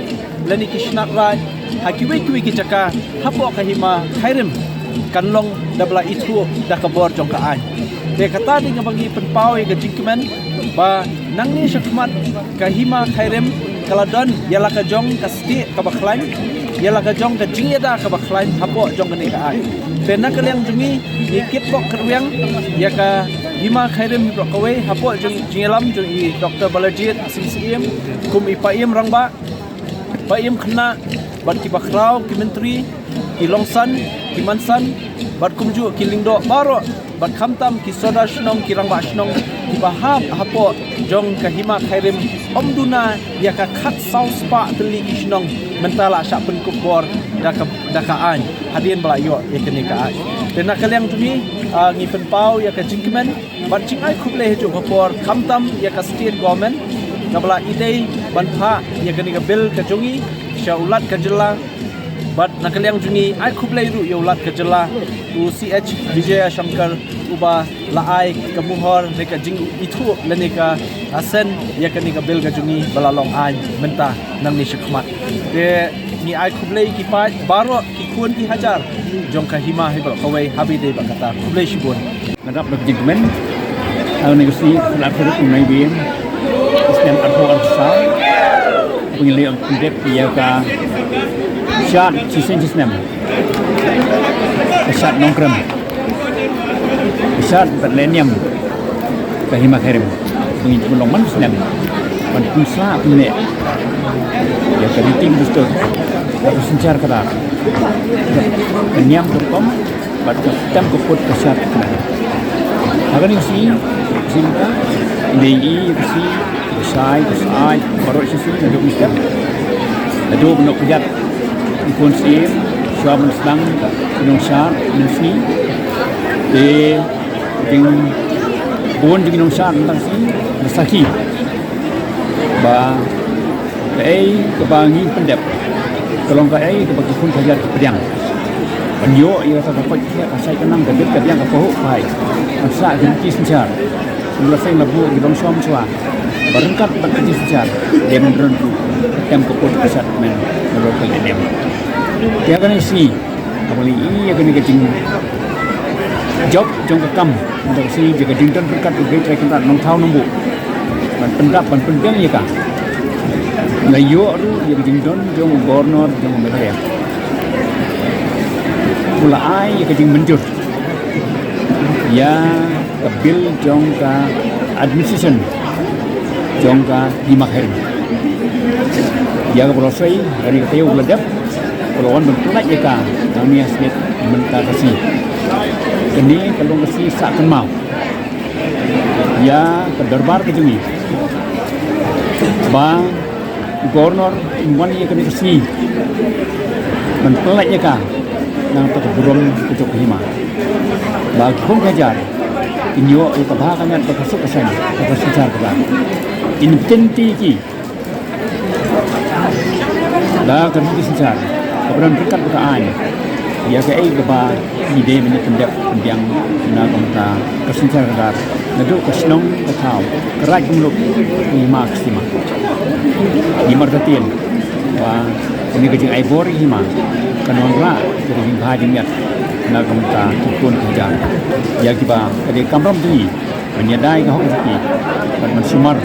S12: lene kishnat raj haki we ki chaka hapo ka hima khairim kanlong dabla itu dah kabor jong ka ai de kata ding bangi penpau ya jingkemen ba nangni syakmat ka hima khairim kaladon yala ka jong ka sti ka bakhlain yala ka jong ka jingeda ka bakhlain hapo jong ka ni ka ai pena kaliang jungi ikit pok kerwiang ya ka hima khairim pro kawe hapo jong jingelam jong i Dr. Balajit asim kum ipaim rangba paim khna bat ki bakrau ki menteri ki longsan ki mansan bat kumju ki lingdo baro bat khamtam ki soda shnong ki rangba shnong ki bahap hapo jong ka hima khairim omduna ya ka khat sau spa teli ki shnong mentala syak pen kubor daka an hadien bala yo ya kene ka ai tena kaliang tumi ngi pen pau ya ka jingkemen bat jing ai khuble heju kubor khamtam ya ka state government kabla idei ban pha ya kene ka bill ka jongi syaulat ka jela bat nakaliang jungi ai khuble ru yaulat ka jela u ch Vijaya Shankar uba laai ka muhor ne ka jing itu lene ka asen ya kani ka bel ka jungi balalong ai menta nang ni syakmat de ni ai khuble ki pa baro ki kun ki hajar jong ka hima he bal kawai habi de bakata khuble shibun
S17: ngadap dak jingmen negosiasi la produk unai biem sistem arho arsa pengilai pendek ya ka shat sistem shat nongkrem shat berlenium kahima khairim bunyi belum man sistem pan pusla punya ya keriting betul harus sencar kata niam terkom bat sistem koput kesat akan ini simka DI si sai baru sisi untuk sistem itu bentuk kejat ikon sim suam sedang Indonesia mensi di bon di Indonesia tentang si Saki ba kebangi pendep tolong kai kebagi pun kajar pedang penyo ia tak dapat asai kenang gadit kadiang ka pohok pai masa ganti senjar mula saya labu di dong som chua berengkat ganti senjar dem rentu tem kopot kasat men lokal dem dia kan si apalagi ini akan dikecing job jong kam untuk si jaga jintan berkat ugai trek kentar nong thau nombu ban pendap ban pendeng ya ka layo ru jaga jintan jong gornor jong meraya pula ai ya kecing menjur ya kebil jong ka administration jong ka dimakher ya ka prosoi dari keteu beladap Pelawan berpelak je ka kami asnet mentah kasi ini kalau kasi sakkan mau ya ke darbar ke jungi ba gornor inwan ye kena kasi berpelak je ka nang tak burom kucuk hima ba kong kajar inyo ay kabahakan at pagkasuk kasan pagkasucar ka intenti ki da kan disencar kemudian berkat berkaan ya ke ai ba ide men pendek yang na komta kesencar kadar nadu kesnong ketau kerak muluk ni maksima di martatin wa ini kejeng aibor hima kanon ra jadi bahadimiat
S11: na kamta tukun kerja ya kiba ade kamram di menyadai ke hok rezeki dan mensumar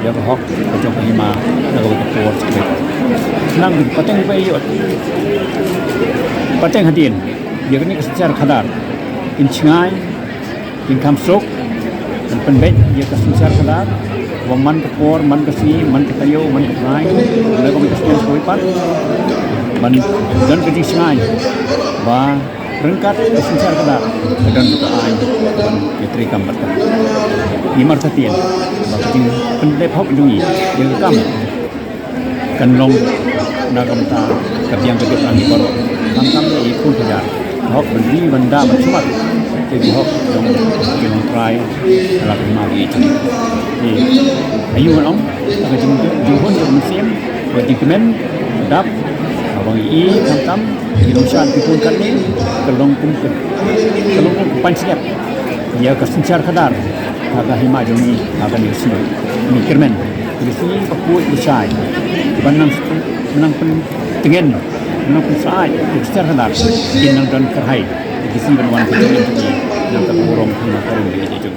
S11: ya ke hok kejong hima na ko por sekali senang di pateng pe yot pateng hadin ya kini secara kadar in chingai in kamsok dan penbet ya ke secara kadar wa man ke por man ke si man ke tayo man ke ngai na ko sekian sekali pat man dan ke chingai ba rengkat secara kadar dan kita ai dan kitri kambat ni martatin bakin pendep hok dungi yang kam kan long nagamta kapiang kedep lagi baru kam ni pun kejar hok beli benda bersumat jadi hok dong kita try dalam mari itu ni ayu long kita jumpa musim buat dokumen dap abang i kam Indonesia pun kan ni kelong pun panciap ia kesencar kadar agak hima joni agak ni sini ni kermen di sini pakut besar banang menang pen tengen menang pen saat kesencar kadar inang dan kerhai di sini benwan kecil yang tak burung hima kereng di itu.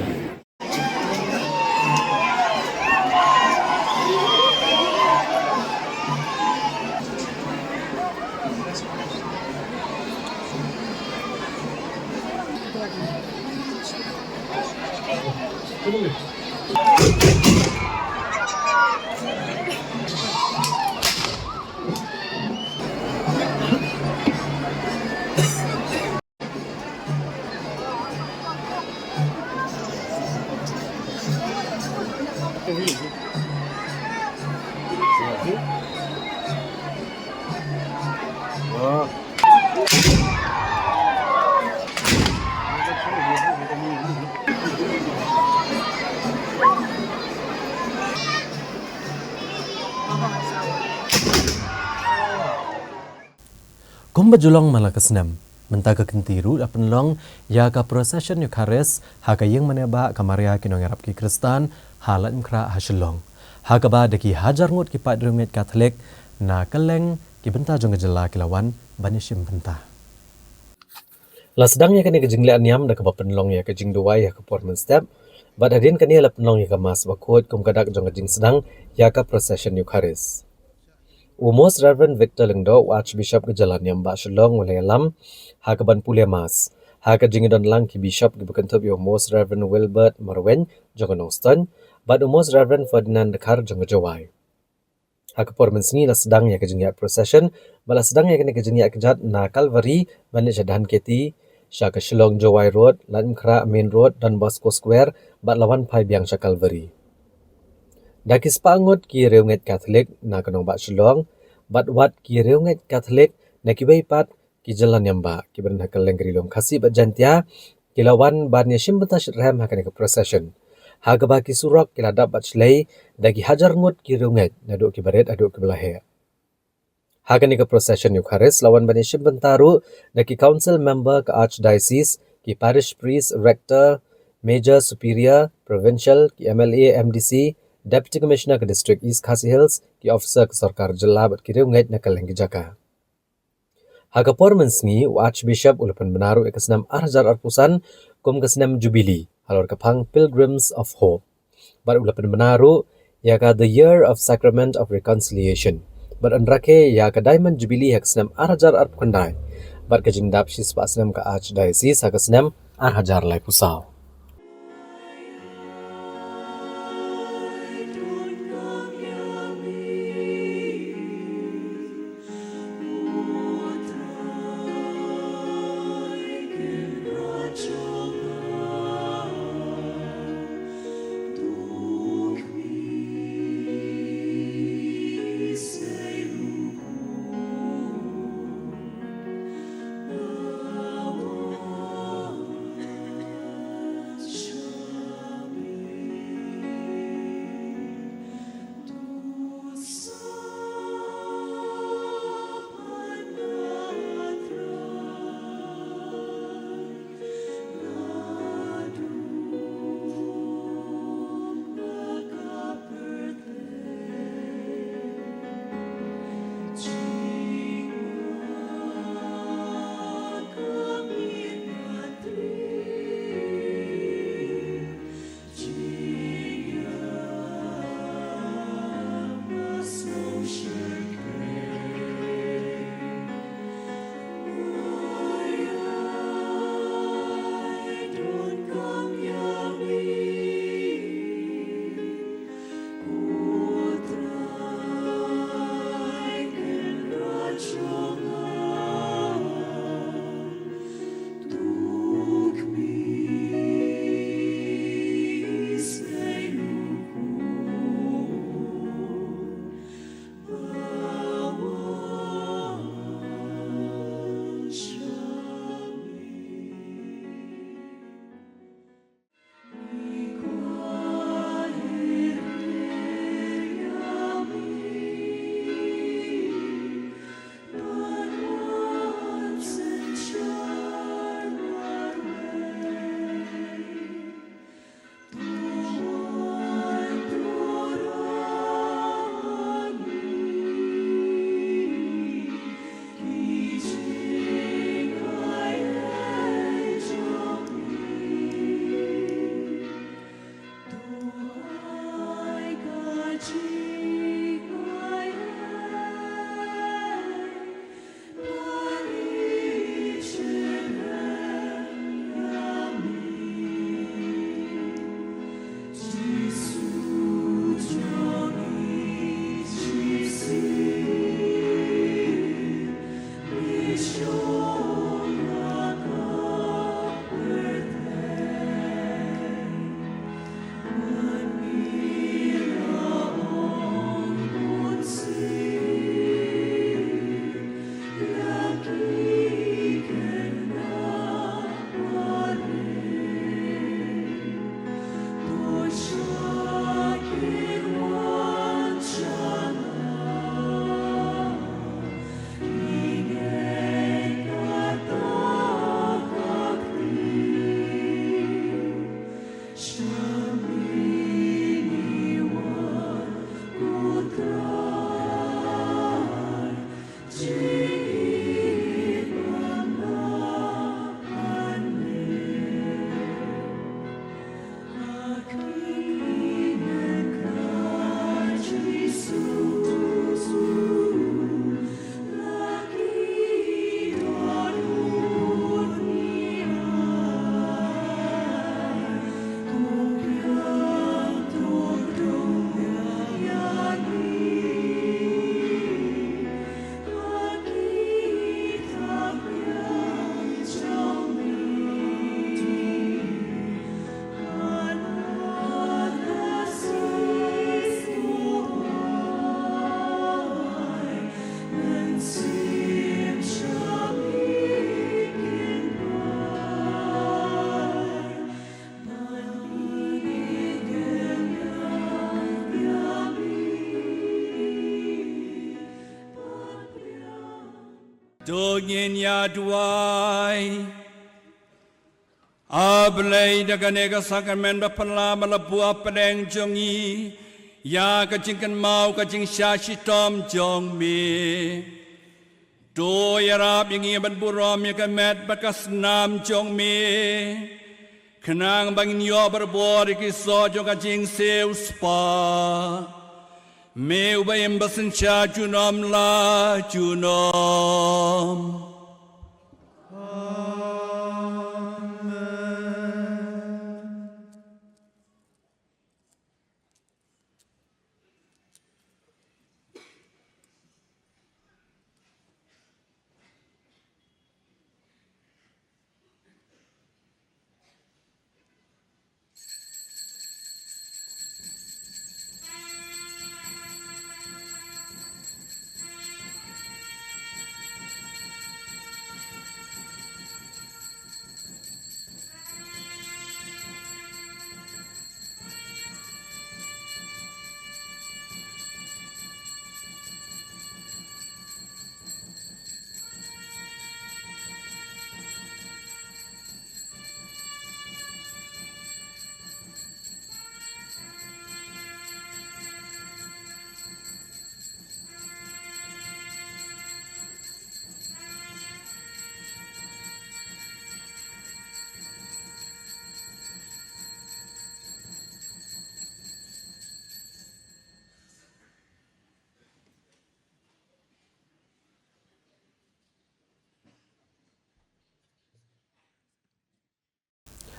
S1: Kumba julong malakasnam mentaga kentiru apen long ya ka procession Eucharis ha ka yang maneba kamaria kinong arab ki Kristan halat mkra hasilong ha ka ba deki hajar ngut ki padrumet Katolik na keleng ki benta jong jela kilawan banishim benta la sedang ya kani kejing le niam da ka pen long ya kejing duai ya ka performance step bad hadin kani la pen long ya ka mas bakut kum kadak jong kejing sedang ya ka procession Eucharis Most Reverend Victor Lengdo, Archbishop ke Jalan Yamba Shalong Walayalam, Hakaban Pulemas, Haka Jingidon Lang ki Bishop ki Bukantup yo Most Reverend Wilbert Marwen, Jongan Austin, but Most Reverend Ferdinand Dekar Jonga Jawai. Haka performance ni la sedang ya kejingyak procession, bala sedang ya kene kejingyak kejat na Calvary, banyak jadahan keti, Shaka Shalong Jawai Road, Lan Kra Main Road, dan Bosco Square, bat lawan pai biang Shaka Calvary. Daki spangot ki reunget Katolik na kanong bat Shillong, bat wat ki reunget Katolik na kibay pat ki jalan yamba ki ban hakal lengrilong kasi bat jantia kilawan ban yashim batash ram hakan ka procession. Hagaba ki surok kiladap bat shlay daki hajar ngut ki reunget na do ki baret ado ki belahe. Hakan ka procession Eucharis lawan ban yashim bentaru daki council member ka archdiocese ki parish priest rector major superior provincial ki MLA MDC Deputy Commissioner ke District East Khasi Hills ki officer ke Sarkar Jilla bat ki reunget na kaleng jaka. Haka performance ni Archbishop ulapan benaru ekasnam arjar arpusan kum kasnam Jubilee halor kapang Pilgrims of Hope. Bat ulapan benaru ya ka the Year of Sacrament of Reconciliation. Bat andrake ya ka Diamond Jubilee ekasnam arjar arpkandai. Bat ka jingdap shis pasnam ka Archdiocese ekasnam arjar lai pusau.
S7: dongin ya duai ablay daganega sakamen bapala malabua pedeng jongi ya kajingkan mau kajing syashi tom jong mi do yarab yang ia berburam ya kamet bakas nam jong mi kenang bangin yo berbor kiso jong kajing seu spa me ubayem basen cha junom la junom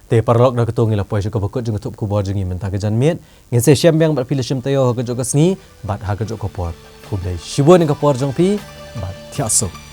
S1: Te parlok dah ketung ila poy syukur bakut jeung tup kubor jeung mentang kejan miet ngin se syam yang bat pilih syam tayo ha kejok kesni bat ha kejok kopor kublai shibun kapor jeung pi bat tiasuk